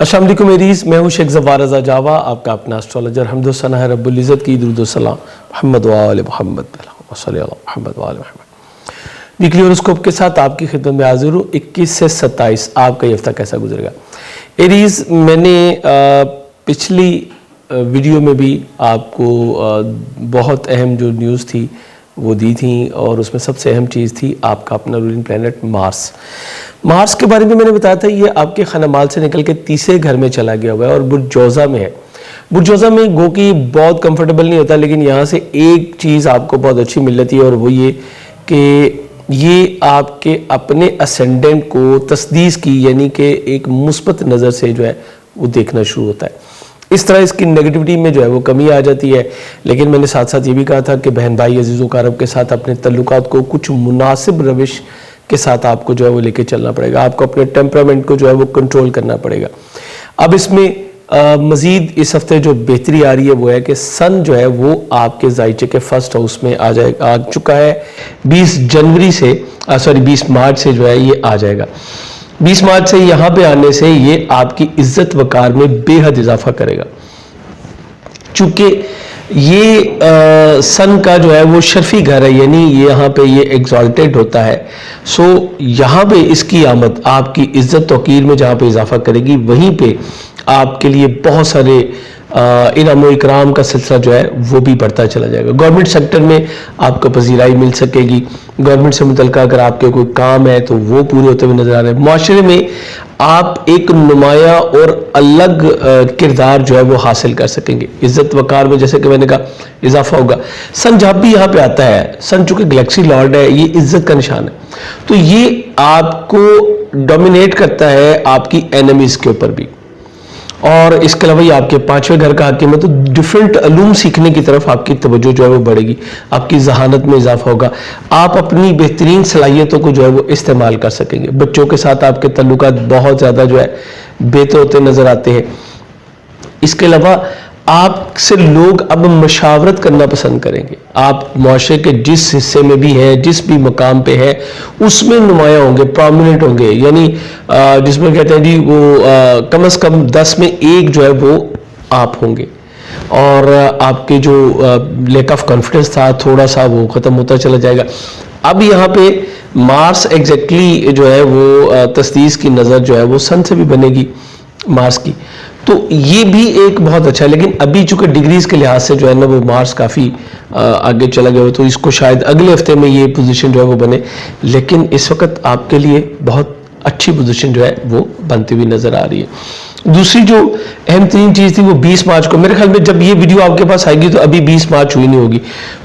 السلام علیکم میریز، میں ہوں شیخ ظفار رضا جاوا، آپ کا اپنا اسٹرالوجر۔ حمد و ثنا ہے رب العزت کی، درود و سلام محمد و آل محمد صلی اللہ محمد و آل محمد۔ ویکلی ہوراسکوپ کے ساتھ آپ کی خدمت میں حاضر ہوں۔ 21 سے 27 آپ کا یہ ہفتہ کیسا گزرے گا؟ ایریز، میں نے پچھلی ویڈیو میں بھی آپ کو بہت اہم جو نیوز تھی وہ دی تھیں، اور اس میں سب سے اہم چیز تھی آپ کا اپنا رولنگ پلانٹ مارس کے بارے میں نے بتایا تھا یہ آپ کے خانہ مال سے نکل کے تیسرے گھر میں چلا گیا ہوا ہے اور برج جوزہ میں ہے۔ برج جوزہ میں گو کہ بہت کمفرٹیبل نہیں ہوتا، لیکن یہاں سے ایک چیز آپ کو بہت اچھی مل جاتی ہے، اور وہ یہ کہ یہ آپ کے اپنے اسینڈنٹ کو تسدیس کی، یعنی کہ ایک مثبت نظر سے جو ہے وہ دیکھنا شروع ہوتا ہے۔ اس طرح اس کی نیگیٹیوٹی میں جو ہے وہ کمی آ جاتی ہے، لیکن میں نے ساتھ ساتھ یہ بھی کہا تھا کہ بہن بھائی عزیز و اقارب کے ساتھ اپنے تعلقات کو کچھ مناسب روش کے ساتھ آپ کو جو ہے وہ لے کے چلنا پڑے گا، آپ کو اپنے ٹیمپرامنٹ کو جو ہے وہ کنٹرول کرنا پڑے گا۔ اب اس میں مزید اس ہفتے جو بہتری آ رہی ہے وہ ہے کہ سن جو ہے وہ آپ کے ذائچے کے فرسٹ ہاؤس میں آ چکا ہے 20 مارچ سے جو ہے یہ آ جائے گا۔ 20 مارچ سے یہاں پہ آنے سے یہ آپ کی عزت وقار میں بے حد اضافہ کرے گا، چونکہ یہ سن کا جو ہے وہ شرفی گھر ہے، یعنی یہاں پہ یہ ایگزالٹیڈ ہوتا ہے، سو یہاں پہ اس کی آمد آپ کی عزت توقیر میں جہاں پہ اضافہ کرے گی، وہیں پہ آپ کے لیے بہت سارے انعام و اکرام کا سلسلہ جو ہے وہ بھی بڑھتا چلا جائے گا۔ گورنمنٹ سیکٹر میں آپ کو پذیرائی مل سکے گی، گورنمنٹ سے متعلقہ اگر آپ کے کوئی کام ہے تو وہ پورے ہوتے ہوئے نظر آ رہے ہیں۔ معاشرے میں آپ ایک نمایاں اور الگ کردار جو ہے وہ حاصل کر سکیں گے، عزت وقار میں جیسے کہ میں نے کہا اضافہ ہوگا۔ سن جب بھی یہاں پہ آتا ہے، سن چونکہ گلیکسی لارڈ ہے، یہ عزت کا نشان ہے، تو یہ آپ کو ڈومینیٹ کرتا ہے آپ کی اینیمیز کے اوپر بھی، اور اس کے علاوہ یہ آپ کے 5ویں گھر کا حاکم ہے، تو ڈیفرنٹ علوم سیکھنے کی طرف آپ کی توجہ جو ہے وہ بڑھے گی، آپ کی ذہانت میں اضافہ ہوگا، آپ اپنی بہترین صلاحیتوں کو جو ہے وہ استعمال کر سکیں گے۔ بچوں کے ساتھ آپ کے تعلقات بہت زیادہ جو ہے بہتر ہوتے نظر آتے ہیں۔ اس کے علاوہ آپ سے لوگ اب مشاورت کرنا پسند کریں گے، آپ معاشرے کے جس حصے میں بھی ہیں، جس بھی مقام پہ ہیں، اس میں نمایاں ہوں گے، پرومیننٹ ہوں گے، یعنی جس میں کہتے ہیں جی وہ کم از کم 10 میں 1 جو ہے وہ آپ ہوں گے، اور آپ کے جو لیک آف کانفیڈنس تھا تھوڑا سا وہ ختم ہوتا چلا جائے گا۔ اب یہاں پہ مارس ایگزیکٹلی جو ہے وہ تسدیس کی نظر جو ہے وہ سن سے بھی بنے گی مارس کی، تو یہ بھی ایک بہت اچھا ہے، لیکن ابھی چونکہ ڈگریز کے لحاظ سے جو ہے نا وہ مارس کافی آگے چلا گیا ہو، تو اس کو شاید اگلے ہفتے میں یہ پوزیشن جو ہے وہ بنے، لیکن اس وقت آپ کے لیے بہت اچھی پوزیشن جو ہے وہ بنتی ہوئی نظر آ رہی ہے۔ دوسری جو اہم ترین چیز تھی وہ 20 مارچ کو، میرے خیال میں جب یہ ویڈیو آپ کے پاس آئے گی تو ابھی 20 مارچ ہوئی نہیں ہوگی،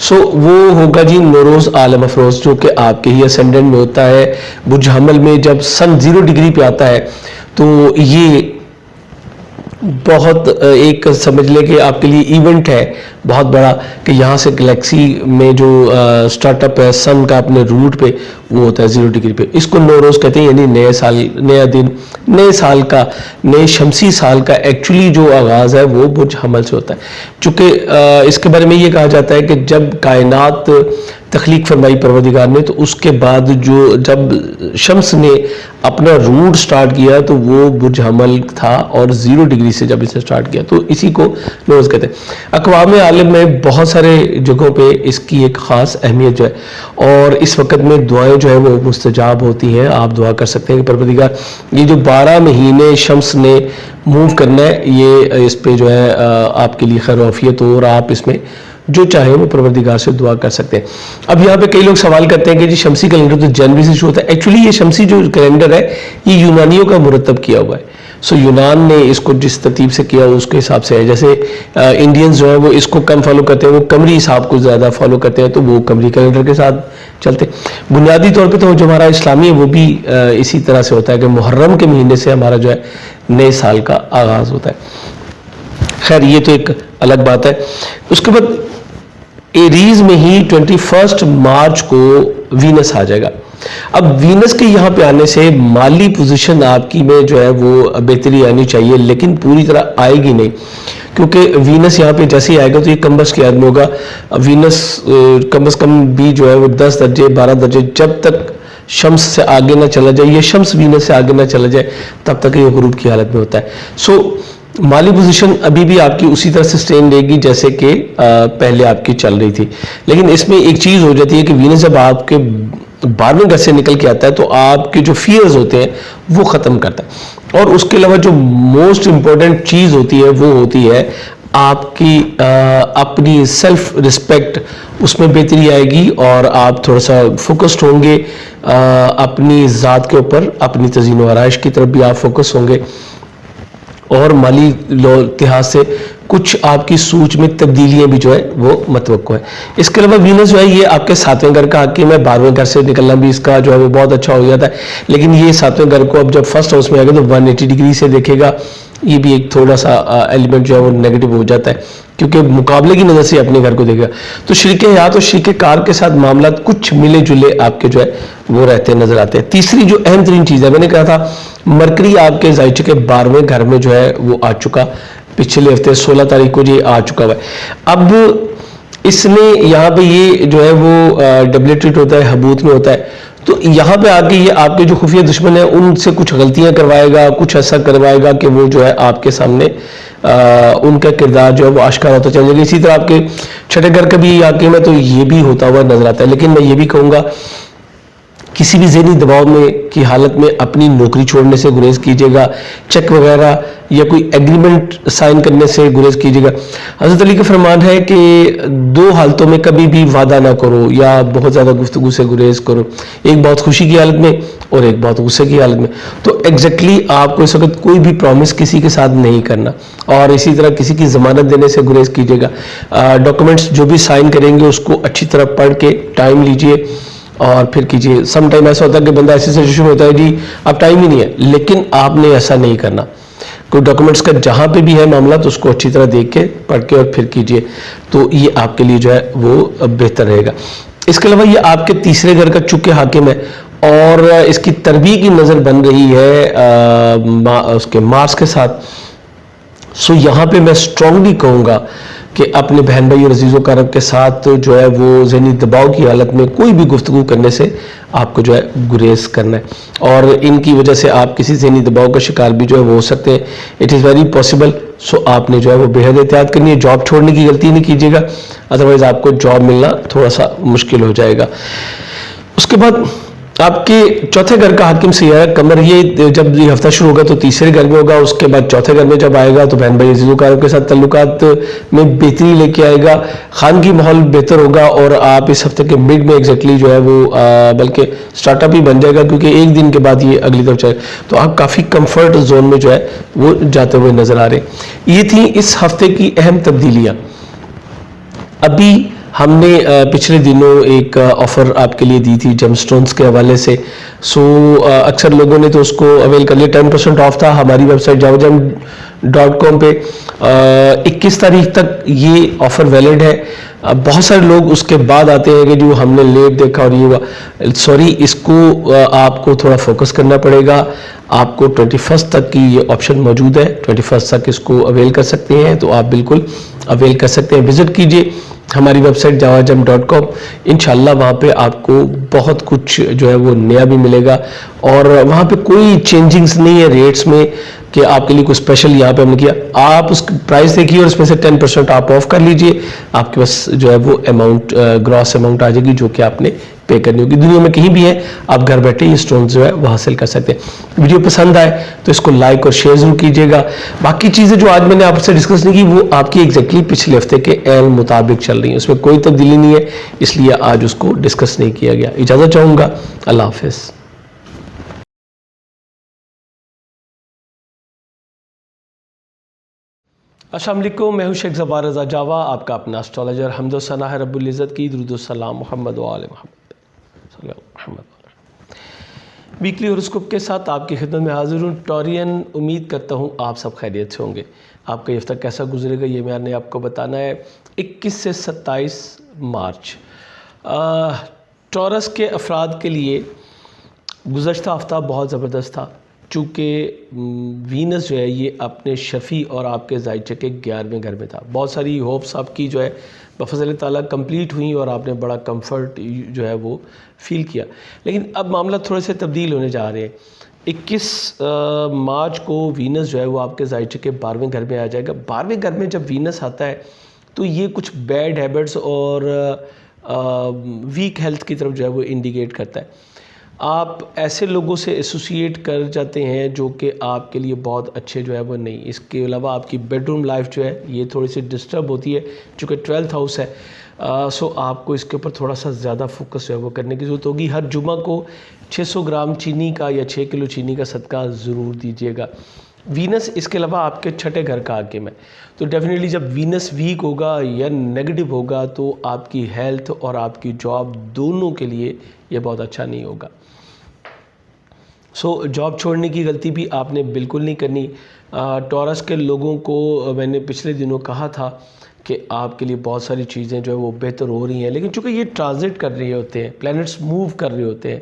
سو وہ ہوگا جی نوروز عالم افروز، جو کہ آپ کے ہی اسینڈنٹ میں ہوتا ہے برج حمل میں۔ جب سن 0 ڈگری پہ آتا ہے تو یہ بہت ایک سمجھ لے کہ آپ کے لیے ایونٹ ہے بہت بڑا، کہ یہاں سے گلیکسی میں جو سٹارٹ اپ ہے سن کا اپنے روٹ پہ وہ ہوتا ہے 0 ڈگری پہ۔ اس کو نوروز کہتے ہیں، یعنی نئے سال، نیا دن، نئے سال کا، نئے شمسی سال کا ایکچولی جو آغاز ہے وہ برج حمل سے ہوتا ہے۔ چونکہ اس کے بارے میں یہ کہا جاتا ہے کہ جب کائنات تخلیق فرمائی پروردگار نے، تو اس کے بعد جب شمس نے اپنا روٹ سٹارٹ کیا تو وہ برج حمل تھا، اور 0 ڈگری سے جب اسے سٹارٹ کیا تو اسی کو نوروز کہتے ہیں۔ اقوام عالم میں بہت سارے جگہوں پہ اس کی ایک خاص اہمیت جو ہے، اور اس وقت میں دعائیں جو ہے وہ مستجاب ہوتی ہیں۔ آپ دعا کر سکتے ہیں کہ پروردگار یہ جو 12 مہینے شمس نے موو کرنا ہے، یہ اس پہ جو ہے آپ کے لیے خیر و عافیت ہو، اور آپ اس میں جو چاہے وہ پروردگار سے دعا کر سکتے ہیں۔ اب یہاں پہ کئی لوگ سوال کرتے ہیں کہ جی شمسی کیلنڈر تو جنوری سے شروع ہوتا ہے، ایکچولی یہ شمسی جو کیلنڈر ہے یہ یونانیوں کا مرتب کیا ہوا ہے، سو یونان نے اس کو جس ترتیب سے کیا اس کے حساب سے ہے۔ جیسے انڈینز جو ہیں وہ اس کو کم فالو کرتے ہیں، وہ قمری حساب کو زیادہ فالو کرتے ہیں، تو وہ قمری کیلنڈر کے ساتھ چلتے ہیں۔ بنیادی طور پہ تو جو ہمارا اسلامی ہے وہ بھی اسی طرح سے ہوتا ہے کہ محرم کے مہینے سے ہمارا جو ہے نئے سال کا آغاز ہوتا ہے۔ خیر یہ تو ایک الگ بات ہے۔ اس کے بعد ایریز میں ہی 21 مارچ کو وینس آ جائے گا۔ اب وینس کے یہاں پہ آنے سے مالی پوزیشن آپ کی میں جو ہے وہ بہتری آنی چاہیے، لیکن پوری طرح آئے گی نہیں، کیونکہ وینس یہاں پہ جیسے ہی آئے گا تو یہ کمبس کے آدمی ہوگا۔ وینس کم از کم بھی جو ہے وہ 10 درجے 12 درجے جب تک شمس سے آگے نہ چلا جائے یا شمس وینس سے آگے نہ چلا جائے تب تک یہ غروب کی حالت میں ہوتا ہے. سو مالی پوزیشن ابھی بھی آپ کی اسی طرح سے سٹین رہے گی جیسے کہ پہلے آپ کی چل رہی تھی. لیکن اس میں ایک چیز ہو جاتی ہے کہ وینس جب آپ کے 12ویں گھر سے نکل کے آتا ہے تو آپ کے جو فیئرز ہوتے ہیں وہ ختم کرتا ہے. اور اس کے علاوہ جو موسٹ امپورٹنٹ چیز ہوتی ہے وہ ہوتی ہے آپ کی اپنی سیلف رسپیکٹ, اس میں بہتری آئے گی اور آپ تھوڑا سا فوکسڈ ہوں گے اپنی ذات کے اوپر, اپنی تزئین و آرائش کی طرف بھی آپ فوکس ہوں گے, اور مالی لحاظ سے کچھ آپ کی سوچ میں تبدیلیاں بھی جو ہے وہ متوقع ہے. اس کے علاوہ وینس جو ہے یہ آپ کے 7ویں گھر کا حاکم ہے, 12ویں گھر سے نکلنا بھی اس کا جو ہے وہ بہت اچھا ہو جاتا ہے. لیکن یہ 7ویں گھر کو اب جب فرسٹ ہاؤس میں آئے گا تو 180 ڈگری سے دیکھے گا, یہ بھی ایک تھوڑا سا ایلیمنٹ جو ہے وہ نیگیٹو ہو جاتا ہے کیونکہ مقابلے کی نظر سے اپنے گھر کو دیکھے گا. تو شریک حیات اور شریک کار کے ساتھ معاملات کچھ ملے جلے آپ کے جو ہے وہ رہتے نظر آتے ہیں. تیسری جو اہم ترین چیز ہے, میں نے کہا تھا مرکری آپ کے ظاہر کے 12ویں گھر میں جو ہے وہ آ چکا, پچھلے ہفتے 16 تاریخ کو یہ آ چکا ہوا ہے. اب اس نے یہاں پہ یہ جو ہے وہ ڈبلیٹریٹ ہوتا ہے, حبوت میں ہوتا ہے, تو یہاں پہ آ کے یہ آپ کے جو خفیہ دشمن ہیں ان سے کچھ غلطیاں کروائے گا, کچھ ایسا کروائے گا کہ وہ جو ہے آپ کے سامنے ان کا کردار جو ہے وہ آشکار ہوتا چل جائے گا. اسی طرح آپ کے 6ٹھے گھر کا بھی آگے میں تو یہ بھی ہوتا ہوا نظر آتا ہے. لیکن میں یہ بھی کہوں گا کسی بھی ذہنی دباؤ میں کی حالت میں اپنی نوکری چھوڑنے سے گریز کیجیے گا, چیک وغیرہ یا کوئی ایگریمنٹ سائن کرنے سے گریز کیجیے گا. حضرت علی کا فرمان ہے کہ 2 حالتوں میں کبھی بھی وعدہ نہ کرو یا بہت زیادہ گفتگو سے گریز کرو, ایک بہت خوشی کی حالت میں اور ایک بہت غصے کی حالت میں. تو ایگزیکٹلی آپ کو اس وقت کوئی بھی پرومس کسی کے ساتھ نہیں کرنا, اور اسی طرح کسی کی ضمانت دینے سے گریز کیجیے گا. ڈاکومنٹس جو بھی سائن کریں گے اس کو اچھی طرح پڑھ کے ٹائم لیجیے اور پھر کیجیے. سم ٹائم ایسا ہوتا ہے کہ بندہ ایسی سچویشن میں ہوتا ہے جی اب ٹائم ہی نہیں ہے, لیکن آپ نے ایسا نہیں کرنا. کوئی ڈاکومنٹس کا جہاں پہ بھی ہے معاملہ تو اس کو اچھی طرح دیکھ کے پڑھ کے اور پھر کیجیے, تو یہ آپ کے لیے جو ہے وہ بہتر رہے گا. اس کے علاوہ یہ آپ کے 3رے گھر کا چونکہ حاکم ہے اور اس کی تربیت کی نظر بن رہی ہے اس کے مارس کے ساتھ. سو یہاں پہ میں اسٹرانگلی کہوں گا کہ اپنے بہن بھائی اور عزیز و اقارب کے ساتھ جو ہے وہ ذہنی دباؤ کی حالت میں کوئی بھی گفتگو کرنے سے آپ کو جو ہے گریز کرنا ہے, اور ان کی وجہ سے آپ کسی ذہنی دباؤ کا شکار بھی جو ہے وہ ہو سکتے ہیں. It is very possible. So آپ نے جو ہے وہ بے حد احتیاط کرنی ہے. جاب چھوڑنے کی غلطی نہیں کیجیے گا, ادروائز آپ کو جاب ملنا تھوڑا سا مشکل ہو جائے گا. اس کے بعد آپ کے 4تھے گھر کا حاکم سیارہ قمر, یہ جب یہ ہفتہ شروع ہوگا تو 3رے گھر میں ہوگا, اس کے بعد 4تھے گھر میں جب آئے گا تو بہن بھائی عزیز و اقارب کے ساتھ تعلقات میں بہتری لے کے آئے گا, خانگی ماحول بہتر ہوگا, اور آپ اس ہفتے کے مڈ میں ایگزیکٹلی جو ہے وہ بلکہ سٹارٹ اپ ہی بن جائے گا کیونکہ ایک دن کے بعد یہ اگلی طرف چلے, تو آپ کافی کمفرٹ زون میں جو ہے وہ جاتے ہوئے نظر آ رہے ہیں. یہ تھیں اس ہفتے کی اہم تبدیلیاں. ابھی ہم نے پچھلے دنوں ایک آفر آپ کے لیے دی تھی جم سٹونز کے حوالے سے. سو اکثر لوگوں نے تو اس کو اویل کر لیا. 10% آف تھا ہماری ویب سائٹ jawajam.com پہ. 21 تاریخ تک یہ آفر ویلڈ ہے. بہت سارے لوگ اس کے بعد آتے ہیں کہ جو ہم نے لیٹ دیکھا اور یہ ہوا. سوری, اس کو آپ کو تھوڑا فوکس کرنا پڑے گا. آپ کو 21 تک کی یہ آپشن موجود ہے, 21 تک اس کو اویل کر سکتے ہیں, تو آپ بالکل اویل کر سکتے ہیں. وزٹ کیجئے ہماری ویب سائٹ jawajam.com. انشاءاللہ وہاں پہ آپ کو بہت کچھ جو ہے وہ نیا بھی ملے گا, اور وہاں پہ کوئی چینجنگز نہیں ہے ریٹس میں کہ آپ کے لیے کوئی اسپیشل یہاں پہ ہم نے کیا. آپ اس کی پرائس دیکھیے اور اس میں سے 10% آپ آف کر لیجئے. آپ کے پاس جو ہے وہ اماؤنٹ گراس اماؤنٹ آ جائے گی جو کہ آپ نے پے کرنی ہوگی. دنیا میں کہیں بھی ہے آپ گھر بیٹھے یہ اسٹونز جو ہے وہ حاصل کر سکتے ہیں. ویڈیو پسند آئے تو اس کو لائک اور شیئر ضرور کیجیے گا. باقی چیزیں جو آج میں نے آپ سے ڈسکس نہیں کی وہ آپ کی ایگزیکٹلی پچھلے ہفتے کے عین مطابق چل رہی ہیں, اس میں کوئی تبدیلی نہیں ہے, اس لیے آج اس کو ڈسکس نہیں کیا گیا. اجازت چاہوں گا. اللہ حافظ. السلام علیکم, میں ہوں شیخ زبار رضا جاوا, آپ کا اپنا اسٹرالوجر. حمد و ثنا ہے رب العزت کی, درود و سلام محمد و آل محمد صلی اللہ محمد. ویکلی ہوراسکوپ کے ساتھ آپ کی خدمت میں حاضر ہوں. ٹورین, امید کرتا ہوں آپ سب خیریت سے ہوں گے. آپ کا یہ ہفتہ کیسا گزرے گا یہ میں نے آپ کو بتانا ہے. 21 سے 27 مارچ ٹورس کے افراد کے لیے گزشتہ ہفتہ بہت زبردست تھا. چونکہ وینس جو ہے یہ اپنے شفیع اور آپ کے زائچے کے 11ویں گھر میں تھا. بہت ساری ہوپس آپ کی جو ہے بفضل تعالیٰ کمپلیٹ ہوئیں اور آپ نے بڑا کمفرٹ جو ہے وہ فیل کیا. لیکن اب معاملہ تھوڑے سے تبدیل ہونے جا رہے ہیں. 21 مارچ کو وینس جو ہے وہ آپ کے زائچے کے 12ویں گھر میں آ جائے گا. 12ویں گھر میں جب وینس آتا ہے تو یہ کچھ بیڈ ہیبٹس اور ویک ہیلتھ کی طرف جو ہے وہ انڈیکیٹ کرتا ہے. آپ ایسے لوگوں سے ایسوسیٹ کر جاتے ہیں جو کہ آپ کے لیے بہت اچھے جو ہے وہ نہیں. اس کے علاوہ آپ کی بیڈ روم لائف جو ہے یہ تھوڑی سی ڈسٹرب ہوتی ہے چونکہ 12th ہاؤس ہے. سو آپ کو اس کے اوپر تھوڑا سا زیادہ فوکس جو ہے وہ کرنے کی ضرورت ہوگی. ہر جمعہ کو 600 گرام چینی کا یا 6 کلو چینی کا صدقہ ضرور دیجیے گا. وینس اس کے علاوہ آپ کے چھٹے گھر کا حاکم ہے تو ڈیفینیٹلی جب وینس ویک ہوگا یا نیگیٹو ہوگا تو آپ کی ہیلتھ اور آپ کی جاب دونوں کے لیے یہ بہت اچھا نہیں ہوگا. سو جاب چھوڑنے کی غلطی بھی آپ نے بالکل نہیں کرنی. ٹورس کے لوگوں کو میں نے پچھلے دنوں کہا تھا کہ آپ کے لیے بہت ساری چیزیں جو ہے وہ بہتر ہو رہی ہیں, لیکن چونکہ یہ ٹرانزٹ کر رہے ہوتے ہیں, پلینٹس موو کر رہے ہوتے ہیں,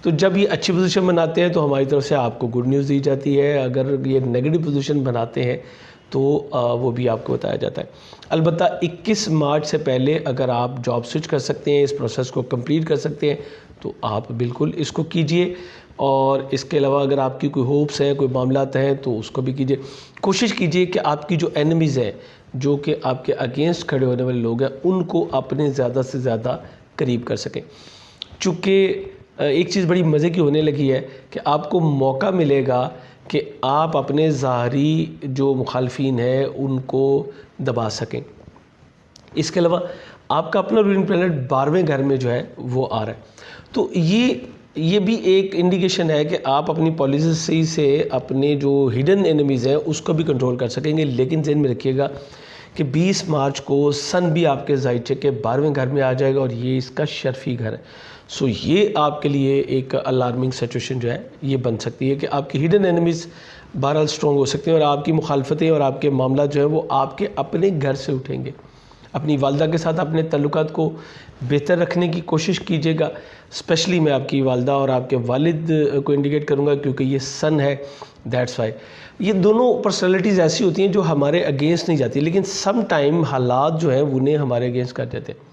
تو جب یہ اچھی پوزیشن بناتے ہیں تو ہماری طرف سے آپ کو گڈ نیوز دی جاتی ہے. اگر یہ نیگیٹو پوزیشن بناتے ہیں تو وہ بھی آپ کو بتایا جاتا ہے. البتہ 21 مارچ سے پہلے اگر آپ جاب سوئچ کر سکتے ہیں, اس پروسیس کو کمپلیٹ کر سکتے ہیں تو آپ بالکل اس کو کیجئے. اور اس کے علاوہ اگر آپ کی کوئی ہوپس ہیں, کوئی معاملات ہیں تو اس کو بھی کیجئے. کوشش کیجئے کہ آپ کی جو اینمیز ہیں, جو کہ آپ کے اگینسٹ کھڑے ہونے والے لوگ ہیں, ان کو اپنے زیادہ سے زیادہ قریب کر سکیں. چونکہ ایک چیز بڑی مزے کی ہونے لگی ہے کہ آپ کو موقع ملے گا کہ آپ اپنے ظاہری جو مخالفین ہیں ان کو دبا سکیں. اس کے علاوہ آپ کا اپنا رولنگ پلینٹ 12ویں گھر میں جو ہے وہ آ رہا ہے, تو یہ بھی ایک انڈیکیشن ہے کہ آپ اپنی پالیسی سے اپنے جو ہڈن اینمیز ہیں اس کو بھی کنٹرول کر سکیں گے. لیکن ذہن میں رکھیے گا کہ 20 مارچ کو سن بھی آپ کے زائچے کے 12ویں گھر میں آ جائے گا اور یہ اس کا شرفی گھر ہے. سو یہ آپ کے لیے ایک الارمنگ سچویشن جو ہے یہ بن سکتی ہے کہ آپ کی ہڈن اینمیز بہرحال اسٹرانگ ہو سکتے ہیں اور آپ کی مخالفتیں اور آپ کے معاملات جو ہے وہ آپ کے اپنے گھر سے اٹھیں گے. اپنی والدہ کے ساتھ اپنے تعلقات کو بہتر رکھنے کی کوشش کیجیے گا. اسپیشلی میں آپ کی والدہ اور آپ کے والد کو انڈیکیٹ کروں گا کیونکہ یہ سن ہے, دیٹس وائی. یہ دونوں پرسنالٹیز ایسی ہوتی ہیں جو ہمارے اگینسٹ نہیں جاتی, لیکن سم ٹائم حالات جو ہیں انہیں ہمارے اگینسٹ کر دیتے ہیں.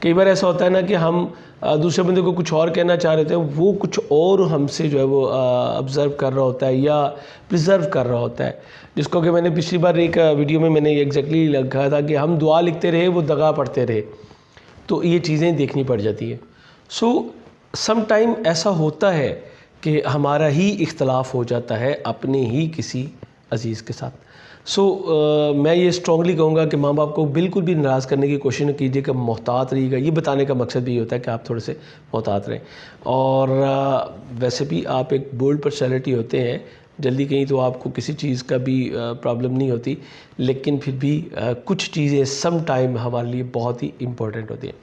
کئی بار ایسا ہوتا ہے نا کہ ہم دوسرے بندے کو کچھ اور کہنا چاہ رہے تھے, وہ کچھ اور ہم سے جو ہے وہ آبزرو کر رہا ہوتا ہے یا پریزرو کر رہا ہوتا ہے, جس کو کہ میں نے پچھلی بار ایک ویڈیو میں نے ایگزیکٹلی لکھا تھا کہ ہم دعا لکھتے رہے, وہ دغا پڑھتے رہے. تو یہ چیزیں دیکھنی پڑ جاتی ہیں. سو سم ٹائم ایسا ہوتا ہے کہ ہمارا ہی اختلاف ہو جاتا ہے اپنے ہی کسی عزیز کے ساتھ. سو میں یہ اسٹرانگلی کہوں گا کہ ماں باپ کو بالکل بھی ناراض کرنے کی کوشش نہ کیجیے کہ محتاط رہیے گا. یہ بتانے کا مقصد بھی یہ ہوتا ہے کہ آپ تھوڑے سے محتاط رہیں. اور ویسے بھی آپ ایک بولڈ پرسنالٹی ہوتے ہیں, جلدی کہیں تو آپ کو کسی چیز کا بھی پرابلم نہیں ہوتی, لیکن پھر بھی کچھ چیزیں سم ٹائم ہمارے لیے بہت ہی امپورٹنٹ ہوتی ہیں.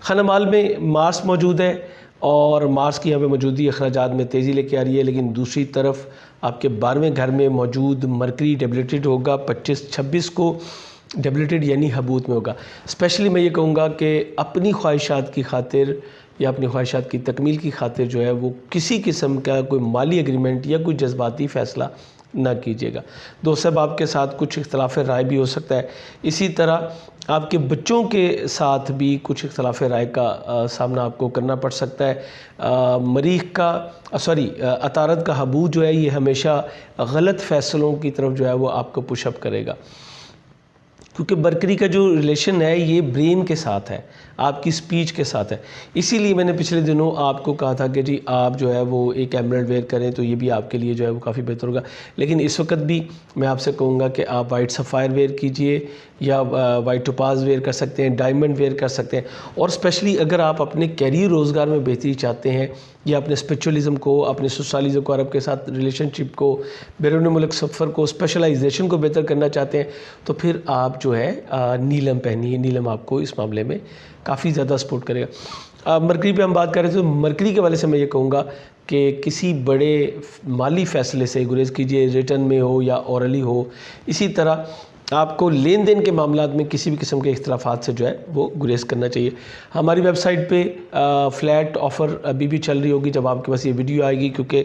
خانہ مال میں مارس موجود ہے اور مارس کی یہاں پہ موجودگی اخراجات میں تیزی لے کے آ رہی ہے, لیکن دوسری طرف آپ کے 12ویں گھر میں موجود مرکری ڈیبلیٹڈ ہوگا. 25-26 کو ڈیبلیٹڈ یعنی حبوط میں ہوگا. اسپیشلی میں یہ کہوں گا کہ اپنی خواہشات کی خاطر یا اپنی خواہشات کی تکمیل کی خاطر جو ہے وہ کسی قسم کا کوئی مالی ایگریمنٹ یا کوئی جذباتی فیصلہ نہ کیجیے گا. دوست صاحب آپ کے ساتھ کچھ اختلاف رائے بھی ہو سکتا ہے. اسی طرح آپ کے بچوں کے ساتھ بھی کچھ اختلاف رائے کا سامنا آپ کو کرنا پڑ سکتا ہے. مریخ کا عطارد کا حبوط جو ہے یہ ہمیشہ غلط فیصلوں کی طرف جو ہے وہ آپ کو پش اپ کرے گا, کیونکہ مرکری کا جو ریلیشن ہے یہ برین کے ساتھ ہے, آپ کی سپیچ کے ساتھ ہے. اسی لیے میں نے پچھلے دنوں آپ کو کہا تھا کہ جی آپ جو ہے وہ ایک ایمرلڈ ویئر کریں تو یہ بھی آپ کے لیے جو ہے وہ کافی بہتر ہوگا. لیکن اس وقت بھی میں آپ سے کہوں گا کہ آپ وائٹ سفائر ویئر کیجئے یا وائٹ ٹوپاز ویئر کر سکتے ہیں, ڈائمنڈ ویئر کر سکتے ہیں. اور اسپیشلی اگر آپ اپنے کیریئر روزگار میں بہتری چاہتے ہیں یا اپنے اسپرچولیزم کو, اپنے سوشلزم کو, عرب کے ساتھ ریلیشن شپ کو, بیرون ملک سفر کو, اسپیشلائزیشن کو بہتر کرنا چاہتے ہیں تو پھر آپ جو ہے نیلم پہنیے. نیلم آپ کو اس معاملے میں کافی زیادہ سپورٹ کرے گا. مرکری پہ ہم بات کر رہے تھے تو مرکری کے والے سے میں یہ کہوں گا کہ کسی بڑے مالی فیصلے سے گریز کیجیے, ریٹرن میں ہو یا اورلی ہو. اسی طرح آپ کو لین دین کے معاملات میں کسی بھی قسم کے اختلافات سے جو ہے وہ گریز کرنا چاہیے. ہماری ویب سائٹ پہ فلیٹ آفر ابھی بھی چل رہی ہوگی جب آپ کے پاس یہ ویڈیو آئے گی, کیونکہ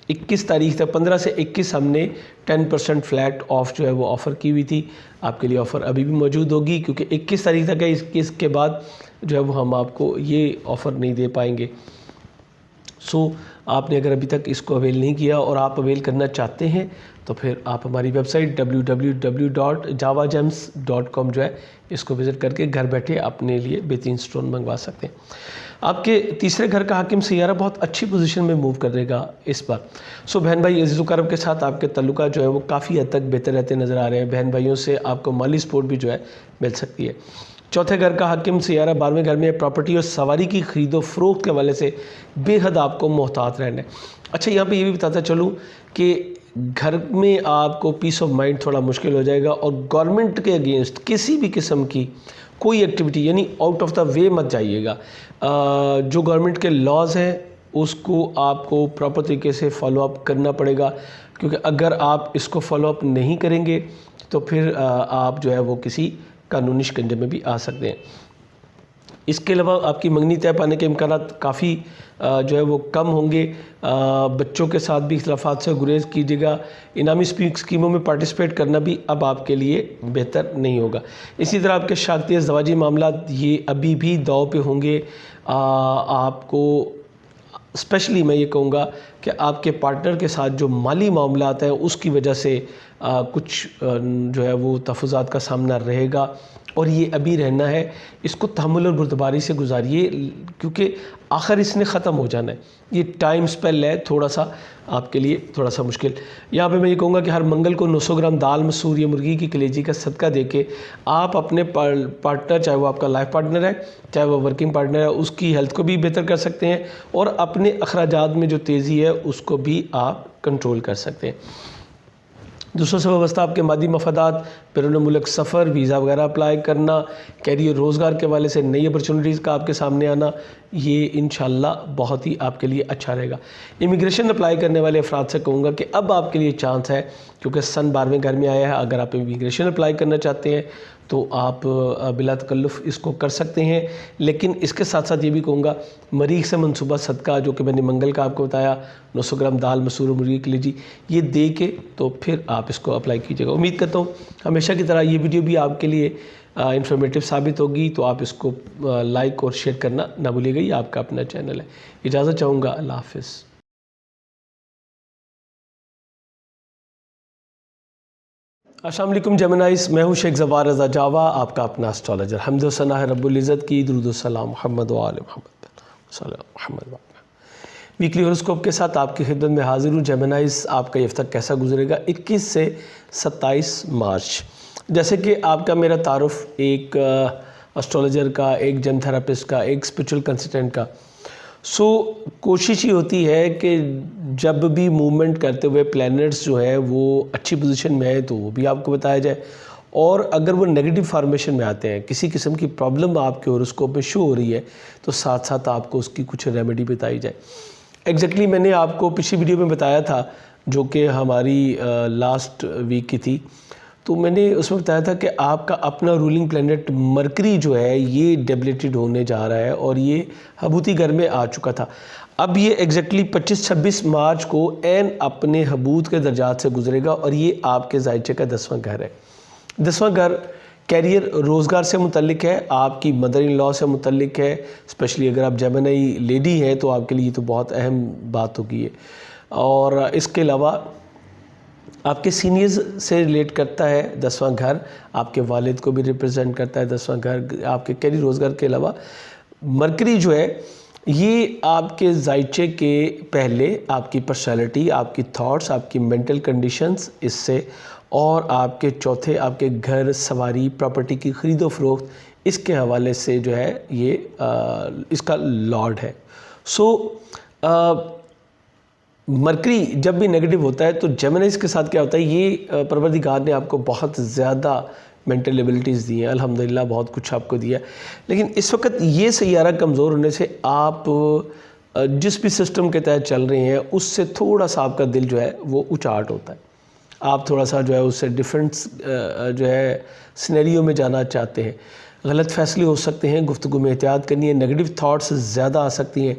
21 تاریخ تک 15 سے 21 ہم نے 10% فلیٹ آف جو ہے وہ آفر کی ہوئی تھی. آپ کے لیے آفر ابھی بھی موجود ہوگی کیونکہ 21 تاریخ تک ہے. 21 کے بعد جو ہے وہ ہم آپ کو یہ آفر نہیں دے پائیں گے. سو آپ نے اگر ابھی تک اس کو اویل نہیں کیا اور آپ اویل کرنا چاہتے ہیں تو پھر آپ ہماری ویب سائٹ www.javagems.com جو ہے اس کو وزٹ کر کے گھر بیٹھے اپنے لیے بہترین سٹون منگوا سکتے ہیں. آپ کے تیسرے گھر کا حاکم سیارہ بہت اچھی پوزیشن میں موو کرے گا اس بار. سو بہن بھائی عزیز و کرم کے ساتھ آپ کے تعلقات جو ہے وہ کافی حد تک بہتر رہتے نظر آ رہے ہیں. بہن بھائیوں سے آپ کو مالی سپورٹ بھی جو ہے مل سکتی ہے. چوتھے گھر کا حاکم سیارہ 12ویں گھر میں پراپرٹی اور سواری کی خرید و فروخت کے حوالے سے بے حد آپ کو محتاط رہنا ہے. اچھا یہاں پہ یہ بھی بتاتا چلوں کہ گھر میں آپ کو پیس آف مائنڈ تھوڑا مشکل ہو جائے گا اور گورنمنٹ کے اگینسٹ کسی بھی قسم کی کوئی ایکٹیویٹی یعنی آؤٹ آف دا وے مت جائیے گا. جو گورنمنٹ کے لاز ہیں اس کو آپ کو پراپر طریقے سے فالو اپ کرنا پڑے گا کیونکہ اگر آپ اس کو فالو اپ نہیں کریں گے تو پھر آپ جو ہے وہ کسی قانونی شکنجے میں بھی آ سکتے ہیں. اس کے علاوہ آپ کی منگنی طے پانے کے امکانات کافی جو ہے وہ کم ہوں گے. بچوں کے ساتھ بھی اختلافات سے گریز کیجیے گا. انعامی اسکیموں میں پارٹیسپیٹ کرنا بھی اب آپ کے لیے بہتر نہیں ہوگا. اسی طرح آپ کے شاختی ازدواجی معاملات یہ ابھی بھی داؤ پہ ہوں گے. آپ کو اسپیشلی میں یہ کہوں گا کہ آپ کے پارٹنر کے ساتھ جو مالی معاملات ہیں اس کی وجہ سے کچھ جو ہے وہ تحفظات کا سامنا رہے گا اور یہ ابھی رہنا ہے. اس کو تحمل اور بردباری سے گزاریے کیونکہ آخر اس نے ختم ہو جانا ہے. یہ ٹائم سپیل ہے تھوڑا سا آپ کے لیے تھوڑا سا مشکل. یہاں پہ میں یہ کہوں گا کہ ہر منگل کو 900 گرام دال مسور یا مرغی کی کلیجی کا صدقہ دے کے آپ اپنے پارٹنر چاہے وہ آپ کا لائف پارٹنر ہے چاہے وہ ورکنگ پارٹنر ہے اس کی ہیلتھ کو بھی بہتر کر سکتے ہیں اور اپنے اخراجات میں جو تیزی ہے اس کو بھی آپ کنٹرول کر سکتے ہیں. دوسروں سے وابستہ آپ کے مادی مفادات، بیرون ملک سفر، ویزا وغیرہ اپلائی کرنا، کیریئر روزگار کے حوالے سے نئی اپرچونٹیز کا آپ کے سامنے آنا، یہ انشاءاللہ بہت ہی آپ کے لیے اچھا رہے گا. امیگریشن اپلائی کرنے والے افراد سے کہوں گا کہ اب آپ کے لیے چانس ہے کیونکہ سن 12ویں گھر میں آیا ہے. اگر آپ امیگریشن اپلائی کرنا چاہتے ہیں تو آپ بلا تکلف اس کو کر سکتے ہیں. لیکن اس کے ساتھ ساتھ یہ بھی کہوں گا مریخ سے منصوبہ صدقہ جو کہ میں نے منگل کا آپ کو بتایا 900 گرام دال مسور و مرغی کی لیجی یہ دے کے تو پھر آپ اس کو اپلائی کیجیے گا. امید کرتا ہوں ہمیشہ کی طرح یہ ویڈیو بھی آپ کے لیے انفارمیٹیو ثابت ہوگی تو آپ اس کو لائک اور شیئر کرنا نہ بھولیے گا. یہ آپ کا اپنا چینل ہے. اجازت چاہوں گا. اللہ حافظ. السلام علیکم جیمنائز، میں ہوں شیخ زوار رضا جاوا، آپ کا اپنا اسٹرالوجر. حمد و ثنا ہے رب العزت کی، درود و سلام محمد و آل محمد صلی اللہ محمد و آل. ویکلی ہوراسکوپ کے ساتھ آپ کی خدمت میں حاضر ہوں. جیمنائز آپ کا یہ ہفتہ کیسا گزرے گا 21 سے 27 مارچ. جیسے کہ آپ کا میرا تعارف ایک اسٹرالوجر کا، ایک جیم تھراپسٹ کا، ایک اسپرچول کنسلٹنٹ کا. سو کوشش ہی ہوتی ہے کہ جب بھی موومنٹ کرتے ہوئے پلینٹس جو ہے وہ اچھی پوزیشن میں ہے تو وہ بھی آپ کو بتایا جائے اور اگر وہ نیگیٹو فارمیشن میں آتے ہیں کسی قسم کی پرابلم آپ کے ہوراسکوپ میں شو ہو رہی ہے تو ساتھ ساتھ آپ کو اس کی کچھ ریمیڈی بتائی جائے. ایگزیکٹلی میں نے آپ کو پچھلی ویڈیو میں بتایا تھا جو کہ ہماری لاسٹ ویک کی تھی. تو میں نے اس میں بتایا تھا کہ آپ کا اپنا رولنگ پلینٹ مرکری جو ہے یہ ڈیبلیٹڈ ہونے جا رہا ہے اور یہ حبوتی گھر میں آ چکا تھا. اب یہ ایگزیکٹلی 25-26 مارچ کو عین اپنے حبوت کے درجات سے گزرے گا اور یہ آپ کے زائچے کا 10واں گھر ہے. 10واں گھر کیریئر روزگار سے متعلق ہے، آپ کی مدر ان لا سے متعلق ہے. اسپیشلی اگر آپ جیمنائی لیڈی ہیں تو آپ کے لیے تو بہت اہم بات ہوگی ہے. اور اس کے علاوہ آپ کے سینئرز سے ریلیٹ کرتا ہے 10واں گھر، آپ کے والد کو بھی ریپرزینٹ کرتا ہے 10واں گھر. آپ کے کیریئر روزگار کے علاوہ مرکری جو ہے یہ آپ کے زائچے کے پہلے آپ کی پرسنالٹی، آپ کی تھاٹس، آپ کی مینٹل کنڈیشنز اس سے اور آپ کے چوتھے آپ کے گھر، سواری، پراپرٹی کی خرید و فروخت اس کے حوالے سے جو ہے یہ اس کا لارڈ ہے. سو مرکری جب بھی نیگیٹو ہوتا ہے تو جیمنائز کے ساتھ کیا ہوتا ہے، یہ پروردگار نے آپ کو بہت زیادہ مینٹل ایبلٹیز دی ہیں، الحمدللہ بہت کچھ آپ کو دیا. لیکن اس وقت یہ سیارہ کمزور ہونے سے آپ جس بھی سسٹم کے تحت چل رہے ہیں اس سے تھوڑا سا آپ کا دل جو ہے وہ اچاٹ ہوتا ہے. آپ تھوڑا سا جو ہے اس سے ڈیفرنٹ جو ہے سینیریو میں جانا چاہتے ہیں. غلط فیصلے ہو سکتے ہیں، گفتگو میں احتیاط کرنی ہے، نیگیٹو تھاٹس زیادہ آ سکتی ہیں.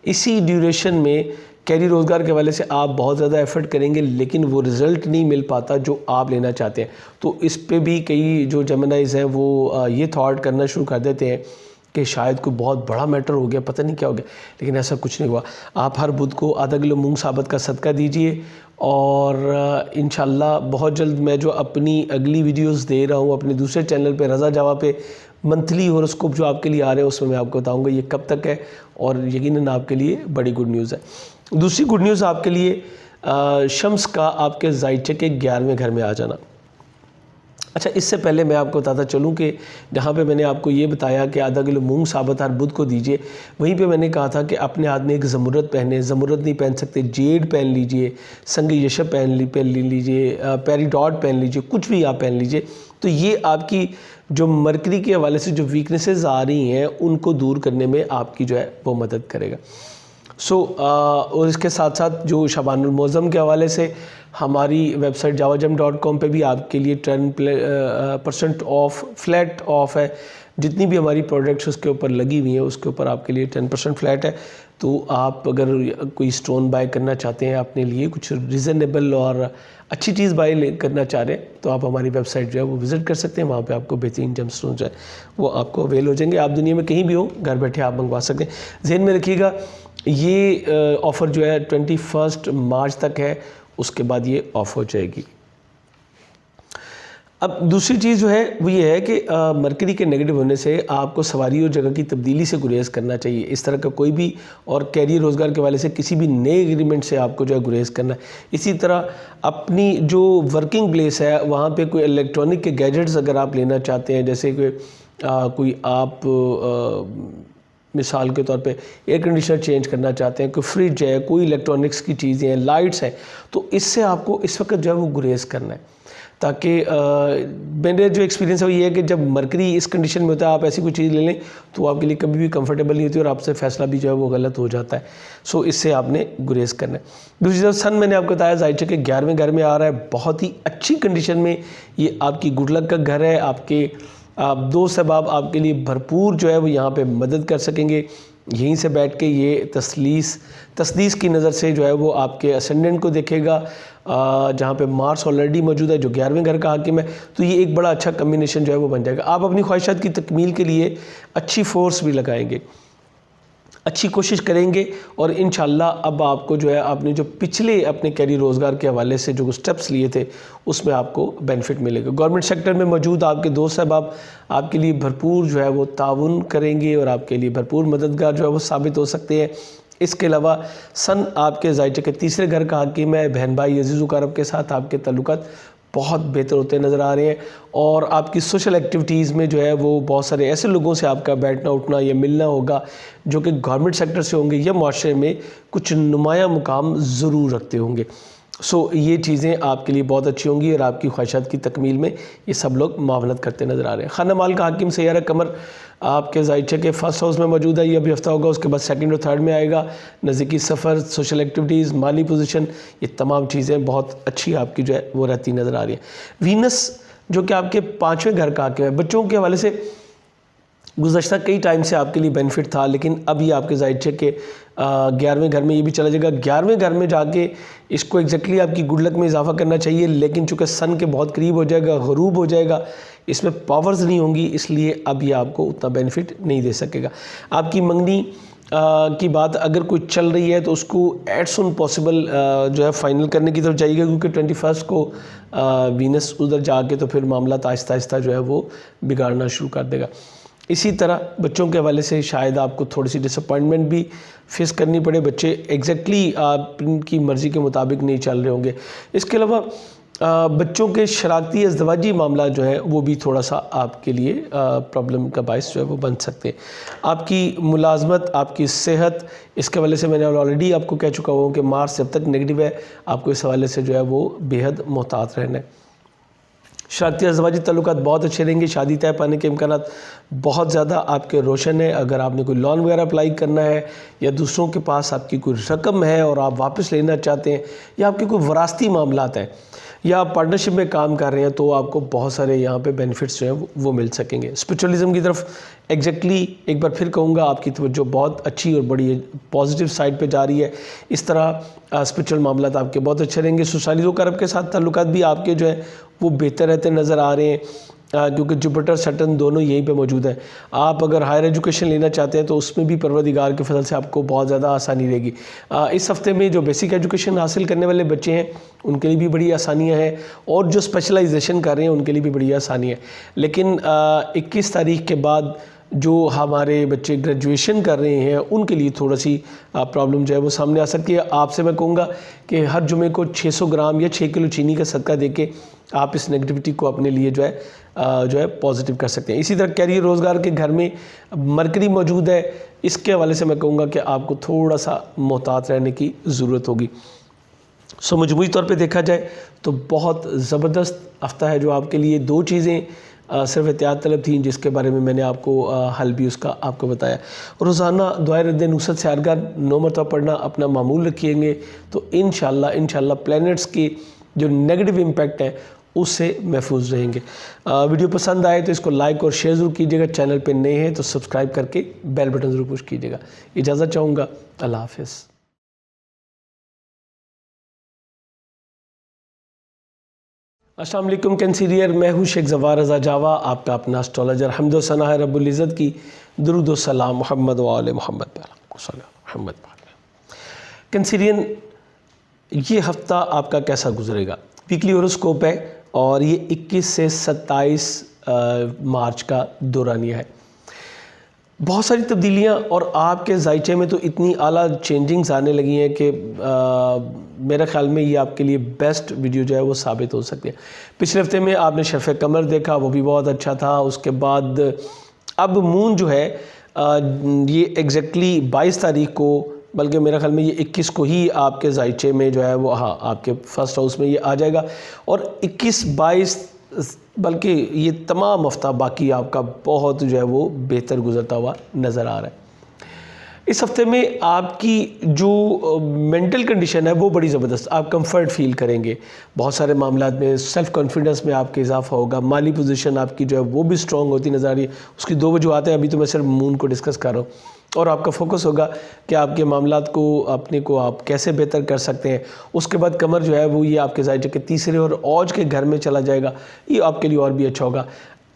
اسی ڈیوریشن میں کیری روزگار کے حوالے سے آپ بہت زیادہ ایفرٹ کریں گے لیکن وہ رزلٹ نہیں مل پاتا جو آپ لینا چاہتے ہیں. تو اس پہ بھی کئی جو جیمنائز ہیں وہ یہ تھاٹ کرنا شروع کر دیتے ہیں کہ شاید کوئی بہت بڑا میٹر ہو گیا, پتہ نہیں کیا ہو گیا, لیکن ایسا کچھ نہیں ہوا. آپ ہر بدھ کو آدھا کلو مونگ ثابت کا صدقہ دیجئے, اور انشاءاللہ بہت جلد میں جو اپنی اگلی ویڈیوز دے رہا ہوں اپنے دوسرے چینل پہ رضا جاوا پہ, منتھلی ہوراسکوپ جو آپ کے لیے آ رہے ہیں اس میں آپ کو بتاؤں گا یہ کب تک ہے, اور یقیناً آپ کے لیے بڑی گڈ نیوز ہے. دوسری گڈ نیوز آپ کے لیے شمس کا آپ کے زائچے کے 11ویں گھر میں آ جانا. اچھا, اس سے پہلے میں آپ کو بتاتا چلوں کہ جہاں پہ میں نے آپ کو یہ بتایا کہ آدھا کلو مونگ ثابت ہر بدھ کو دیجئے, وہیں پہ میں نے کہا تھا کہ اپنے ہاتھ میں ایک زمرد پہنے, زمرد نہیں پہن سکتے جیڈ پہن لیجئے, سنگ یشب پہن لیجئے, پیری ڈاٹ پہن لیجئے, کچھ بھی آپ پہن لیجئے. تو یہ آپ کی جو مرکری کے حوالے سے جو ویکنیسز آ رہی ہیں ان کو دور کرنے میں آپ کی جو ہے وہ مدد کرے گا. اور اس کے ساتھ ساتھ جو شعبان المعظم کے حوالے سے ہماری ویب سائٹ javajam.com پہ بھی آپ کے لیے 10% آف فلیٹ آف ہے. جتنی بھی ہماری پروڈکٹس اس کے اوپر لگی ہوئی ہیں اس کے اوپر آپ کے لیے 10% فلیٹ ہے. تو آپ اگر کوئی سٹون بائی کرنا چاہتے ہیں اپنے لیے کچھ ریزنیبل اور اچھی چیز بائی کرنا چاہ رہے ہیں تو آپ ہماری ویب سائٹ جو ہے وہ وزٹ کر سکتے ہیں. وہاں پہ آپ کو بہترین جم سٹون جو ہے وہ آپ کو اویل ہو جائیں گے. آپ دنیا میں کہیں بھی ہو گھر بیٹھے آپ منگوا سکتے ہیں. ذہن میں رکھیے گا یہ آفر جو ہے 21 مارچ تک ہے, اس کے بعد یہ آف ہو جائے گی. اب دوسری چیز جو ہے وہ یہ ہے کہ مرکری کے نیگیٹو ہونے سے آپ کو سواری اور جگہ کی تبدیلی سے گریز کرنا چاہیے. اس طرح کا کوئی بھی اور کیریئر روزگار کے حوالے سے کسی بھی نئے ایگریمنٹ سے آپ کو جو ہے گریز کرنا ہے. اسی طرح اپنی جو ورکنگ پلیس ہے وہاں پہ کوئی الیکٹرانک کے گیجٹس اگر آپ لینا چاہتے ہیں, جیسے کہ کوئی آپ مثال کے طور پہ ایئر کنڈیشنر چینج کرنا چاہتے ہیں, کوئی فریج ہے, کوئی الیکٹرانکس کی چیزیں ہیں, لائٹس ہیں, تو اس سے آپ کو اس وقت جو ہے وہ گریز کرنا ہے. تاکہ میرے جو ایکسپیرینس ہے وہ یہ ہے کہ جب مرکری اس کنڈیشن میں ہوتا ہے آپ ایسی کوئی چیز لے لیں تو آپ کے لیے کبھی بھی کمفرٹیبل نہیں ہوتی اور آپ سے فیصلہ بھی جو ہے وہ غلط ہو جاتا ہے. سو اس سے آپ نے گریز کرنا ہے. دوسری طرف سن میں نے آپ کو بتایا زائچے کے 11ویں گھر میں آ رہا ہے, بہت ہی اچھی کنڈیشن میں. یہ آپ کی گڈ لک کا گھر ہے. آپ کے دوست احباب آپ کے لیے بھرپور جو ہے وہ یہاں پہ مدد کر سکیں گے. یہیں سے بیٹھ کے یہ تسلیس کی نظر سے جو ہے وہ آپ کے اسینڈنٹ کو دیکھے گا, جہاں پہ مارس آلریڈی موجود ہے جو 11ویں گھر کا حاکم ہے. تو یہ ایک بڑا اچھا کمبینیشن جو ہے وہ بن جائے گا. آپ اپنی خواہشات کی تکمیل کے لیے اچھی فورس بھی لگائیں گے, اچھی کوشش کریں گے, اور انشاءاللہ اب آپ کو جو ہے آپ نے جو پچھلے اپنے کیریئر روزگار کے حوالے سے جو سٹیپس لیے تھے اس میں آپ کو بینیفٹ ملے گا. گورنمنٹ سیکٹر میں موجود آپ کے دوست احباب آپ کے لیے بھرپور جو ہے وہ تعاون کریں گے اور آپ کے لیے بھرپور مددگار جو ہے وہ ثابت ہو سکتے ہیں. اس کے علاوہ سن آپ کے زائچے کے 3 گھر کا حاکم ہے. بہن بھائی عزیز و اقارب کے ساتھ آپ کے تعلقات بہت بہتر ہوتے نظر آ رہے ہیں, اور آپ کی سوشل ایکٹیویٹیز میں جو ہے وہ بہت سارے ایسے لوگوں سے آپ کا بیٹھنا اٹھنا یا ملنا ہوگا جو کہ گورنمنٹ سیکٹر سے ہوں گے یا معاشرے میں کچھ نمایاں مقام ضرور رکھتے ہوں گے. سو یہ چیزیں آپ کے لیے بہت اچھی ہوں گی اور آپ کی خواہشات کی تکمیل میں یہ سب لوگ معاونت کرتے نظر آ رہے ہیں. خانہ مال کا حاکم سیارہ قمر آپ کے زائچے کے 1st ہاؤس میں موجود ہے. یہ ابھی ہفتہ ہوگا, اس کے بعد 2nd اور 3rd میں آئے گا. نزدیکی سفر, سوشل ایکٹیویٹیز, مالی پوزیشن, یہ تمام چیزیں بہت اچھی آپ کی جو ہے وہ رہتی نظر آ رہی ہیں. وینس جو کہ آپ کے 5ویں گھر کا حاکم ہے, بچوں کے حوالے سے گزشتہ کئی ٹائم سے آپ کے لیے بینیفٹ تھا, لیکن اب یہ آپ کے زائچے کے 11ویں گھر میں یہ بھی چلا جائے گا. 11ویں گھر میں جا کے اس کو ایگزیکٹلی آپ کی گڈ لک میں اضافہ کرنا چاہیے, لیکن چونکہ سن کے بہت قریب ہو جائے گا, غروب ہو جائے گا, اس میں پاورز نہیں ہوں گی, اس لیے اب یہ آپ کو اتنا بینیفٹ نہیں دے سکے گا. آپ کی منگنی کی بات اگر کوئی چل رہی ہے تو اس کو ایٹ سون پاسبل جو ہے فائنل کرنے کی طرف جائے گا, کیونکہ 21 کو وینس ادھر جا کے تو پھر معاملات آہستہ آہستہ جو ہے وہ بگاڑنا شروع کر دے گا. اسی طرح بچوں کے حوالے سے شاید آپ کو تھوڑی سی ڈس اپوائنٹمنٹ بھی فیس کرنی پڑے. بچے ایگزیکٹلی آپ کی مرضی کے مطابق نہیں چل رہے ہوں گے. اس کے علاوہ بچوں کے شراکتی ازدواجی معاملات جو ہیں وہ بھی تھوڑا سا آپ کے لیے پرابلم کا باعث جو ہے وہ بن سکتے ہیں. آپ کی ملازمت, آپ کی صحت, اس کے حوالے سے میں نے آلریڈی آپ کو کہہ چکا ہوں کہ مارس جب تک نیگیٹو ہے آپ کو اس حوالے سے جو ہے وہ بے حد محتاط رہنا ہے. شراکتی ازدواجی تعلقات بہت اچھے رہیں گے. شادی طے پانے کے امکانات بہت زیادہ آپ کے روشن ہیں. اگر آپ نے کوئی لون وغیرہ اپلائی کرنا ہے یا دوسروں کے پاس آپ کی کوئی رقم ہے اور آپ واپس لینا چاہتے ہیں یا آپ کے کوئی وراثتی معاملات ہیں یا آپ پارٹنرشپ میں کام کر رہے ہیں تو آپ کو بہت سارے یہاں پہ بینیفٹس جو ہیں وہ مل سکیں گے۔ اسپرچولیزم کی طرف ایگزیکٹلی ایک بار پھر کہوں گا آپ کی توجہ بہت اچھی اور بڑی پازیٹیو سائڈ پہ جا رہی ہے۔ اس طرح اسپرچول معاملات آپ کے بہت اچھے رہیں گے۔ سسرالی رخ عرب کے ساتھ تعلقات بھی آپ کے جو ہے وہ بہتر رہتے نظر آ رہے ہیں، کیونکہ جوپیٹر سیٹرن دونوں یہیں پہ موجود ہیں۔ آپ اگر ہائر ایجوکیشن لینا چاہتے ہیں تو اس میں بھی پروردگار کے فضل سے آپ کو بہت زیادہ آسانی رہے گی۔ اس ہفتے میں جو بیسک ایجوکیشن حاصل کرنے والے بچے ہیں ان کے لیے بھی بڑی آسانیاں ہیں، اور جو اسپیشلائزیشن کر رہے ہیں ان کے لیے بھی بڑی آسانی ہے۔ لیکن 21 تاریخ کے بعد جو ہمارے بچے گریجویشن کر رہے ہیں ان کے لیے تھوڑا سی پرابلم جو ہے وہ سامنے آ سکتی ہے۔ آپ سے میں کہوں گا کہ ہر جمعے کو 600 گرام یا 6 کلو چینی کا صدقہ دے کے آپ اس نیگیٹیوٹی کو اپنے لیے جو ہے پازیٹیو کر سکتے ہیں۔ اسی طرح کیریئر روزگار کے گھر میں مرکری موجود ہے، اس کے حوالے سے میں کہوں گا کہ آپ کو تھوڑا سا محتاط رہنے کی ضرورت ہوگی۔ مجموعی طور پہ دیکھا جائے تو بہت زبردست ہفتہ ہے جو آپ کے لیے۔ 2 چیزیں صرف احتیاط طلب تھیں جس کے بارے میں میں نے آپ کو حل بھی اس کا آپ کو بتایا۔ روزانہ دعائے رد نصرت سے ہرگاہ 9 مرتبہ پڑھنا اپنا معمول رکھیں گے تو انشاءاللہ پلینٹس کے جو نیگیٹو امپیکٹ ہے اس سے محفوظ رہیں گے۔ ویڈیو پسند آئے تو اس کو لائک اور شیئر ضرور کیجیے گا، چینل پہ نئے ہیں تو سبسکرائب کر کے بیل بٹن ضرور پش کیجیے گا۔ اجازت چاہوں گا، اللہ حافظ۔ السلام علیکم کینسیریئر، میں ہوں شیخ ظفار رضا جاوا، آپ کا اپنا اسٹرالوجر۔ حمد و ثنا ہے رب العزت کی، درود و سلام محمد و آل محمد محمد۔ کینسیرین، یہ ہفتہ آپ کا کیسا گزرے گا؟ ویکلی ہوراسکوپ ہے اور یہ 21 سے 27 مارچ کا دورانیہ ہے۔ بہت ساری تبدیلیاں اور آپ کے ذائچے میں تو اتنی اعلیٰ چینجنگز آنے لگی ہیں کہ میرے خیال میں یہ آپ کے لیے بیسٹ ویڈیو جو ہے وہ ثابت ہو سکتی ہے۔ پچھلے ہفتے میں آپ نے شرف قمر دیکھا، وہ بھی بہت اچھا تھا۔ اس کے بعد اب مون جو ہے یہ ایگزیکٹلی 22 تاریخ کو، بلکہ میرے خیال میں یہ 21 کو ہی آپ کے ذائچے میں جو ہے وہ آپ کے فرسٹ ہاؤس میں یہ آ جائے گا، اور 21 22 بلکہ یہ تمام ہفتہ باقی آپ کا بہت جو ہے وہ بہتر گزرتا ہوا نظر آ رہا ہے۔ اس ہفتے میں آپ کی جو مینٹل کنڈیشن ہے وہ بڑی زبردست، آپ کمفرٹ فیل کریں گے، بہت سارے معاملات میں سیلف کانفیڈنس میں آپ کے اضافہ ہوگا، مالی پوزیشن آپ کی جو ہے وہ بھی سٹرونگ ہوتی نظر آ رہی ہے۔ اس کی 2 وجوہات ہیں، ابھی تو میں صرف مون کو ڈسکس کر رہا ہوں، اور آپ کا فوکس ہوگا کہ آپ کے معاملات کو اپنے کو آپ کیسے بہتر کر سکتے ہیں۔ اس کے بعد قمر جو ہے وہ یہ آپ کے ذائچے کے تیسرے اور اوج کے گھر میں چلا جائے گا، یہ آپ کے لیے اور بھی اچھا ہوگا۔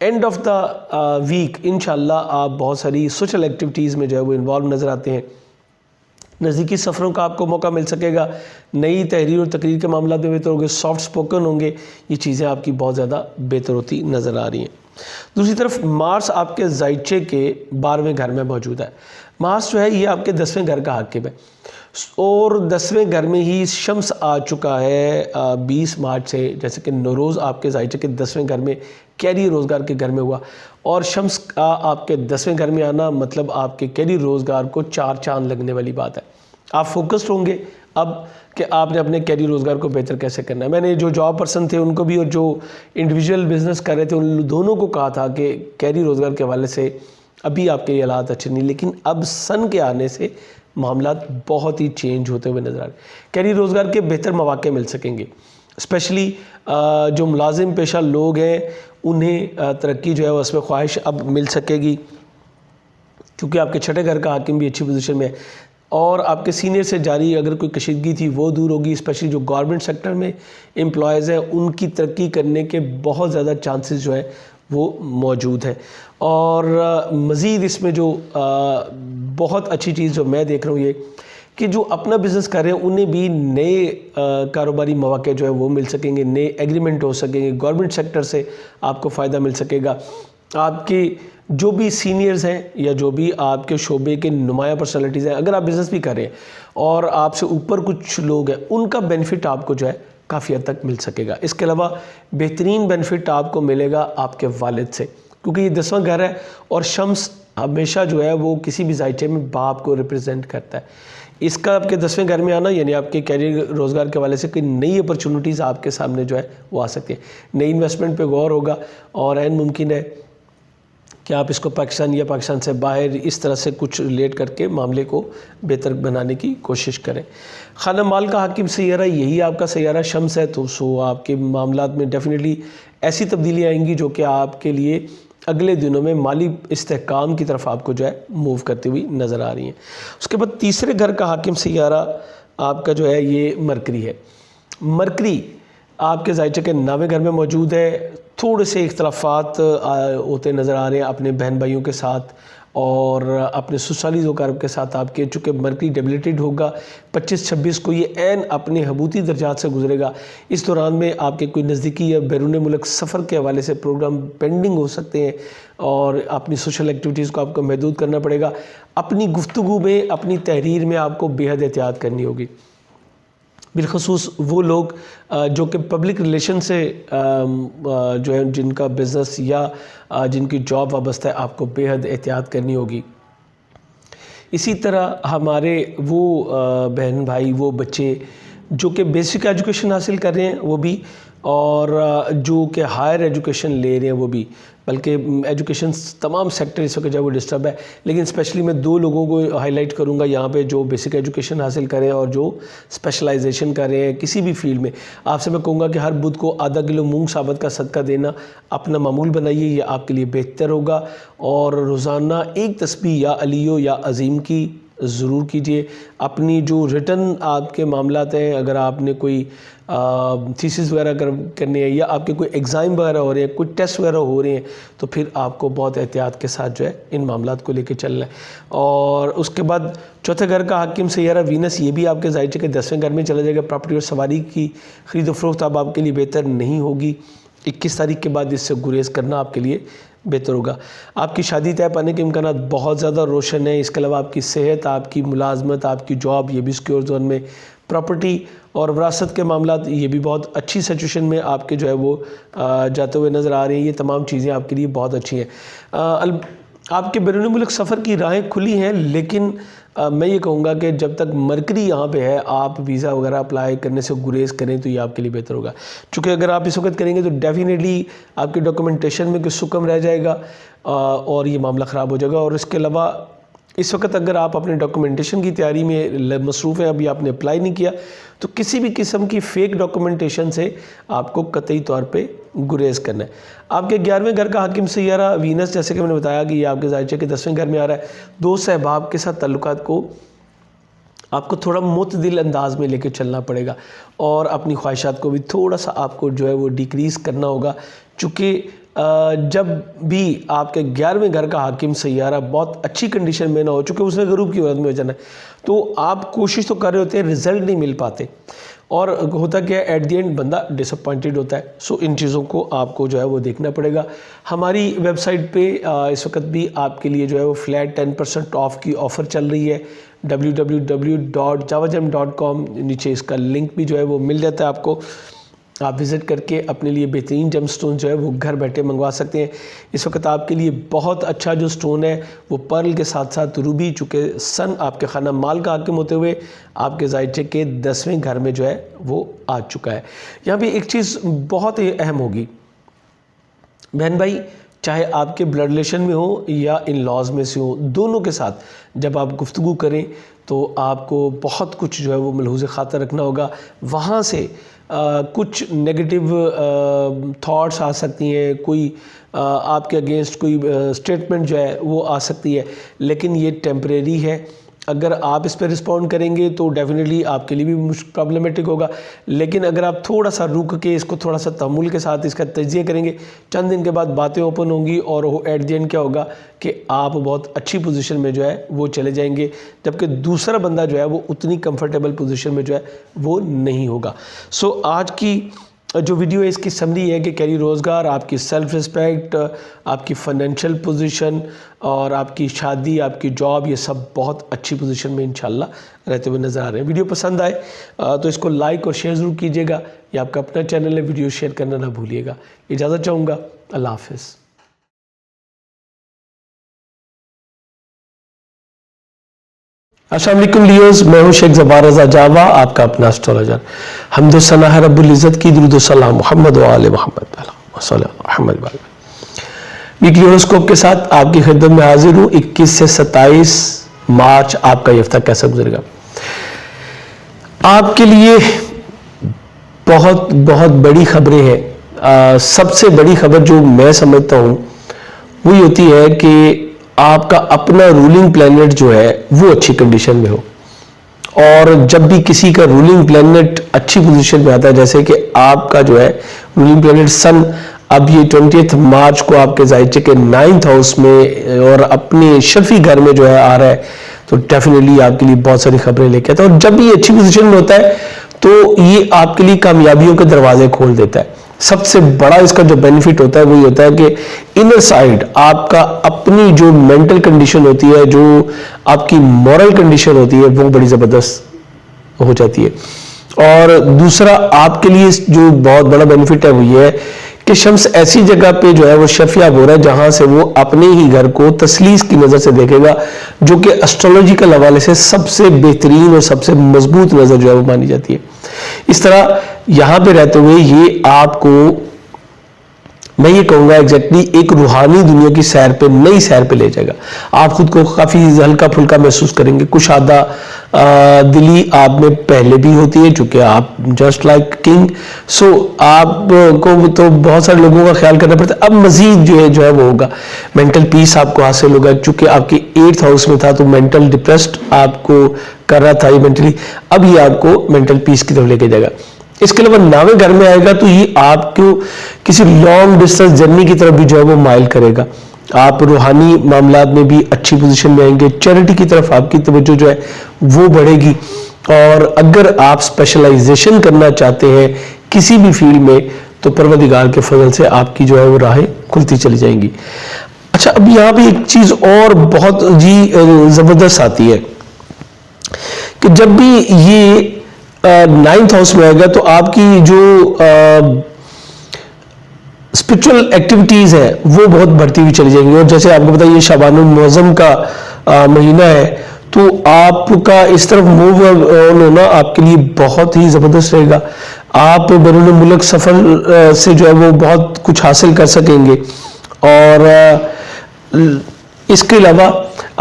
اینڈ آف دا ویک انشاءاللہ آپ بہت ساری سوشل ایکٹیویٹیز میں جو ہے وہ انوالو نظر آتے ہیں، نزدیکی سفروں کا آپ کو موقع مل سکے گا، نئی تحریر اور تقریر کے معاملات میں بہتر ہوں گے، سافٹ سپوکن ہوں گے، یہ چیزیں آپ کی بہت زیادہ بہتر ہوتی نظر آ رہی ہیں۔ دوسری طرف مارس آپ کے ذائچے کے 12ویں گھر میں موجود ہے۔ مارس جو ہے یہ آپ کے 10ویں گھر کا حاکم ہے، اور 10ویں گھر میں ہی شمس آ چکا ہے 20 مارچ سے، جیسے کہ نوروز آپ کے ذائچے کے 10ویں گھر میں کیری روزگار کے گھر میں ہوا، اور شمس کا آپ کے 10ویں گھر میں آنا مطلب آپ کے کیری روزگار کو 4 چاند لگنے والی بات ہے۔ آپ فوکسڈ ہوں گے اب کہ آپ نے اپنے کیری روزگار کو بہتر کیسے کرنا ہے۔ میں نے جو جاب پرسن تھے ان کو بھی اور جو انڈیویجول بزنس کر رہے تھے ان دونوں کو کہا تھا کہ کیری روزگار کے حوالے سے ابھی آپ کے حالات اچھے نہیں، لیکن اب سن کے آنے سے معاملات بہت ہی چینج ہوتے ہوئے نظر آ رہے ہیں۔ کیری روزگار کے بہتر مواقع مل سکیں گے، اسپیشلی جو ملازم پیشہ لوگ ہیں انہیں ترقی جو ہے اس میں خواہش اب مل سکے گی، کیونکہ آپ کے 6ٹھے گھر کا حاکم بھی اچھی پوزیشن میں ہے، اور آپ کے سینئر سے جاری اگر کوئی کشیدگی تھی وہ دور ہوگی۔ اسپیشلی جو گورنمنٹ سیکٹر میں امپلائیز ہیں ان کی ترقی کرنے کے بہت زیادہ چانسز جو ہے وہ موجود ہے۔ اور مزید اس میں جو بہت اچھی چیز جو میں دیکھ رہا ہوں یہ کہ جو اپنا بزنس کر رہے ہیں انہیں بھی نئے کاروباری مواقع جو ہے وہ مل سکیں گے، نئے ایگریمنٹ ہو سکیں گے، گورنمنٹ سیکٹر سے آپ کو فائدہ مل سکے گا۔ آپ کے جو بھی سینئرز ہیں یا جو بھی آپ کے شعبے کے نمایاں پرسنالٹیز ہیں، اگر آپ بزنس بھی کر رہے ہیں اور آپ سے اوپر کچھ لوگ ہیں، ان کا بینیفٹ آپ کو جو ہے کافی حد تک مل سکے گا۔ اس کے علاوہ بہترین بینیفٹ آپ کو ملے گا آپ کے والد سے، کیونکہ یہ 10واں گھر ہے اور شمس ہمیشہ جو ہے وہ کسی بھی ذائچے میں باپ کو ریپرزینٹ کرتا ہے۔ اس کا آپ کے 10ویں گھر میں آنا یعنی آپ کے کیریئر روزگار کے حوالے سے کوئی نئی اپرچونٹیز آپ کے سامنے جو ہے وہ آ سکتی ہیں، نئی انویسٹمنٹ پہ غور ہوگا، اور عین ممکن ہے کہ آپ اس کو پاکستان یا پاکستان سے باہر اس طرح سے کچھ ریلیٹ کر کے معاملے کو بہتر بنانے کی کوشش کریں۔ خانہ مال کا حاکم سیارہ یہی آپ کا سیارہ شمس ہے، تو آپ کے معاملات میں ڈیفینیٹلی ایسی تبدیلیاں آئیں گی جو کہ آپ کے لیے اگلے دنوں میں مالی استحکام کی طرف آپ کو جو ہے موو کرتی ہوئی نظر آ رہی ہیں۔ اس کے بعد تیسرے گھر کا حاکم سیارہ آپ کا جو ہے یہ مرکری ہے۔ مرکری آپ کے ذائچہ کے 9ویں گھر میں موجود ہے۔ تھوڑے سے اختلافات ہوتے نظر آ رہے ہیں اپنے بہن بھائیوں کے ساتھ اور اپنے سسرالی اقارب کے ساتھ آپ کے، چونکہ مرکری ڈیبلیٹڈ ہوگا 25-26 کو، یہ عین اپنے حبوطی درجات سے گزرے گا۔ اس دوران میں آپ کے کوئی نزدیکی یا بیرون ملک سفر کے حوالے سے پروگرام پینڈنگ ہو سکتے ہیں اور اپنی سوشل ایکٹیویٹیز کو آپ کو محدود کرنا پڑے گا۔ اپنی گفتگو میں، اپنی تحریر میں آپ کو بے حد احتیاط کرنی ہوگی، بالخصوص وہ لوگ جو کہ پبلک ریلیشن سے جو ہے جن کا بزنس یا جن کی جاب وابستہ ہے، آپ کو بے حد احتیاط کرنی ہوگی۔ اسی طرح ہمارے وہ بہن بھائی، وہ بچے جو کہ بیسک ایجوکیشن حاصل کر رہے ہیں وہ بھی، اور جو کہ ہائر ایجوکیشن لے رہے ہیں وہ بھی، بلکہ ایجوکیشن تمام سیکٹر اس وقت جو ہے وہ ڈسٹرب ہے، لیکن اسپیشلی میں 2 لوگوں کو ہائی لائٹ کروں گا یہاں پہ جو بیسک ایجوکیشن حاصل کریں اور جو اسپیشلائزیشن کر رہے ہیں کسی بھی فیلڈ میں۔ آپ سے میں کہوں گا کہ ہر بدھ کو آدھا کلو مونگ ثابت کا صدقہ دینا اپنا معمول بنائیے، یہ آپ کے لیے بہتر ہوگا، اور روزانہ ایک تسبیح یا علیو یا عظیم کی ضرور کیجئے۔ اپنی جو ریٹن آپ کے معاملات ہیں، اگر آپ نے کوئی تھیسس وغیرہ کرنے ہیں یا آپ کے کوئی ایگزام وغیرہ ہو رہے ہیں، کوئی ٹیسٹ وغیرہ ہو رہے ہیں، تو پھر آپ کو بہت احتیاط کے ساتھ جو ہے ان معاملات کو لے کے چلنا ہے۔ اور اس کے بعد چوتھے گھر کا حاکم سیارہ وینس، یہ بھی آپ کے ذائچے کے 10ویں گھر میں چلا جائے گا۔ پراپرٹی اور سواری کی خرید و فروخت اب آپ کے لیے بہتر نہیں ہوگی۔ 21 تاریخ کے بعد اس سے گریز کرنا آپ کے لیے بہتر ہوگا۔ آپ کی شادی طے پانے کے امکانات بہت زیادہ روشن ہیں۔ اس کے علاوہ آپ کی صحت، آپ کی ملازمت، آپ کی جاب، یہ بھی سیکیور زون میں۔ پراپرٹی اور وراثت کے معاملات، یہ بھی بہت اچھی سچویشن میں آپ کے جو ہے وہ جاتے ہوئے نظر آ رہے ہیں۔ یہ تمام چیزیں آپ کے لیے بہت اچھی ہیں۔ آپ کے بیرون ملک سفر کی راہیں کھلی ہیں، لیکن میں یہ کہوں گا کہ جب تک مرکری یہاں پہ ہے آپ ویزا وغیرہ اپلائی کرنے سے گریز کریں تو یہ آپ کے لیے بہتر ہوگا، چونکہ اگر آپ اس وقت کریں گے تو ڈیفینیٹلی آپ کے ڈاکومنٹیشن میں کچھ سکم رہ جائے گا اور یہ معاملہ خراب ہو جائے گا۔ اور اس کے علاوہ اس وقت اگر آپ اپنے ڈاکومنٹیشن کی تیاری میں مصروف ہیں، ابھی آپ نے اپلائی نہیں کیا، تو کسی بھی قسم کی فیک ڈاکومنٹیشن سے آپ کو قطعی طور پہ گریز کرنا ہے۔ آپ کے 11ویں گھر کا حاکم سیارہ وینس، جیسے کہ میں نے بتایا کہ یہ آپ کے ذائچے کے 10ویں گھر میں آ رہا ہے۔ دوست احباب کے ساتھ تعلقات کو آپ کو تھوڑا معتدل انداز میں لے کے چلنا پڑے گا، اور اپنی خواہشات کو بھی تھوڑا سا آپ کو جو ہے وہ ڈیکریز کرنا ہوگا، چونکہ جب بھی آپ کے 11ویں گھر کا حاکم سیارہ بہت اچھی کنڈیشن میں نہ ہو، چونکہ اس نے غروب کی عورت میں ہو جانا ہے، تو آپ کوشش تو کر رہے ہوتے ہیں، رزلٹ نہیں مل پاتے، اور ہوتا کیا ہے ایٹ دی اینڈ بندہ ڈس اپوائنٹڈ ہوتا ہے۔ سو ان چیزوں کو آپ کو جو ہے وہ دیکھنا پڑے گا۔ ہماری ویب سائٹ پہ اس وقت بھی آپ کے لیے جو ہے وہ فلیٹ 10% آف کی آفر چل رہی ہے، www.javajam.com، نیچے اس کا لنک بھی جو ہے وہ مل جاتا ہے آپ کو، آپ وزٹ کر کے اپنے لیے بہترین جم سٹون جو ہے وہ گھر بیٹھے منگوا سکتے ہیں۔ اس وقت آپ کے لیے بہت اچھا جو سٹون ہے وہ پرل کے ساتھ ساتھ روبی، چونکہ سن آپ کے خانہ مال کا حاکم ہوتے ہوئے آپ کے ذائچے کے 10ویں گھر میں جو ہے وہ آ چکا ہے۔ یہاں پہ ایک چیز بہت ہی اہم ہوگی بہن بھائی، چاہے آپ کے بلڈ ریلیشن میں ہو یا ان لاز میں سے ہو، دونوں کے ساتھ جب آپ گفتگو کریں تو آپ کو بہت کچھ جو ہے وہ ملحوظ خاطر رکھنا ہوگا۔ وہاں سے کچھ نیگیٹو تھاٹس آ سکتی ہیں، کوئی آپ کے اگینسٹ کوئی سٹیٹمنٹ جو ہے وہ آ سکتی ہے، لیکن یہ ٹیمپریری ہے۔ اگر آپ اس پہ رسپونڈ کریں گے تو ڈیفینیٹلی آپ کے لیے بھی پرابلمٹک ہوگا، لیکن اگر آپ تھوڑا سا رک کے اس کو تھوڑا سا تحمل کے ساتھ اس کا تجزیہ کریں گے، چند دن کے بعد باتیں اوپن ہوں گی، اور ایٹ دی اینڈ کیا ہوگا کہ آپ بہت اچھی پوزیشن میں جو ہے وہ چلے جائیں گے، جبکہ دوسرا بندہ جو ہے وہ اتنی کمفرٹیبل پوزیشن میں جو ہے وہ نہیں ہوگا۔ سو آج کی جو ویڈیو ہے اس کی سمری ہے کہ کیری روزگار، آپ کی سیلف رسپیکٹ، آپ کی فائنینشیل پوزیشن اور آپ کی شادی، آپ کی جاب، یہ سب بہت اچھی پوزیشن میں انشاءاللہ رہتے ہوئے نظر آ رہے ہیں۔ ویڈیو پسند آئے تو اس کو لائک اور شیئر ضرور کیجیے گا، یہ آپ کا اپنا چینل ہے، ویڈیو شیئر کرنا نہ بھولیے گا۔ اجازت چاہوں گا، اللہ حافظ۔ السلام علیکم لیوز، میں ہوں شیخ زبار رضا جاوا، آپ کا اپنا اسٹرالوجر۔ حمد و ثنا ہے رب العزت کی، درود و سلام محمد و آل محمد محمد۔ ویکلی ہوراسکوپ کے ساتھ آپ کی خدمت میں حاضر ہوں. 21 سے 27 مارچ آپ کا یہ ہفتہ کیسا گزرے گا؟ آپ کے لیے بہت بہت بڑی خبریں ہیں. سب سے بڑی خبر جو میں سمجھتا ہوں وہی ہوتی ہے کہ آپ کا اپنا رولنگ پلینٹ جو ہے وہ اچھی کنڈیشن میں ہو. اور جب بھی کسی کا رولنگ پلینٹ اچھی پوزیشن میں آتا ہے، جیسے کہ آپ کا جو ہے رولنگ پلینٹ سن اب یہ 20 مارچ کو آپ کے ظاہر کے 9th ہاؤس میں اور اپنے شرفی گھر میں جو ہے آ رہا ہے، تو ڈیفینیٹلی آپ کے لیے بہت ساری خبریں لے کے آتا ہے. اور جب بھی یہ اچھی پوزیشن میں ہوتا ہے تو یہ آپ کے لیے کامیابیوں کے دروازے کھول دیتا ہے. سب سے بڑا اس کا جو بینیفٹ ہوتا ہے وہی ہوتا ہے کہ انر سائڈ آپ کا اپنی جو مینٹل کنڈیشن ہوتی ہے، جو آپ کی مورل کنڈیشن ہوتی ہے، وہ بڑی زبردست ہو جاتی ہے. اور دوسرا آپ کے لیے جو بہت بڑا بینیفٹ ہے وہ یہ ہے کہ شمس ایسی جگہ پہ جو ہے وہ شفیاب ہو رہا ہے جہاں سے وہ اپنے ہی گھر کو تسلیس کی نظر سے دیکھے گا، جو کہ اسٹرولوجیکل حوالے سے سب سے بہترین اور سب سے مضبوط نظر جو ہے وہ مانی جاتی ہے. اس طرح یہاں پہ رہتے ہوئے یہ آپ کو، میں یہ کہوں گا ایگزیکٹلی ایک روحانی دنیا کی سیر پہ، نئی سیر پہ لے جائے گا. آپ خود کو کافی ہلکا پھلکا محسوس کریں گے. کشادہ دلی آپ میں پہلے بھی ہوتی ہے چونکہ آپ جسٹ لائک کنگ، سو آپ کو تو بہت سارے لوگوں کا خیال کرنا پڑتا ہے. اب مزید جو ہے وہ ہوگا. مینٹل پیس آپ کو حاصل ہوگا چونکہ آپ کی 8th ہاؤس میں تھا تو مینٹل ڈپریسڈ آپ کو کر رہا تھا یہ مینٹلی، اب یہ آپ کو مینٹل پیس کی طرف لے کے جائے گا. اس کے علاوہ 9ویں گھر میں آئے گا تو یہ آپ کو کسی لانگ ڈسٹینس جرنی کی طرف بھی جو ہے وہ مائل کرے گا. آپ روحانی معاملات میں بھی اچھی پوزیشن میں آئیں گے. چیریٹی کی طرف آپ کی توجہ جو ہے وہ بڑھے گی. اور اگر آپ اسپیشلائزیشن کرنا چاہتے ہیں کسی بھی فیلڈ میں تو پروردگار کے فضل سے آپ کی جو ہے وہ راہیں کھلتی چلی جائیں گی. اچھا، اب یہاں بھی ایک چیز اور بہت زبردست آتی ہے کہ جب بھی یہ 9th ہاؤس میں آئے گا تو آپ کی جو اسپرچل ایکٹیویٹیز ہیں وہ بہت بڑھتی ہوئی چلی جائیں گی. اور جیسے آپ کو پتا یہ شعبان المعظم کا مہینہ ہے تو آپ کا اس طرف موو آن ہونا آپ کے لیے بہت ہی زبردست رہے گا. آپ بیرون ملک سفر سے جو ہے وہ بہت کچھ حاصل کر سکیں گے. اور اس کے علاوہ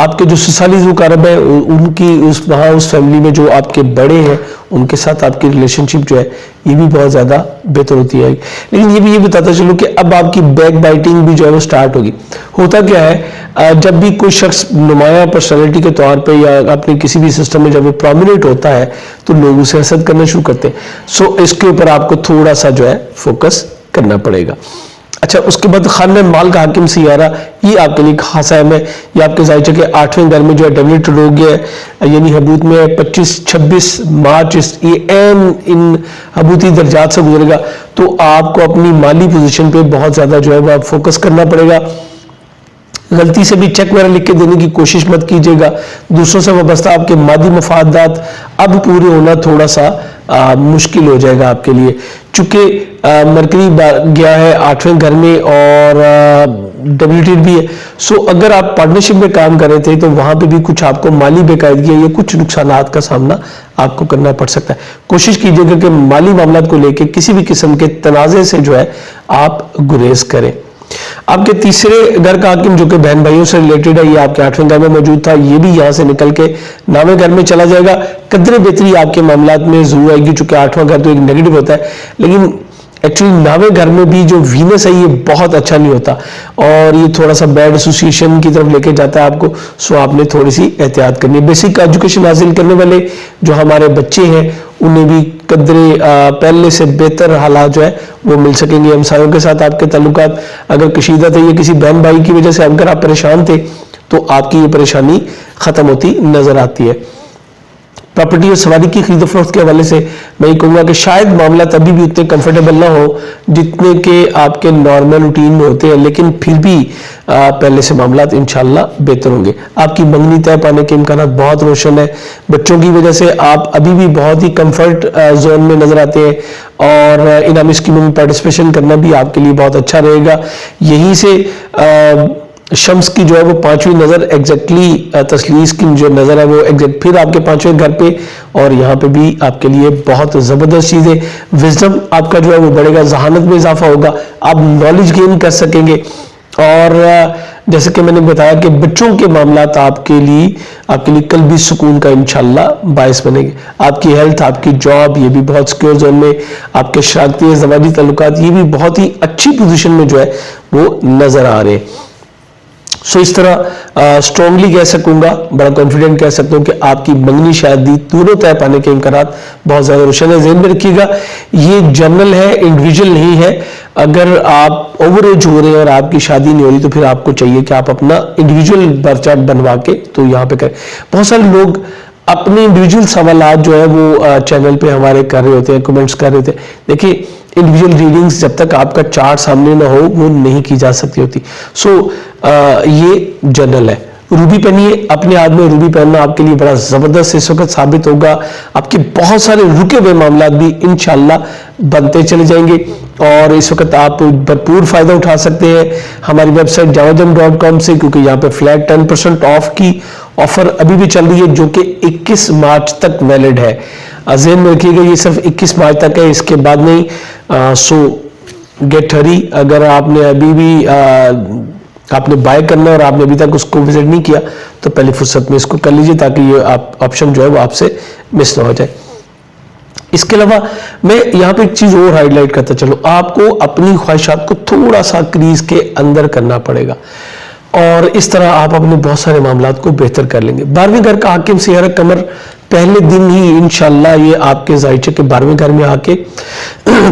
آپ کے جو سسالیز مقارب ہیں ان کی وہاں اس فیملی میں جو آپ کے بڑے ہیں ان کے ساتھ آپ کی ریلیشن شپ جو ہے یہ بھی بہت زیادہ بہتر ہوتی ہے. لیکن یہ بھی بتاتا چلوں کہ اب آپ کی بیک بائٹنگ بھی جو ہے وہ سٹارٹ ہوگی. ہوتا کیا ہے، جب بھی کوئی شخص نمایاں پرسنالٹی کے طور پہ یا اپنے کسی بھی سسٹم میں جب وہ پرومیننٹ ہوتا ہے تو لوگ اسے حسد کرنا شروع کرتے ہیں. سو اس کے اوپر آپ کو تھوڑا سا جو ہے فوکس کرنا پڑے گا. اچھا، اس کے بعد خانہ مال کا حاکم سیارہ یہ آپ کے لیے خاصا اہم ہے. یہ آپ کے ظاہر کے 8ویں گھر میں جو ہے ڈیبلیٹڈ ہو گیا ہے، یعنی حبوط میں 25-26 مارچ یہ ان حبوطی درجات سے گزرے گا. تو آپ کو اپنی مالی پوزیشن پہ بہت زیادہ جو ہے وہ آپ فوکس کرنا پڑے گا. غلطی سے بھی چیک وغیرہ لکھ کے دینے کی کوشش مت کیجیے گا. دوسروں سے وابستہ آپ کے مادی مفادات اب پورے ہونا تھوڑا سا مشکل ہو جائے گا آپ کے لیے، چونکہ مرکری گیا ہے 8ویں گھر میں اور ڈبلیٹیڈ بھی ہے. سو اگر آپ پارٹنرشپ میں کام کر رہے تھے تو وہاں پہ بھی کچھ آپ کو مالی بے قاعدگی یا کچھ نقصانات کا سامنا آپ کو کرنا پڑ سکتا ہے. کوشش کیجیے گا کہ مالی معاملات کو لے کے کسی بھی قسم کے تنازع سے جو ہے آپ گریز کریں. آپ کے تیسرے گھر کا حاکم جو کہ بہن بھائیوں سے ریلیٹڈ ہے یہ آپ کے 8ویں گھر میں موجود تھا، یہ بھی یہاں سے نکل کے 9ویں گھر میں چلا جائے گا. قدر بہتری آپ کے معاملات میں ضرور آئے گی چونکہ 8واں گھر تو ایک نیگیٹو ہوتا ہے، لیکن ایکچولی 9ویں گھر میں بھی جو وینس ہے یہ بہت اچھا نہیں ہوتا اور یہ تھوڑا سا بیڈ ایسوسیشن کی طرف لے کے جاتا ہے آپ کو. سو آپ نے تھوڑی سی احتیاط کرنی ہے. بیسک ایجوکیشن حاصل کرنے والے جو ہمارے بچے ہیں انہیں بھی قدرے پہلے سے بہتر حالات جو ہے وہ مل سکیں گے. ہمسایوں کے ساتھ آپ کے تعلقات اگر کشیدہ تھے یا کسی بہن بھائی کی وجہ سے اگر آپ پریشان تھے تو آپ کی یہ پریشانی ختم ہوتی نظر آتی ہے. پراپرٹی اور سواری کی خرید و فروخت کے حوالے سے میں یہ کہوں گا کہ شاید معاملات ابھی بھی اتنے کمفرٹیبل نہ ہو جتنے کہ آپ کے نارمل روٹین میں ہوتے ہیں، لیکن پھر بھی پہلے سے معاملات انشاءاللہ بہتر ہوں گے. آپ کی منگنی طے پانے کے امکانات بہت روشن ہے. بچوں کی وجہ سے آپ ابھی بھی بہت ہی کمفرٹ زون میں نظر آتے ہیں اور انعامی اسکیموں میں پارٹیسپیشن کرنا بھی آپ کے لیے بہت اچھا رہے گا. یہیں سے شمس کی جو ہے وہ 5ویں نظر ایگزیکٹلی تسلیس کی جو نظر ہے وہ ایگزیکٹ پھر آپ کے 5ویں گھر پہ، اور یہاں پہ بھی آپ کے لیے بہت زبردست چیز ہے. وزڈم آپ کا جو ہے وہ بڑھے گا، ذہانت میں اضافہ ہوگا، آپ نالج گین کر سکیں گے. اور جیسے کہ میں نے بتایا کہ بچوں کے معاملات آپ کے لیے قلبی سکون کا انشاءاللہ باعث بنے گے. آپ کی ہیلتھ، آپ کی جاب، یہ بھی بہت سیکیور زون میں. آپ کے شراکتی زواجی تعلقات یہ بھی بہت ہی اچھی پوزیشن میں جو ہے وہ نظر آ رہے ہیں. سو اس طرح اسٹرانگلی کہہ سکوں گا، بڑا کانفیڈنٹ کہہ سکتا ہوں کہ آپ کی منگنی شادی دونوں طے پانے کے امکانات بہت زیادہ روشن ہے. ذہن میں رکھیے گا یہ جنرل ہے، انڈیویجول نہیں ہے. اگر آپ اوور ایج ہو رہے ہیں اور آپ کی شادی نہیں ہو رہی تو پھر آپ کو چاہیے کہ آپ اپنا انڈیویجول برتھ چارٹ بنوا کے تو یہاں پہ کریں. بہت سارے لوگ اپنے انڈیویجول سوالات جو ہے وہ چینل پہ ہمارے کر رہے ہوتے ہیں، کمنٹس کر رہے ہوتے ہیں. دیکھیے انڈیویجول ریڈنگز جب تک آپ کا چارٹ سامنے نہ ہو وہ نہیں کی جا سکتی ہوتی. سو یہ جنرل ہے. روبی پہنیے، اپنے ہاتھ میں روبی پہننا آپ کے لیے بڑا زبردست اس وقت ثابت ہوگا. آپ کے بہت سارے رکے ہوئے معاملات بھی انشاءاللہ بنتے چلے جائیں گے اور اس وقت آپ بھرپور فائدہ اٹھا سکتے ہیں ہماری ویب سائٹ jawajam.com سے، کیونکہ یہاں پہ فلیٹ 10% آف کی آفر ابھی بھی چل رہی ہے جو کہ 21 مارچ تک ویلڈ ہے. ذہن میں رکھیے گا یہ صرف 21 مارچ تک ہے، اس کے بعد نہیں. سو گیٹ ہری. اگر آپ نے ابھی بھی آپ نے بائی کرنا ہے اور آپ نے ابھی تک اس کو وزٹ نہیں کیا تو پہلی فرصت میں اس کو کر لیجئے تاکہ یہ آپشن جو ہے وہ آپ سے مس نہ ہو جائے. اس کے علاوہ میں یہاں پہ ایک چیز اور ہائی لائٹ کرتا چلو، آپ کو اپنی خواہشات کو تھوڑا سا کریز کے اندر کرنا پڑے گا اور اس طرح آپ اپنے بہت سارے معاملات کو بہتر کر لیں گے. 12ویں گھر کا حاکم سیارہ قمر پہلے دن ہی انشاءاللہ یہ آپ کے ذائچے کے 12ویں گھر میں آ کے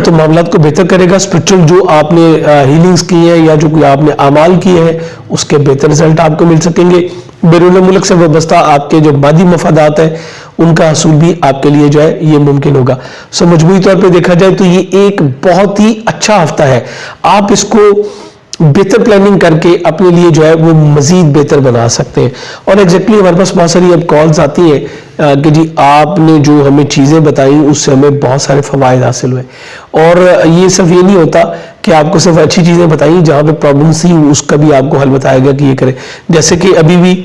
تو معاملات کو بہتر کرے گا. اسپرچل جو آپ نے ہیلنگز کی ہیں یا جو کوئی آپ نے اعمال کیے ہیں اس کے بہتر رزلٹ آپ کو مل سکیں گے. بیرون ملک سے وابستہ آپ کے جو مادی مفادات ہیں ان کا حصول بھی آپ کے لیے جو ہے یہ ممکن ہوگا. سو مجموعی طور پہ دیکھا جائے تو یہ ایک بہت ہی اچھا ہفتہ ہے. آپ اس کو بہتر پلاننگ کر کے اپنے لیے جو ہے وہ مزید بہتر بنا سکتے ہیں. اور ایگزیکٹلی ہمارے پاس بہت ساری اب کالز آتی ہیں کہ جی آپ نے جو ہمیں چیزیں بتائیں اس سے ہمیں بہت سارے فوائد حاصل ہوئے. اور یہ صرف یہ نہیں ہوتا کہ آپ کو صرف اچھی چیزیں بتائیں، جہاں پہ پرابلمس تھی اس کا بھی آپ کو حل بتایا گیا کہ یہ کریں. جیسے کہ ابھی بھی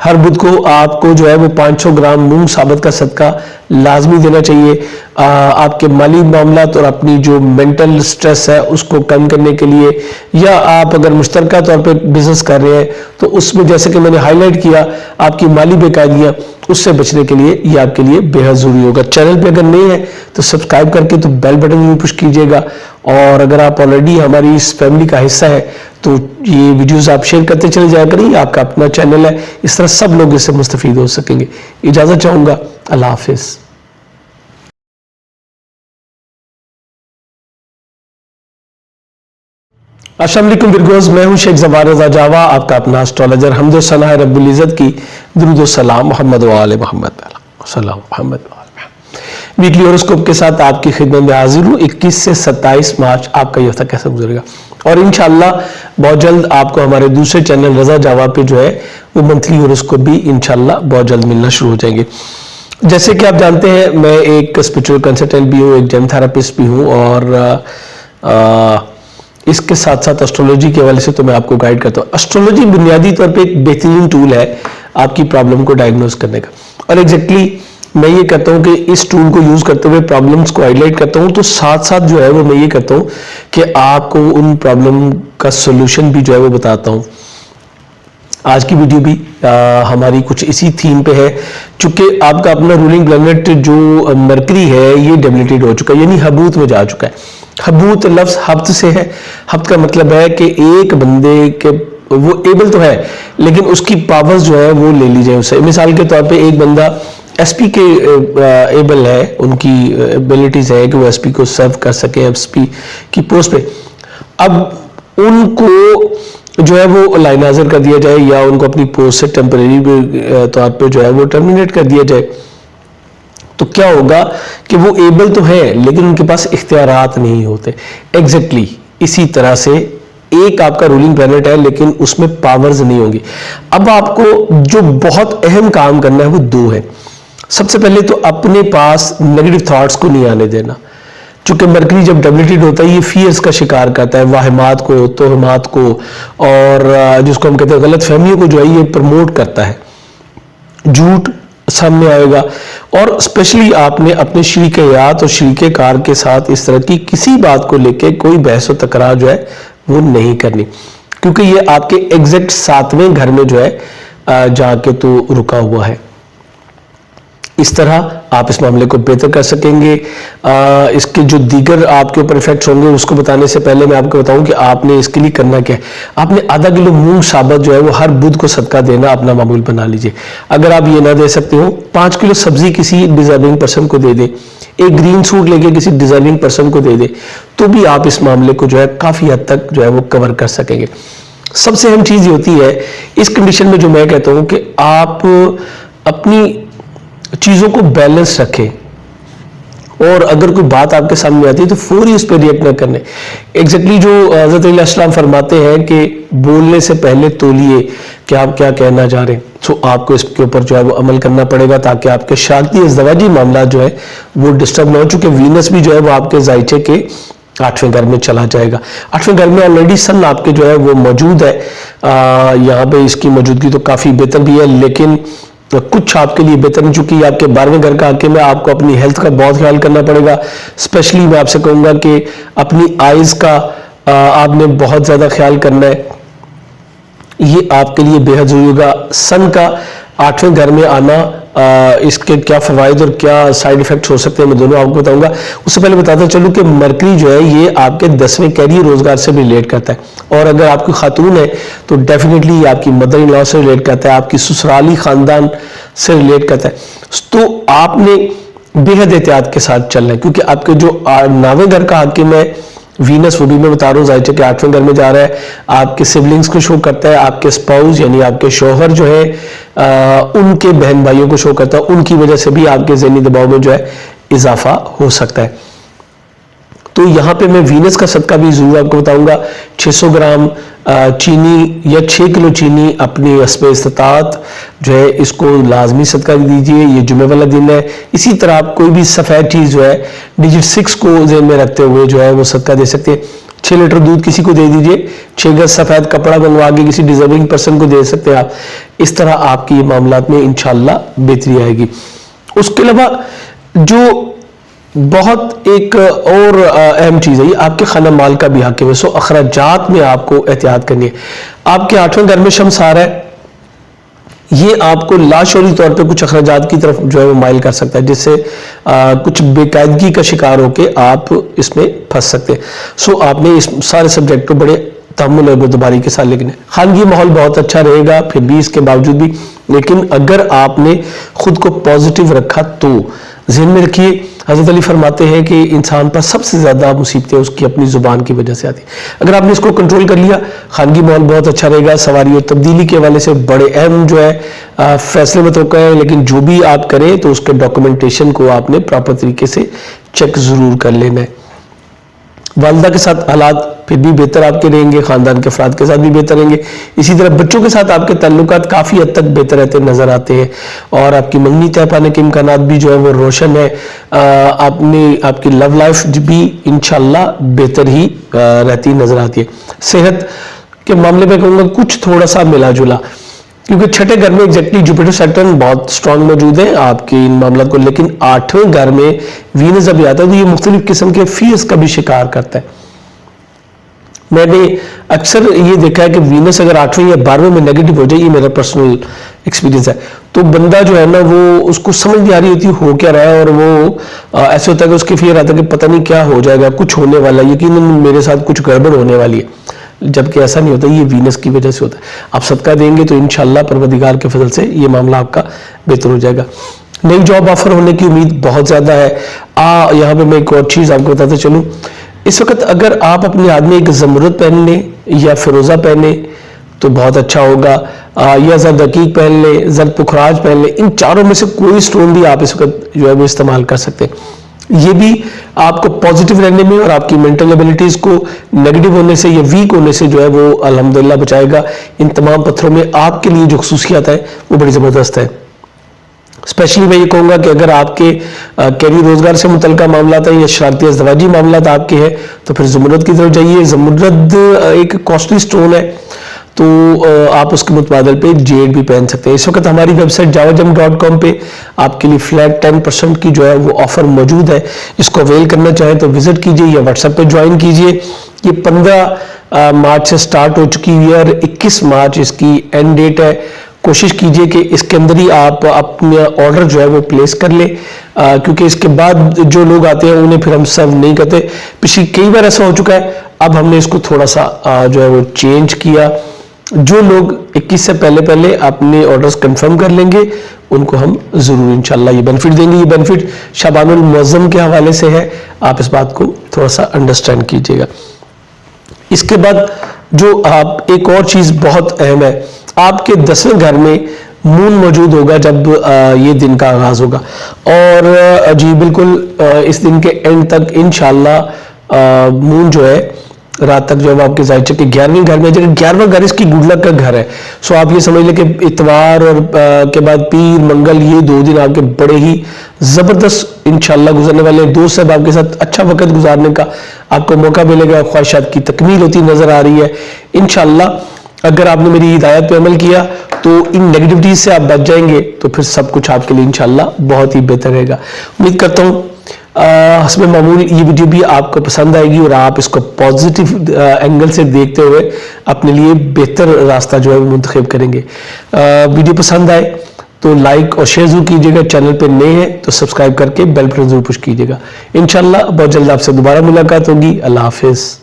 ہر بدھ کو آپ کو جو ہے وہ 500 گرام مونگ ثابت کا صدقہ لازمی دینا چاہیے. آپ کے مالی معاملات اور اپنی جو مینٹل سٹریس ہے اس کو کم کرنے کے لیے، یا آپ اگر مشترکہ طور پہ بزنس کر رہے ہیں تو اس میں جیسے کہ میں نے ہائی لائٹ کیا آپ کی مالی بے قاعدگیاں اس سے بچنے کے لیے یہ آپ کے لیے بے حد ضروری ہوگا. چینل پہ اگر نہیں ہے تو سبسکرائب کر کے تو بیل بٹن بھی پش کیجیے گا. اور اگر آپ آلریڈی ہماری اس فیملی کا حصہ ہے تو یہ ویڈیوز آپ شیئر کرتے چلے جایا کریں. آپ کا اپنا چینل ہے، اس طرح سب لوگ اس سے مستفید ہو سکیں گے. اجازت چاہوں گا، اللہ حافظ. السلام علیکم ورگوز، میں ہوں شیخ زبار رضا جاوا، آپ کا اپنا اسٹرالوجر. حمد و ثنا ہے رب العزت کی، درود و سلام محمد و آل محمد سلام محمد و آل محمد. ویکلی ہوراسکوپ کے ساتھ آپ کی خدمت میں حاضر ہوں. 21 سے 27 مارچ آپ کا یہ ہفتہ کیسا گزرے گا، اور انشاءاللہ بہت جلد آپ کو ہمارے دوسرے چینل رضا جاوا پہ جو ہے وہ منتھلی ہوراسکوپ بھی انشاءاللہ بہت جلد ملنا شروع ہو جائیں گے. جیسے کہ آپ جانتے ہیں میں ایک اسپرچل کنسلٹنٹ بھی ہوں، ایک جن تھراپسٹ بھی ہوں، اور اس کے ساتھ ساتھ اسٹرولوجی کے حوالے سے تو میں آپ کو گائیڈ کرتا ہوں. اسٹرولوجی بنیادی طور پہ ایک بہترین ٹول ہے آپ کی پرابلم کو ڈائگنوز کرنے کا، اور ایگزیکٹلی میں یہ کہتا ہوں کہ اس ٹول کو یوز کرتے ہوئے پرابلمس کو ہائی لائٹ کرتا ہوں، تو ساتھ ساتھ جو ہے وہ میں یہ کرتا ہوں کہ آپ کو ان پرابلم کا سولوشن بھی جو ہے وہ بتاتا ہوں. آج کی ویڈیو بھی ہماری کچھ اسی تھیم پہ ہے. چونکہ آپ کا اپنا رولنگ پلانٹ جو مرکری ہے یہ ڈیبلیٹیڈ ہو چکا ہے، یعنی حبوت میں جا چکا ہے. حبوت لفظ حبت سے ہے. حبت کا مطلب ہے کہ ایک بندے کے وہ ایبل تو ہے لیکن اس کی پاورز جو ہے وہ لے لی جائے اسے. مثال کے طور پہ ایک بندہ ایس پی کے ایبل ہے، ان کی ایبلٹیز ہے کہ وہ ایس پی کو سرو کر سکے ایس پی کی پوسٹ پہ. اب ان کو جو ہے وہ لائن حاضر کر دیا جائے یا ان کو اپنی پوسٹ سے ٹیمپریری طور پہ جو ہے وہ ٹرمینیٹ کر دیا جائے تو کیا ہوگا کہ وہ ایبل تو ہے لیکن ان کے پاس اختیارات نہیں ہوتے. ایگزیکٹلی اسی طرح سے ایک آپ کا رولنگ پلانٹ ہے لیکن اس میں پاورز نہیں ہوں گی. اب آپ کو جو بہت اہم کام کرنا ہے وہ دو ہے. سب سے پہلے تو اپنے پاس نیگیٹو تھاٹس کو نہیں آنے دینا. چونکہ مرکری جب ڈیبلیٹیڈ ہوتا ہے یہ فیئرز کا شکار کرتا ہے، واہمات کو، توہمات کو، اور جس کو ہم کہتے ہیں غلط فہمیوں کو جو ہے یہ پروموٹ کرتا ہے. جھوٹ سامنے آئے گا، اور اسپیشلی آپ نے اپنے شریک حیات اور شریک کار کے ساتھ اس طرح کی کسی بات کو لے کے کوئی بحث و تکرار جو ہے وہ نہیں کرنی. کیونکہ یہ آپ کے ایگزیکٹ 7ویں گھر میں جو ہے جا کے تو رکا ہوا ہے. اس طرح آپ اس معاملے کو بہتر کر سکیں گے. اس کے جو دیگر آپ کے اوپر ایفیکٹس ہوں گے اس کو بتانے سے پہلے میں آپ کو بتاؤں کہ آپ نے اس کے لیے کرنا کیا ہے. آپ نے آدھا کلو مونگ ثابت جو ہے وہ ہر بدھ کو صدقہ دینا اپنا معمول بنا لیجئے. اگر آپ یہ نہ دے سکتے ہو 5 کلو سبزی کسی ڈیزرونگ پرسن کو دے دیں, ایک گرین سوٹ لے کے کسی ڈیزرونگ پرسن کو دے دیں, تو بھی آپ اس معاملے کو جو ہے کافی حد تک جو ہے وہ کور کر سکیں گے. سب سے اہم چیز یہ ہوتی ہے اس کنڈیشن میں جو میں کہتا ہوں کہ آپ اپنی چیزوں کو بیلنس رکھیں, اور اگر کوئی بات آپ کے سامنے آتی ہے تو فوری اس پہ ریئیکٹ نہ کرنے. ایگزیکٹلی جو حضرت علیہ السلام فرماتے ہیں کہ بولنے سے پہلے تولیے کہ آپ کیا کہنا چاہ رہے ہیں. سو آپ کو اس کے اوپر جو ہے وہ عمل کرنا پڑے گا تاکہ آپ کے شادی ازدواجی معاملات جو ہے وہ ڈسٹرب نہ ہو, چونکہ وینس بھی جو ہے وہ آپ کے ذائچے کے 8ویں گھر میں چلا جائے گا. 8ویں گھر میں آلریڈی سن آپ کے جو ہے وہ موجود ہے. یہاں پہ اس کی موجودگی تو کافی بہتر بھی ہے, لیکن کچھ آپ کے لیے بہتر نہیں, چونکہ آپ کے 12ویں گھر کا حاکم ہے. آپ کو اپنی ہیلتھ کا بہت خیال کرنا پڑے گا. اسپیشلی میں آپ سے کہوں گا کہ اپنی آئیز کا آپ نے بہت زیادہ خیال کرنا ہے, یہ آپ کے لیے بے حد ضروری ہوگا. سن کا 8ویں گھر میں آنا اس کے کیا فوائد اور کیا سائیڈ ایفیکٹس ہو سکتے ہیں میں دونوں آپ کو بتاؤں گا. اس سے پہلے بتاتا چلوں کہ مرکری جو ہے یہ آپ کے 10ویں کیریئر روزگار سے بھی ریلیٹ کرتا ہے, اور اگر آپ کی خاتون ہے تو ڈیفینیٹلی آپ کی مدر ان لا سے ریلیٹ کرتا ہے, آپ کی سسرالی خاندان سے ریلیٹ کرتا ہے. تو آپ نے بے حد احتیاط کے ساتھ چلنا ہے, کیونکہ آپ کے جو 9ویں گھر کا حاکم ہے وینس, وہ بھی میں بتا رہا ہوں ذائچے کے 8ویں گھر میں جا رہا ہے. آپ کے سبلنگز کو شو کرتا ہے, آپ کے اسپاؤز یعنی آپ کے شوہر جو ہے ان کے بہن بھائیوں کو شو کرتا ہے. ان کی وجہ سے بھی آپ کے ذہنی دباؤ میں جو ہے اضافہ ہو سکتا ہے. تو یہاں پہ میں وینس کا صدقہ بھی ضرور آپ کو بتاؤں گا. 600 گرام چینی یا 6 کلو چینی اپنی حسب استطاعت جو ہے اس کو لازمی صدقہ دیجیے. یہ جمعہ والا دن ہے. اسی طرح آپ کوئی بھی سفید چیز جو ہے ڈیجٹ 6 کو ذہن میں رکھتے ہوئے جو ہے وہ صدقہ دے سکتے ہیں. 6 لیٹر دودھ کسی کو دے دیجیے, 6 گز سفید کپڑا بنوا کے کسی ڈیزرونگ پرسن کو دے سکتے ہیں آپ. اس طرح آپ کی یہ معاملات میں انشاءاللہ بہتری آئے گی. اس کے علاوہ جو بہت ایک اور اہم چیز ہے, یہ آپ کے خانہ مال کا بھی حق ہے. سو اخراجات میں آپ کو احتیاط کرنی ہے. آپ کے 8ویں گھر میں شمس آ رہا ہے, یہ آپ کو لاشعوری طور پہ کچھ اخراجات کی طرف جو ہے وہ مائل کر سکتا ہے, جس سے کچھ بے قاعدگی کا شکار ہو کے آپ اس میں پھنس سکتے ہیں. سو آپ نے اس سارے سبجیکٹ کو بڑے تحمل اور بردباری کے ساتھ لکھنا ہے. خانگی ماحول بہت اچھا رہے گا پھر بھی اس کے باوجود بھی, لیکن اگر آپ نے خود کو پازیٹیو رکھا تو ذہن میں رکھیے حضرت علی فرماتے ہیں کہ انسان پر سب سے زیادہ مصیبتیں اس کی اپنی زبان کی وجہ سے آتی ہیں. اگر آپ نے اس کو کنٹرول کر لیا, خانگی ماحول بہت اچھا رہے گا. سواری اور تبدیلی کے حوالے سے بڑے اہم جو ہے فیصلے متوقع ہیں, لیکن جو بھی آپ کریں تو اس کے ڈاکومنٹیشن کو آپ نے پراپر طریقے سے چیک ضرور کر لینا ہے. والدہ کے ساتھ حالات پھر بھی بہتر آپ کے رہیں گے, خاندان کے افراد کے ساتھ بھی بہتر رہیں گے. اسی طرح بچوں کے ساتھ آپ کے تعلقات کافی حد تک بہتر رہتے نظر آتے ہیں, اور آپ کی منگنی طے پانے کے امکانات بھی جو ہے وہ روشن ہے. آپ کی لو لائف بھی انشاءاللہ بہتر ہی رہتی نظر آتی ہے. صحت کے معاملے میں کہوں گا کچھ تھوڑا سا ملا جلا, کیونکہ 6ٹھے گھر میں ایگزیکٹلی جوپیٹر سیٹرن بہت اسٹرانگ موجود ہیں آپ کے ان معاملات کو, لیکن 8ویں گھر میں وینس جب آتا ہے تو یہ مختلف قسم کے فیئرز کا بھی شکار کرتا ہے. میں نے اکثر یہ دیکھا ہے کہ وینس اگر 8ویں یا 12ویں میں نیگیٹو ہو جائے, یہ میرا پرسنل ایکسپیرینس ہے, تو بندہ جو ہے نا وہ اس کو سمجھ نہیں آ رہی ہوتی ہو کیا رہا ہے, اور وہ ایسے ہوتا ہے کہ اس کے فیئر آتا ہے کہ پتہ نہیں کیا ہو جائے گا, کچھ ہونے والا ہے, یقیناً میرے ساتھ کچھ گڑبڑ ہونے والی ہے. جبکہ ایسا نہیں ہوتا, یہ وینس کی وجہ سے ہوتا ہے. آپ صدقہ دیں گے تو انشاءاللہ پروردگار کے فضل سے یہ معاملہ آپ کا بہتر ہو جائے گا. نئی جاب آفر ہونے کی امید بہت زیادہ ہے. یہاں پہ میں ایک اور چیز آپ کو بتاتا چلوں, اس وقت اگر آپ اپنے ہاتھ میں ایک زمرد پہن لیں یا فیروزہ پہنے تو بہت اچھا ہوگا, یا زرد عقیق پہن لیں, زرد پخراج پہن لیں. ان چاروں میں سے کوئی سٹون بھی آپ اس وقت جو ہے وہ استعمال کر سکتے ہیں. یہ بھی آپ کو پازیٹیو رہنے میں اور آپ کی مینٹل ایبلٹیز کو نیگیٹو ہونے سے یا ویک ہونے سے جو ہے وہ الحمدللہ بچائے گا. ان تمام پتھروں میں آپ کے لیے جو خصوصیات ہیں وہ بڑی زبردست ہے. اسپیشلی میں یہ کہوں گا کہ اگر آپ کے کیریئر روزگار سے متعلقہ معاملات ہیں یا شرارتی ازدواجی معاملات آپ کے ہیں تو پھر زمرد کی طرف جائیے. زمرد ایک کاسٹلی سٹون ہے, تو آپ اس کے متبادل پہ جیڈ بھی پہن سکتے ہیں. اس وقت ہماری ویب سائٹ jawajam.com پہ آپ کے لیے فلیٹ 10% کی جو ہے وہ آفر موجود ہے. اس کو اویل کرنا چاہیں تو وزٹ کیجئے یا واٹس ایپ پہ جوائن کیجئے. یہ 15 مارچ سے سٹارٹ ہو چکی ہے اور 21 مارچ اس کی اینڈ ڈیٹ ہے. کوشش کیجئے کہ اس کے اندر ہی آپ اپنا آرڈر جو ہے وہ پلیس کر لیں, کیونکہ اس کے بعد جو لوگ آتے ہیں انہیں پھر ہم سرو نہیں کرتے. پچھلی کئی بار ایسا ہو چکا ہے, اب ہم نے اس کو تھوڑا سا جو ہے وہ چینج کیا. جو لوگ 21 سے پہلے اپنے آرڈرز کنفرم کر لیں گے ان کو ہم ضرور انشاءاللہ یہ بینیفٹ دیں گے. یہ بینیفٹ شعبان المعظم کے حوالے سے ہے, آپ اس بات کو تھوڑا سا انڈرسٹینڈ کیجئے گا. اس کے بعد جو آپ ایک اور چیز بہت اہم ہے, آپ کے 10ویں گھر میں مون موجود ہوگا جب یہ دن کا آغاز ہوگا, اور جی بالکل اس دن کے اینڈ تک انشاءاللہ مون جو ہے رات تک جو ہے آپ کے ظاہر کے 11ویں گھر میں, 11واں گھر اس کی گڈ لک کا گھر ہے. سو آپ یہ سمجھ لیں کہ اتوار اور کے بعد پیر منگل یہ 2 دن آپ کے بڑے ہی زبردست انشاءاللہ گزرنے والے ہیں. دوست صاحب آپ کے ساتھ اچھا وقت گزارنے کا آپ کو موقع ملے گا, خواہشات کی تکمیل ہوتی نظر آ رہی ہے انشاءاللہ. اگر آپ نے میری ہدایت پہ عمل کیا تو ان نیگیٹیوٹیز سے آپ بچ جائیں گے تو پھر سب کچھ آپ کے لیے انشاءاللہ بہت ہی بہتر رہے گا. امید کرتا ہوں حسب معمول یہ ویڈیو بھی آپ کو پسند آئے گی اور آپ اس کو پازیٹیو اینگل سے دیکھتے ہوئے اپنے لیے بہتر راستہ جو ہے وہ منتخب کریں گے. ویڈیو پسند آئے تو لائک اور شیئر ضرور کیجیے گا. چینل پہ نئے ہیں تو سبسکرائب کر کے بیل بٹن ضرور پش کیجیے گا. انشاءاللہ بہت جلد آپ سے دوبارہ ملاقات ہوگی. اللہ حافظ.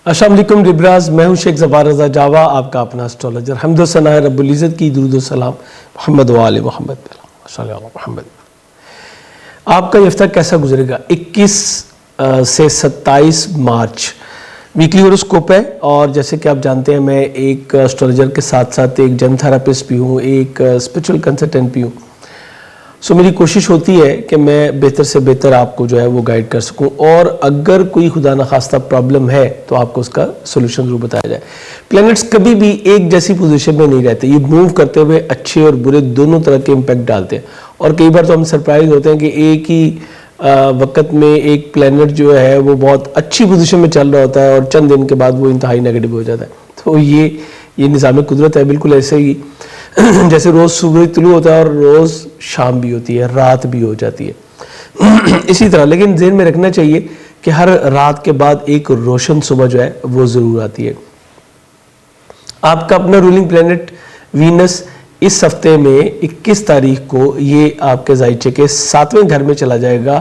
السلام علیکم ریبراز, میں ہوں شیخ ظفار رضا جاوا, آپ کا اپنا اسٹرالوجر. حمد و ثنا رب العزت کی, درود و سلام محمد و آل محمد صلی اللہ محمد. آپ کا یہ ہفتہ کیسا گزرے گا؟ 21 سے 27 مارچ ویکلی ہوراسکوپ ہے, اور جیسے کہ آپ جانتے ہیں میں ایک اسٹرالوجر کے ساتھ ساتھ ایک جن تھراپسٹ بھی ہوں, ایک اسپرچل کنسلٹنٹ بھی ہوں. سو میری کوشش ہوتی ہے کہ میں بہتر سے بہتر آپ کو جو ہے وہ گائیڈ کر سکوں, اور اگر کوئی خدا نخواستہ پرابلم ہے تو آپ کو اس کا سولوشن ضرور بتایا جائے. پلینٹس کبھی بھی ایک جیسی پوزیشن میں نہیں رہتے, یہ موو کرتے ہوئے اچھے اور برے دونوں طرح کے امپیکٹ ڈالتے ہیں, اور کئی بار تو ہم سرپرائز ہوتے ہیں کہ ایک ہی وقت میں ایک پلینٹ جو ہے وہ بہت اچھی پوزیشن میں چل رہا ہوتا ہے اور چند دن کے بعد وہ انتہائی نیگیٹو ہو جاتا ہے. تو یہ نظام قدرت ہے, بالکل ایسے ہی جیسے روز سورج طلوع ہوتا ہے اور روز شام بھی ہوتی ہے, رات بھی ہو جاتی ہے, اسی طرح. لیکن ذہن میں رکھنا چاہیے کہ ہر رات کے بعد ایک روشن صبح جو ہے وہ ضرور آتی ہے. آپ کا اپنا رولنگ پلینٹ وینس اس ہفتے میں 21 تاریخ کو یہ آپ کے ذائچے کے 7ویں گھر میں چلا جائے گا,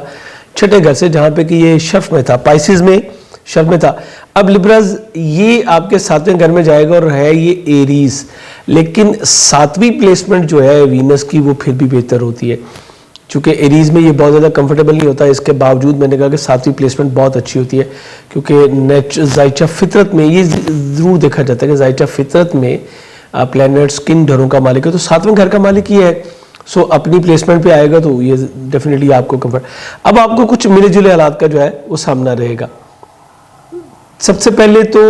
6ٹھے گھر سے, جہاں پہ کہ یہ شرف میں تھا, پائسز میں شرف میں تھا. اب لبرز یہ آپ کے 7ویں گھر میں جائے گا اور ہے یہ ایریز, لیکن 7ویں پلیسمنٹ جو ہے وینس کی وہ پھر بھی بہتر ہوتی ہے, چونکہ ایریز میں یہ بہت زیادہ کمفرٹیبل نہیں ہوتا. اس کے باوجود میں نے کہا کہ 7ویں پلیسمنٹ بہت اچھی ہوتی ہے, کیونکہ ذائچہ فطرت میں یہ ضرور دیکھا جاتا ہے کہ ذائچہ فطرت میں پلینٹس کن گھروں کا مالک ہے, تو 7ویں گھر کا مالک یہ ہے. سو اپنی پلیسمنٹ پہ آئے گا تو یہ ڈیفینیٹلی آپ کو کمفرٹ. اب آپ کو کچھ ملے جلے حالات کا جو ہے وہ سامنا رہے گا. سب سے پہلے تو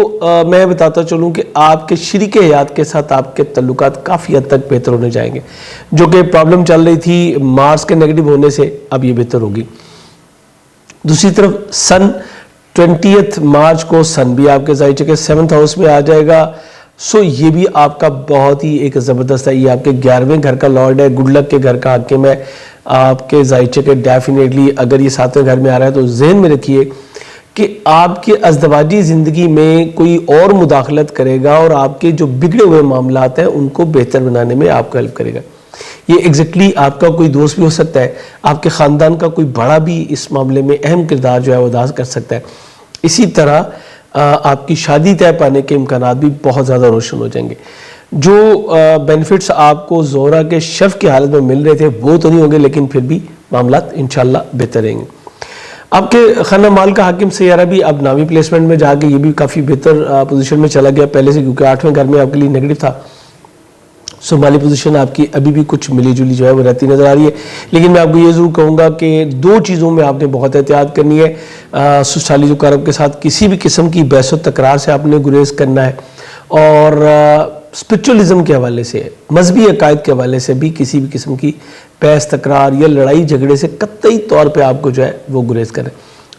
میں بتاتا چلوں کہ آپ کے شریک حیات کے ساتھ آپ کے تعلقات کافی حد تک بہتر ہونے جائیں گے, جو کہ پرابلم چل رہی تھی مارس کے نیگیٹو ہونے سے اب یہ بہتر ہوگی. دوسری طرف سن 20 مارچ کو سن بھی آپ کے ذائچے کے 7th ہاؤس میں آ جائے گا. سو یہ بھی آپ کا بہت ہی ایک زبردست ہے, یہ آپ کے 11ویں گھر کا لارڈ ہے, گڈ لک کے گھر کا حاکم ہے. آپ کے ذائچے کے ڈیفینیٹلی اگر یہ 7ویں گھر میں آ رہا ہے تو ذہن میں رکھیے کہ آپ کے ازدواجی زندگی میں کوئی اور مداخلت کرے گا اور آپ کے جو بگڑے ہوئے معاملات ہیں ان کو بہتر بنانے میں آپ کو ہیلپ کرے گا. یہ ایگزیکٹلی آپ کا کوئی دوست بھی ہو سکتا ہے, آپ کے خاندان کا کوئی بڑا بھی اس معاملے میں اہم کردار جو ہے وہ ادا کر سکتا ہے. اسی طرح آپ کی شادی طے پانے کے امکانات بھی بہت زیادہ روشن ہو جائیں گے. جو بینیفٹس آپ کو زہرہ کے شرف کی حالت میں مل رہے تھے وہ تو نہیں ہوں گے, لیکن پھر بھی معاملات انشاءاللہ بہتر رہیں گے. آپ کے خانہ مال کا حاکم سیارہ بھی اب 9ویں پلیسمنٹ میں جا کے یہ بھی کافی بہتر پوزیشن میں چلا گیا پہلے سے, کیونکہ 8ویں گھر میں آپ کے لیے نیگیٹو تھا. سو مالی پوزیشن آپ کی ابھی بھی کچھ ملی جلی جو ہے وہ رہتی نظر آ رہی ہے. لیکن میں آپ کو یہ ضرور کہوں گا کہ 2 چیزوں میں آپ نے بہت احتیاط کرنی ہے. سسرالی اقارب کے ساتھ کسی بھی قسم کی بحث و تکرار سے آپ نے گریز کرنا ہے, اور اسپرچولیزم کے حوالے سے, مذہبی عقائد کے حوالے سے بھی کسی بھی قسم کی بحث تکرار یا لڑائی جھگڑے سے قطعی طور پہ آپ کو جو ہے وہ گریز کریں.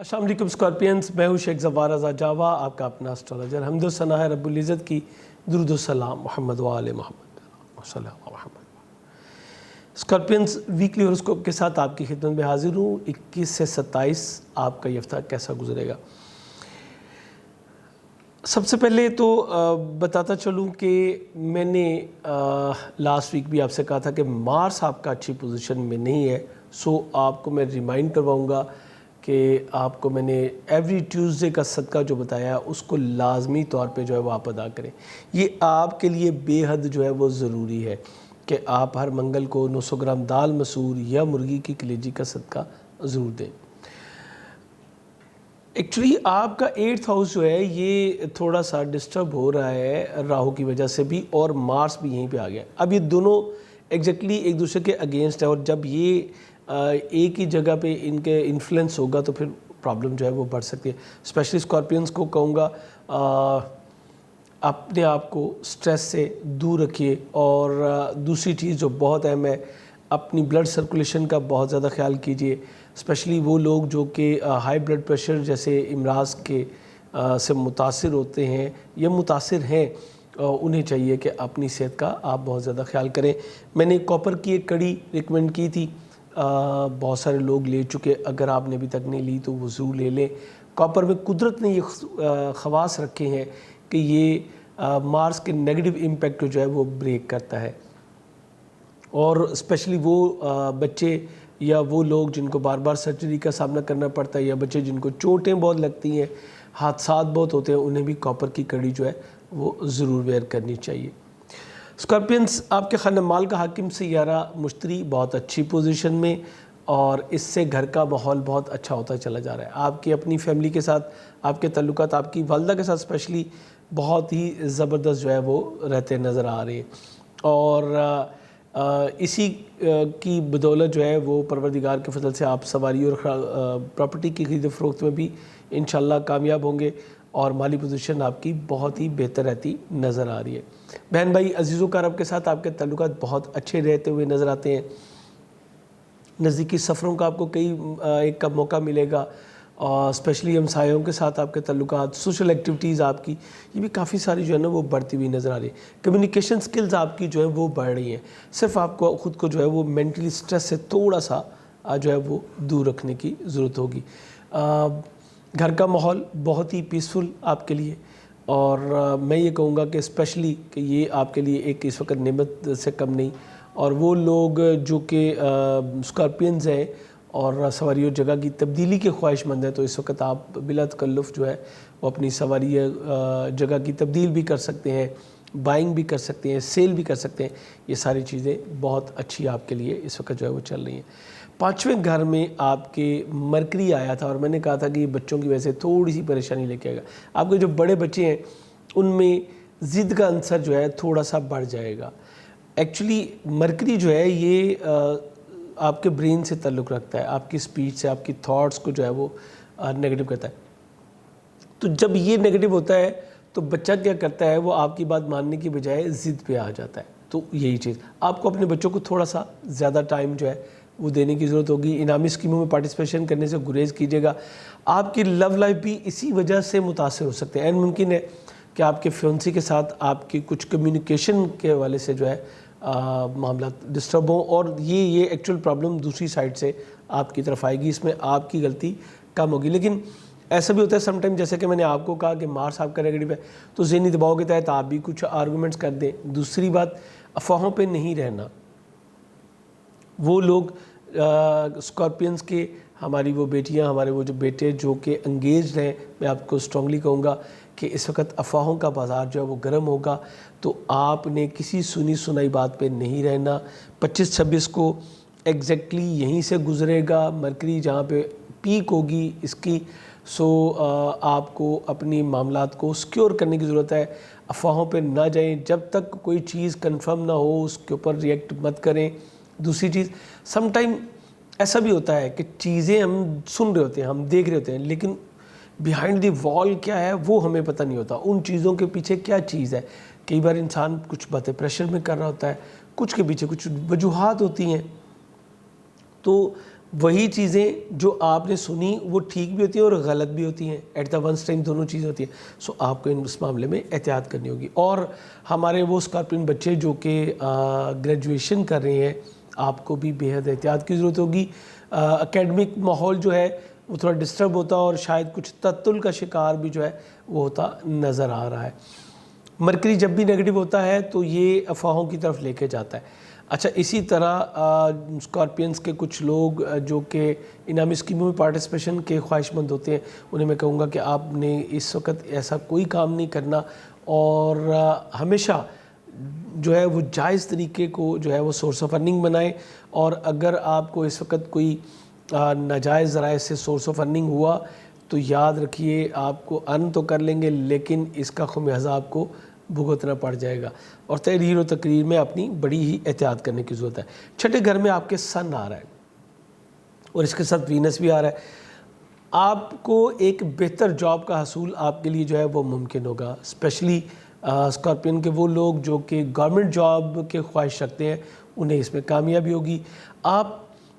السلام علیکم اسکارپینس، میں ہوں شیخ زوار رضا جاوا، آپ کا اپنا اسٹرالوجر۔ حمد و ثنا ہے رب العزت کی، درود و سلام محمد و آل محمد صلی اللہ علیہ محمد۔ اسکارپینس ویکلی ہوراسکوپ کے ساتھ آپ کی خدمت میں حاضر ہوں۔ 21 سے 27 آپ کا یہ ہفتہ کیسا گزرے گا؟ سب سے پہلے تو بتاتا چلوں کہ میں نے لاسٹ ویک بھی آپ سے کہا تھا کہ مارس آپ کا اچھی پوزیشن میں نہیں ہے، سو آپ کو میں ریمائنڈ کرواؤں گا کہ آپ کو میں نے ایوری ٹیوزڈے کا صدقہ جو بتایا اس کو لازمی طور پہ جو ہے وہ آپ ادا کریں۔ یہ آپ کے لیے بے حد جو ہے وہ ضروری ہے کہ آپ ہر منگل کو 900 گرام دال مسور یا مرغی کی کلیجی کا صدقہ ضرور دیں۔ ایکچولی آپ کا 8th ہاؤس جو ہے یہ تھوڑا سا ڈسٹرب ہو رہا ہے راہو کی وجہ سے بھی، اور مارس بھی یہیں پہ آ گیا۔ اب یہ دونوں ایگزیکٹلی ایک دوسرے کے اگینسٹ ہے، اور جب یہ ایک ہی جگہ پہ ان کے انفلوئنس ہوگا تو پھر پرابلم جو ہے وہ بڑھ سکتی ہے۔ اسپیشلی اسکارپینس کو کہوں گا اپنے آپ کو سٹریس سے دور رکھیے، اور دوسری چیز جو بہت اہم ہے، اپنی بلڈ سرکولیشن کا بہت زیادہ خیال کیجیے۔ اسپیشلی وہ لوگ جو کہ ہائی بلڈ پریشر جیسے امراض کے سے متاثر ہوتے ہیں یا متاثر ہیں، انہیں چاہیے کہ اپنی صحت کا آپ بہت زیادہ خیال کریں۔ میں نے کاپر کی ایک کڑی ریکمینڈ کی تھی، بہت سارے لوگ لے چکے، اگر آپ نے ابھی تک نہیں لی تو وہ ضرور لے لیں۔ کاپر میں قدرت نے یہ خواص رکھے ہیں کہ یہ مارس کے نیگیٹو امپیکٹ کو جو ہے وہ بریک کرتا ہے، اور اسپیشلی وہ بچے یا وہ لوگ جن کو بار بار سرجری کا سامنا کرنا پڑتا ہے، یا بچے جن کو چوٹیں بہت لگتی ہیں، حادثات بہت ہوتے ہیں، انہیں بھی کاپر کی کڑی جو ہے وہ ضرور ویئر کرنی چاہیے۔ اسکارپینس، آپ کے خانہ مال کا حاکم سیارہ مشتری بہت اچھی پوزیشن میں، اور اس سے گھر کا ماحول بہت اچھا ہوتا چلا جا رہا ہے۔ آپ کی اپنی فیملی کے ساتھ آپ کے تعلقات، آپ کی والدہ کے ساتھ اسپیشلی بہت ہی زبردست جو ہے وہ رہتے نظر آ رہے ہیں، اور اسی کی بدولت جو ہے وہ پروردگار کے فضل سے آپ سواری اور پراپرٹی کی خرید و فروخت میں بھی انشاءاللہ کامیاب ہوں گے، اور مالی پوزیشن آپ کی بہت ہی بہتر رہتی نظر آ رہی ہے۔ بہن بھائی عزیز و اقارب کے ساتھ آپ کے تعلقات بہت اچھے رہتے ہوئے نظر آتے ہیں۔ نزدیکی سفروں کا آپ کو کئی ایک کا موقع ملے گا، اور اسپیشلی ہمسایوں کے ساتھ آپ کے تعلقات، سوشل ایکٹیویٹیز آپ کی یہ بھی کافی ساری جو ہے نا وہ بڑھتی ہوئی نظر آ رہی ہے۔ کمیونیکیشن سکلز آپ کی جو ہے وہ بڑھ رہی ہیں، صرف آپ کو خود کو جو ہے وہ مینٹلی سٹریس سے تھوڑا سا جو ہے وہ دور رکھنے کی ضرورت ہوگی۔ گھر کا ماحول بہت ہی پیسفل آپ کے لیے، اور میں یہ کہوں گا کہ اسپیشلی کہ یہ آپ کے لیے ایک اس وقت نعمت سے کم نہیں، اور وہ لوگ جو کہ اسکارپینز ہیں اور سواری اور جگہ کی تبدیلی کے خواہش مند ہیں، تو اس وقت آپ بلا تکلف جو ہے وہ اپنی سواری جگہ کی تبدیل بھی کر سکتے ہیں، بائنگ بھی کر سکتے ہیں، سیل بھی کر سکتے ہیں۔ یہ ساری چیزیں بہت اچھی آپ کے لیے اس وقت جو ہے وہ چل رہی ہیں۔ 5ویں گھر میں آپ کے مرکری آیا تھا، اور میں نے کہا تھا کہ یہ بچوں کی وجہ سے تھوڑی سی پریشانی لے کے آئے گا۔ آپ کے جو بڑے بچے ہیں ان میں ضد کا عنصر جو ہے تھوڑا سا بڑھ جائے گا۔ ایکچولی مرکری جو ہے یہ آپ کے برین سے تعلق رکھتا ہے، آپ کی سپیچ سے، آپ کی تھاٹس کو جو ہے وہ نیگیٹو کرتا ہے۔ تو جب یہ نیگیٹو ہوتا ہے تو بچہ کیا کرتا ہے، وہ آپ کی بات ماننے کی بجائے ضد پہ آ جاتا ہے۔ تو یہی چیز آپ کو اپنے بچوں کو تھوڑا سا زیادہ ٹائم جو ہے وہ دینے کی ضرورت ہوگی۔ انعامی اسکیموں میں پارٹیسپیشن کرنے سے گریز کیجیے گا۔ آپ کی لو لائف بھی اسی وجہ سے متاثر ہو سکتے ہیں۔ این ممکن ہے کہ آپ کے فیونسی کے ساتھ آپ کی کچھ کمیونیکیشن کے حوالے سے جو ہے معاملات ڈسٹرب ہوں، اور یہ ایکچوئل پرابلم دوسری سائڈ سے آپ کی طرف آئے گی، اس میں آپ کی غلطی کم ہوگی۔ لیکن ایسا بھی ہوتا ہے سم ٹائم، جیسے کہ میں نے آپ کو کہا کہ مارس آپ کا نیگیٹو ہے، تو ذہنی دباؤ کے تحت آپ بھی کچھ آرگومنٹس کر دیں۔ دوسری بات، افواہوں پہ نہیں رہنا۔ وہ لوگ اسکارپینس کے، ہماری وہ بیٹیاں، ہمارے وہ جو بیٹے جو کہ انگیجڈ ہیں، میں آپ کو اسٹرانگلی کہوں گا کہ اس وقت افواہوں کا بازار جو ہے وہ گرم ہوگا، تو آپ نے کسی سنی سنائی بات پہ نہیں رہنا۔ 25-26 کو ایگزیکٹلی یہیں سے گزرے گا مرکری، جہاں پہ پیک ہوگی اس کی، سو آپ کو اپنی معاملات کو سیکیور کرنے کی ضرورت ہے۔ افواہوں پہ نہ جائیں، جب تک کوئی چیز کنفرم نہ ہو اس کے اوپر ریئیکٹ مت کریں۔ دوسری چیز، سم ٹائم ایسا بھی ہوتا ہے کہ چیزیں ہم سن رہے ہوتے ہیں، ہم دیکھ رہے ہوتے ہیں، لیکن بیہائنڈ دی وال کیا ہے وہ ہمیں پتہ نہیں ہوتا، ان چیزوں کے پیچھے کیا چیز ہے۔ کئی بار انسان کچھ باتیں پریشر میں کر رہا ہوتا ہے، کچھ کے پیچھے کچھ وجوہات ہوتی ہیں، تو وہی چیزیں جو آپ نے سنی وہ ٹھیک بھی ہوتی ہیں اور غلط بھی ہوتی ہیں، ایٹ دا ونس ٹائم دونوں چیزیں ہوتی ہیں. سو آپ کو اس معاملے میں احتیاط کرنی ہوگی. اور ہمارے وہ اسکارپین بچے جو کہ گریجویشن کر رہے ہیں، آپ کو بھی بے حد احتیاط کی ضرورت ہوگی. اکیڈمک ماحول جو ہے وہ تھوڑا ڈسٹرب ہوتا اور شاید کچھ تعطل کا شکار بھی جو ہے وہ ہوتا نظر آ رہا ہے. مرکری جب بھی نیگیٹو ہوتا ہے تو یہ افواہوں کی طرف لے کے جاتا ہے. اچھا، اسی طرح اسکارپینس کے کچھ لوگ جو کہ انعامی اسکیموں میں پارٹیسپیشن کے خواہش مند ہوتے ہیں، انہیں میں کہوں گا کہ آپ نے اس وقت ایسا کوئی کام نہیں کرنا، اور ہمیشہ جو ہے وہ جائز طریقے کو جو ہے وہ سورس آف ارننگ بنائیں. اور اگر آپ کو اس وقت کوئی ناجائز ذرائع سے سورس آف ارننگ ہوا تو یاد رکھیے آپ کو ارن تو کر لیں گے لیکن اس کا خمیازہ آپ کو بھگتنا پڑ جائے گا. اور تحریر و تقریر میں اپنی بڑی ہی احتیاط کرنے کی ضرورت ہے. چھٹے گھر میں آپ کے سن آ رہا ہے اور اس کے ساتھ وینس بھی آ رہا ہے. آپ کو ایک بہتر جاب کا حصول آپ کے لیے جو ہے وہ ممکن ہوگا. اسپیشلی اسکارپین کے وہ لوگ جو کہ گورنمنٹ جاب کے خواہش رکھتے ہیں، انہیں اس میں کامیابی ہوگی. آپ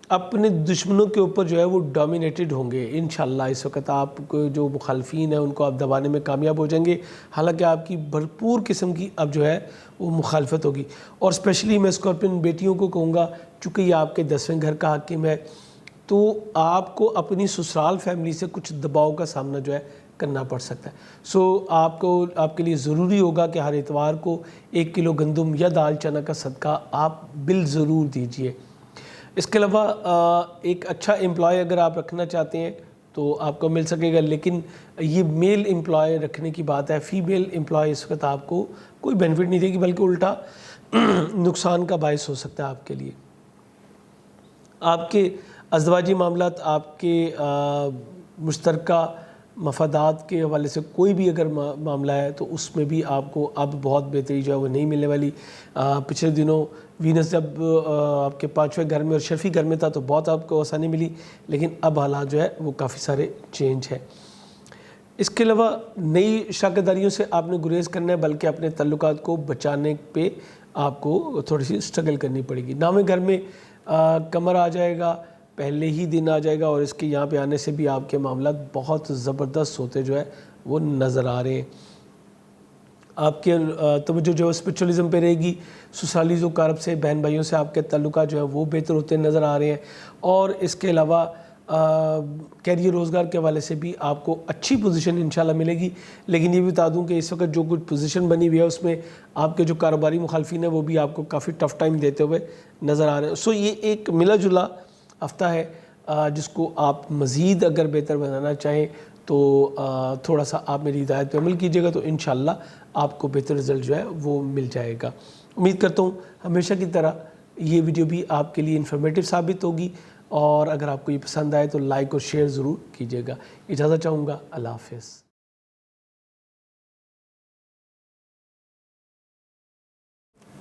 اپنے دشمنوں کے اوپر جو ہے وہ ڈومینیٹڈ ہوں گے انشاءاللہ. اس وقت آپ کو جو مخالفین ہیں ان کو آپ دبانے میں کامیاب ہو جائیں گے، حالانکہ آپ کی بھرپور قسم کی اب جو ہے وہ مخالفت ہوگی. اور اسپیشلی میں اسکارپین بیٹیوں کو کہوں گا، چونکہ یہ آپ کے 10ویں گھر کا حاکم ہے، تو آپ کو اپنی سسرال فیملی سے کچھ دباؤ کا سامنا جو ہے کرنا پڑ سکتا ہے. سو آپ کے لیے ضروری ہوگا کہ ہر اتوار کو 1 کلو گندم یا دال چنا کا صدقہ آپ بال ضرور دیجئے. اس کے علاوہ ایک اچھا امپلائی اگر آپ رکھنا چاہتے ہیں تو آپ کو مل سکے گا، لیکن یہ میل امپلائی رکھنے کی بات ہے. فیمیل امپلائی اس وقت آپ کو کوئی بینیفٹ نہیں دے گی بلکہ الٹا نقصان کا باعث ہو سکتا ہے آپ کے لیے. آپ کے ازدواجی معاملات، آپ کے مشترکہ مفادات کے حوالے سے کوئی بھی اگر معاملہ ہے تو اس میں بھی آپ کو اب بہت بہتری جو ہے وہ نہیں ملنے والی. پچھلے دنوں وینس جب آپ کے 5ویں گھر میں اور شرفی گھر میں تھا تو بہت آپ کو آسانی ملی، لیکن اب حالات جو ہے وہ کافی سارے چینج ہے. اس کے علاوہ نئی شراکت داریوں سے آپ نے گریز کرنا ہے، بلکہ اپنے تعلقات کو بچانے پہ آپ کو تھوڑی سی سٹرگل کرنی پڑے گی. 9ویں گھر میں قمر آ جائے گا، پہلے ہی دن آ جائے گا، اور اس کے یہاں پہ آنے سے بھی آپ کے معاملات بہت زبردست ہوتے جو ہے وہ نظر آ رہے ہیں. آپ کے توجہ جو ہے اسپرچولیزم پہ رہے گی. سسرالی ذو اقارب سے، بہن بھائیوں سے آپ کے تعلقات جو ہے وہ بہتر ہوتے نظر آ رہے ہیں. اور اس کے علاوہ کیریئر روزگار کے حوالے سے بھی آپ کو اچھی پوزیشن انشاءاللہ ملے گی. لیکن یہ بھی بتا دوں کہ اس وقت جو کچھ پوزیشن بنی ہوئی ہے اس میں آپ کے جو کاروباری مخالفین ہیں وہ بھی آپ کو کافی ٹف ٹائم دیتے ہوئے نظر آ رہے ہیں. سو یہ ایک ملا جلا ہفتہ ہے جس کو آپ مزید اگر بہتر بنانا چاہیں تو تھوڑا سا آپ میری ہدایت پہ عمل کیجیے گا تو انشاءاللہ آپ کو بہتر رزلٹ جو ہے وہ مل جائے گا. امید کرتا ہوں ہمیشہ کی طرح یہ ویڈیو بھی آپ کے لیے انفارمیٹیو ثابت ہوگی، اور اگر آپ کو یہ پسند آئے تو لائک اور شیئر ضرور کیجیے گا. اجازت چاہوں گا. اللہ حافظ.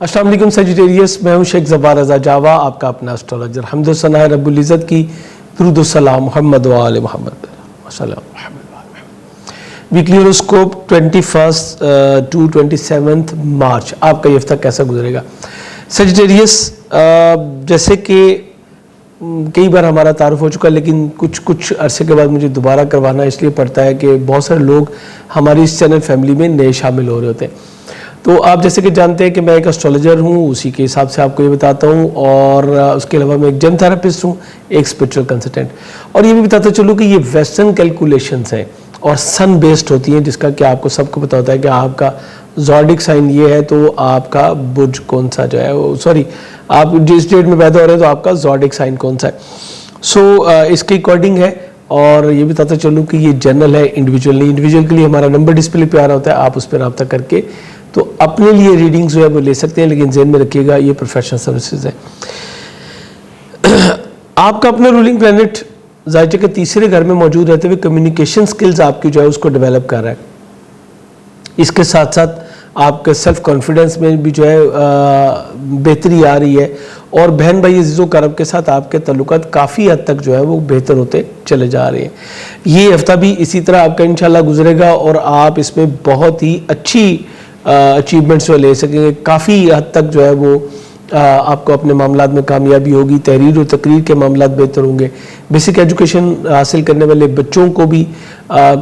السلام علیکم سیجیٹیریس، میں ہوں شیخ زبار رضا جاوا، آپ کا اپنا اسٹرالوجر. حمد و ثنا رب العزت کی، درود و سلام محمد و آل محمد. ویکلی ہوروسکوپ 21 to 27 مارچ آپ کا یہ ہفتہ کیسا گزرے گا؟ سیجیٹیریس، جیسے کہ کئی بار ہمارا تعارف ہو چکا لیکن کچھ عرصے کے بعد مجھے دوبارہ کروانا اس لیے پڑتا ہے کہ بہت سارے لوگ ہماری اس چینل فیملی میں نئے شامل ہو رہے ہوتے ہیں. تو آپ جیسے کہ جانتے ہیں کہ میں ایک اسٹرالوجر ہوں، اسی کے حساب سے آپ کو یہ بتاتا ہوں، اور اس کے علاوہ میں ایک جیم تھراپسٹ ہوں، ایک اسپرچل کنسلٹنٹ. اور یہ بھی بتاتا چلوں کہ یہ ویسٹرن کیلکولیشنز ہیں اور سن بیسڈ ہوتی ہیں، جس کا کہ آپ کو سب کو پتا ہوتا ہے کہ آپ کا زوڈک سائن یہ ہے تو آپ کا برج کون سا جو ہے آپ جس ڈیٹ میں پیدا ہو رہے ہیں تو آپ کا زوڈک سائن کون سا ہے. سو اس کے اکارڈنگ ہے. اور یہ بتاتا چلوں کہ یہ جنرل ہے، انڈیویجول نہیں. انڈیویجول کے لیے ہمارا نمبر ڈسپلے پہ آ رہا ہوتا ہے، آپ اس پہ رابطہ کر کے تو اپنے لیے ریڈنگز جو ہے وہ لے سکتے ہیں، لیکن ذہن میں رکھیے گا یہ پروفیشنل سروسز ہے. آپ کا اپنا رولنگ پلانٹ ذائچے کے 3 گھر میں موجود رہتے ہوئے کمیونیکیشن سکلز آپ کی جو ہے اس کو ڈیولپ کر رہا ہے. اس کے ساتھ ساتھ آپ کے سیلف کانفیڈنس میں بھی جو ہے بہتری آ رہی ہے، اور بہن بھائی عزیز و کرب کے ساتھ آپ کے تعلقات کافی حد تک جو ہے وہ بہتر ہوتے چلے جا رہے ہیں. یہ ہفتہ بھی اسی طرح آپ کا انشاءاللہ گزرے گا اور آپ اس میں بہت ہی اچھی اچیومنٹس جو لے سکیں گے. کافی حد تک جو ہے وہ آپ کو اپنے معاملات میں کامیابی ہوگی. تحریر و تقریر کے معاملات بہتر ہوں گے. بیسک ایجوکیشن حاصل کرنے والے بچوں کو بھی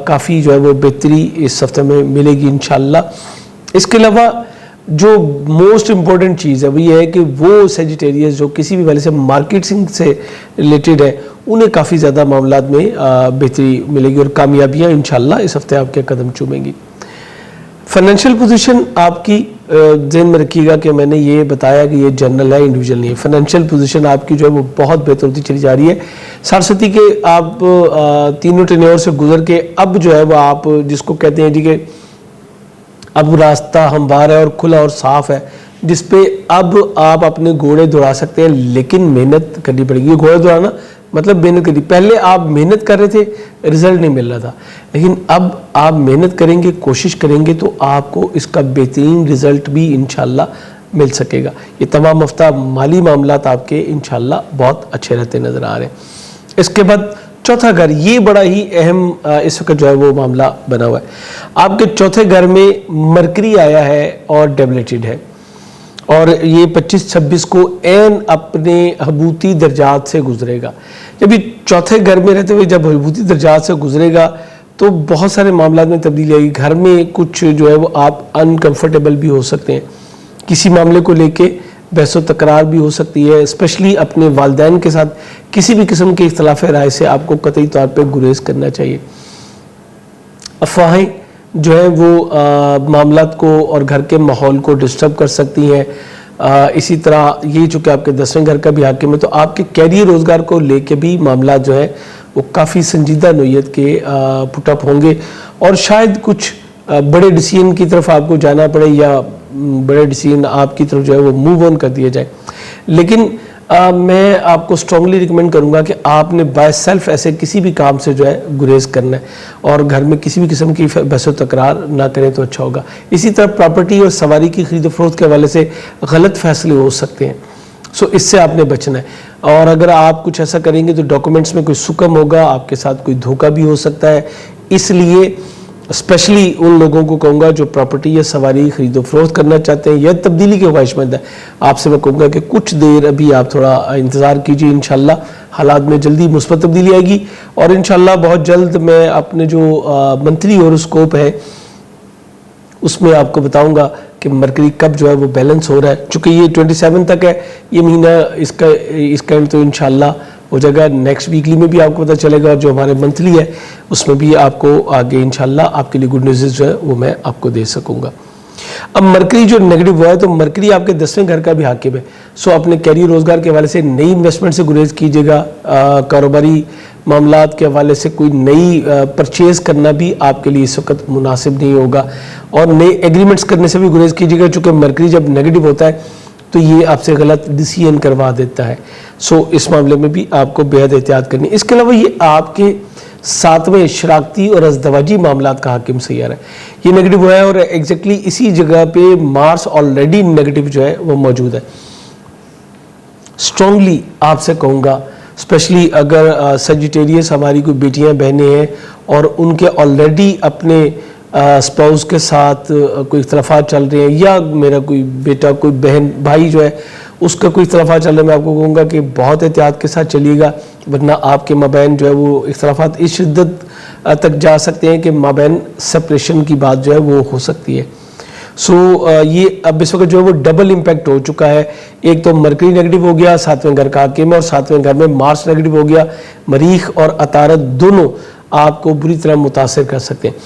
کافی جو ہے وہ بہتری اس ہفتے میں ملے گی انشاءاللہ. اس کے علاوہ جو موسٹ امپورٹنٹ چیز ہے وہ یہ ہے کہ وہ سیجیٹیریس جو کسی بھی والے سے مارکیٹنگ سے ریلیٹڈ ہے انہیں کافی زیادہ معاملات میں بہتری ملے گی اور کامیابیاں انشاءاللہ اس ہفتے آپ کے قدم چومیں گی. فائنینشیل پوزیشن آپ کی ذہن میں رکھیے گا کہ میں نے یہ بتایا کہ یہ جنرل ہے, انڈیویجول نہیں ہے. فائنینشیل پوزیشن آپ کی جو ہے وہ بہت بہتر ہوتی چلی جا رہی ہے. سارسوتی کے آپ تینوں ٹینیور سے گزر کے اب جو ہے وہ آپ جس کو کہتے ہیں جی کہ اب راستہ ہموار ہے اور کھلا اور صاف ہے, جس پہ اب آپ اپنے گھوڑے دوڑا سکتے ہیں, لیکن محنت کرنی پڑے گی. گھوڑے دوڑانا مطلب محنت کرنی. پہلے آپ محنت کر رہے تھے, رزلٹ نہیں مل رہا تھا, لیکن اب آپ محنت کریں گے, کوشش کریں گے تو آپ کو اس کا بہترین رزلٹ بھی انشاءاللہ مل سکے گا. یہ تمام ہفتہ مالی معاملات آپ کے انشاءاللہ بہت اچھے رہتے نظر آ رہے ہیں. اس کے بعد چوتھا گھر, یہ بڑا ہی اہم اس وقت جو ہے وہ معاملہ بنا ہوا ہے. آپ کے چوتھے گھر میں مرکری آیا ہے اور ڈیبلیٹڈ ہے, اور یہ 25-26 کو عین اپنے حبوتی درجات سے گزرے گا. جب یہ چوتھے گھر میں رہتے ہوئے جب حبوتی درجات سے گزرے گا تو بہت سارے معاملات میں تبدیلی آئے گی. گھر میں کچھ جو ہے وہ آپ انکمفرٹیبل بھی ہو سکتے ہیں, کسی معاملے کو لے کے بحث و تکرار بھی ہو سکتی ہے. اسپیشلی اپنے والدین کے ساتھ کسی بھی قسم کے اختلاف رائے سے آپ کو قطعی طور پہ گریز کرنا چاہیے. افواہیں جو ہیں وہ معاملات کو اور گھر کے ماحول کو ڈسٹرب کر سکتی ہیں. اسی طرح یہ چونکہ آپ کے 10ویں گھر کا بھی حاکم ہے تو آپ کے کیریئر روزگار کو لے کے بھی معاملات جو ہے وہ کافی سنجیدہ نوعیت کے پٹ اپ ہوں گے, اور شاید کچھ بڑے ڈیسیژن کی طرف آپ کو جانا پڑے یا بڑے ڈیسیژن آپ کی طرف جو ہے وہ موو آن کر دیا جائے. لیکن میں آپ کو اسٹرانگلی ریکمینڈ کروں گا کہ آپ نے بائی سیلف ایسے کسی بھی کام سے جو ہے گریز کرنا ہے, اور گھر میں کسی بھی قسم کی بحث و تکرار نہ کریں تو اچھا ہوگا. اسی طرح پراپرٹی اور سواری کی خرید و فروخت کے حوالے سے غلط فیصلے ہو سکتے ہیں, سو اس سے آپ نے بچنا ہے. اور اگر آپ کچھ ایسا کریں گے تو ڈاکومنٹس میں کوئی سکم ہوگا, آپ کے ساتھ کوئی دھوکہ بھی ہو سکتا ہے. اس لیے اسپیشلی ان لوگوں کو کہوں گا جو پراپرٹی یا سواری خرید و فروخت کرنا چاہتے ہیں یا تبدیلی کے خواہشمند ہیں, آپ سے میں کہوں گا کہ کچھ دیر ابھی آپ تھوڑا انتظار کیجیے. انشاءاللہ حالات میں جلدی مثبت تبدیلی آئے گی, اور انشاءاللہ بہت جلد میں اپنے جو منتھلی ہوراسکوپ ہے اس میں آپ کو بتاؤں گا کہ مرکری کب جو ہے وہ بیلنس ہو رہا ہے. چونکہ یہ 27 تک ہے یہ مہینہ, اس کا اینڈ تو انشاءاللہ ہو جائے گا. نیکسٹ ویکلی میں بھی آپ کو پتہ چلے گا, اور جو ہمارے منتھلی ہے اس میں بھی آپ کو آگے انشاءاللہ آپ کے لیے گڈ نیوز جو ہے وہ میں آپ کو دے سکوں گا. اب مرکری جو نیگیٹو ہوا ہے تو مرکری آپ کے 10ویں گھر کا بھی حاکم ہے, سو اپنے کیریئر روزگار کے حوالے سے نئی انویسٹمنٹ سے گریز کیجیے گا. کاروباری معاملات کے حوالے سے کوئی نئی پرچیز کرنا بھی آپ کے لیے اس وقت مناسب نہیں ہوگا, اور نئے ایگریمنٹس کرنے سے بھی گریز کیجیے گا, چونکہ مرکری جب نیگیٹو ہوتا ہے تو یہ آپ سے غلط ڈیسیژن کروا دیتا ہے. سو اس معاملے میں بھی آپ کو بے حد احتیاط کرنی ہے. اس کے علاوہ یہ آپ کے 7ویں شراکتی اور ازدواجی معاملات کا حاکم سیارہ ہے, یہ نیگیٹو ہوا ہے, اور ایگزیکٹلی اسی جگہ پہ مارس آلریڈی نیگیٹو جو ہے وہ موجود ہے. اسٹرانگلی آپ سے کہوں گا, اسپیشلی اگر سیجیٹیریس ہماری کوئی بیٹیاں بہنیں ہیں اور ان کے آلریڈی اپنے اسپاؤس کے ساتھ کوئی اختلافات چل رہے ہیں, یا میرا کوئی بیٹا کوئی بہن بھائی جو ہے اس کا کوئی اختلافات چل رہا ہے, میں آپ کو کہوں گا کہ بہت احتیاط کے ساتھ چلیے گا, ورنہ آپ کے مابین جو ہے وہ اختلافات اس شدت تک جا سکتے ہیں کہ مابین سپریشن کی بات جو ہے وہ ہو سکتی ہے. سو یہ اب اس وقت جو ہے وہ ڈبل امپیکٹ ہو چکا ہے. ایک تو مرکری نیگیٹو ہو گیا 7ویں گھر کا حاکم ہے, اور 7ویں گھر میں مارس نیگیٹو ہو گیا. مریخ اور عطارد دونوں آپ کو بری طرح متاثر کر سکتے ہیں.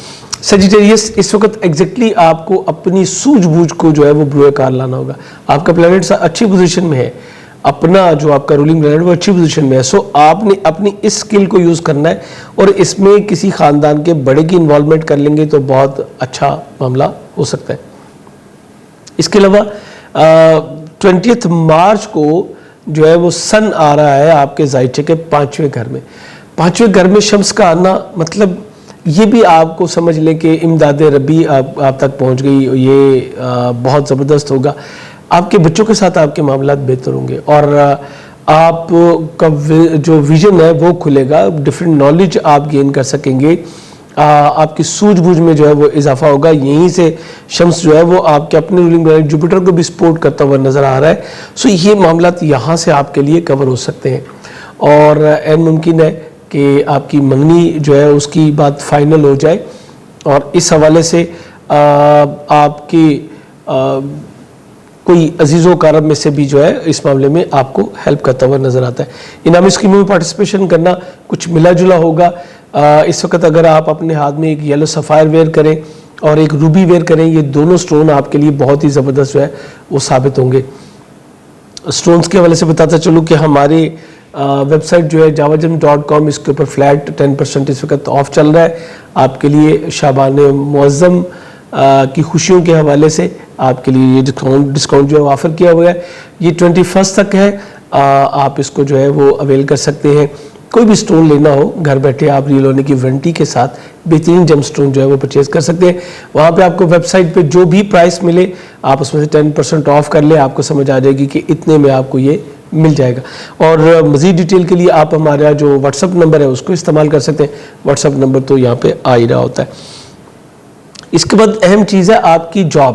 سیجیٹیریس اس وقت ایگزیکٹلی آپ کو اپنی سوجھ بوجھ کو جو ہے وہ بروئے کار لانا ہوگا. آپ کا پلانٹ اچھی پوزیشن میں ہے, اپنا جو آپ کا رولنگ پلانٹ وہ اچھی پوزیشن میں ہے, سو آپ نے اپنی اس سکل کو یوز کرنا ہے, اور اس میں کسی خاندان کے بڑے کی انوالومنٹ کر لیں گے تو بہت اچھا معاملہ ہو سکتا ہے. اس کے علاوہ 20 مارچ کو جو ہے وہ سن آ رہا ہے آپ کے زائچے کے 5ویں گھر میں. 5ویں گھر میں شمس کا آنا مطلب یہ بھی آپ کو سمجھ لیں کہ امداد ربی آپ تک پہنچ گئی, یہ بہت زبردست ہوگا. آپ کے بچوں کے ساتھ آپ کے معاملات بہتر ہوں گے, اور آپ کا جو ویژن ہے وہ کھلے گا, ڈفرینٹ نالج آپ گین کر سکیں گے, آپ کی سوجھ بوجھ میں جو ہے وہ اضافہ ہوگا. یہیں سے شمس جو ہے وہ آپ کے اپنے رولنگ پلانٹ جوپیٹر کو بھی سپورٹ کرتا ہوا نظر آ رہا ہے. سو یہ معاملات یہاں سے آپ کے لیے کور ہو سکتے ہیں, اور این ممکن ہے کہ آپ کی منگنی جو ہے اس کی بات فائنل ہو جائے, اور اس حوالے سے آپ کی کوئی عزیز و اقارب میں سے بھی جو ہے اس معاملے میں آپ کو ہیلپ کرتا ہوا نظر آتا ہے. انعامی اسکیموں میں پارٹیسپیشن کرنا کچھ ملا جلا ہوگا. اس وقت اگر آپ اپنے ہاتھ میں ایک یلو سفائر ویئر کریں اور ایک روبی ویئر کریں, یہ دونوں سٹون آپ کے لیے بہت ہی زبردست جو ہے وہ ثابت ہوں گے. سٹونز کے حوالے سے بتاتا چلوں کہ ہماری ویب سائٹ جو ہے jawajam.com, اس کے اوپر فلیٹ 10% اس وقت آف چل رہا ہے آپ کے لیے. شعبان معظم کی خوشیوں کے حوالے سے آپ کے لیے یہ ڈسکاؤنٹ جو ہے آفر کیا ہوا ہے, یہ 21 تک ہے. آپ اس کو جو ہے وہ اویل کر سکتے ہیں. کوئی بھی سٹون لینا ہو گھر بیٹھے آپ ریل ہونے کی وارنٹی کے ساتھ بہترین جم سٹون جو ہے وہ پرچیز کر سکتے ہیں. وہاں پہ آپ کو ویب سائٹ پہ جو بھی پرائس ملے آپ اس میں سے 10% آف کر لیں, آپ کو سمجھ آ جائے گی کہ اتنے میں آپ کو یہ مل جائے گا. اور مزید ڈیٹیل کے لیے آپ ہمارا جو واٹس اپ نمبر ہے اس کو استعمال کر سکتے ہیں. واٹس اپ نمبر تو یہاں پہ آ ہی رہا ہوتا ہے. اس کے بعد اہم چیز ہے آپ کی جاب.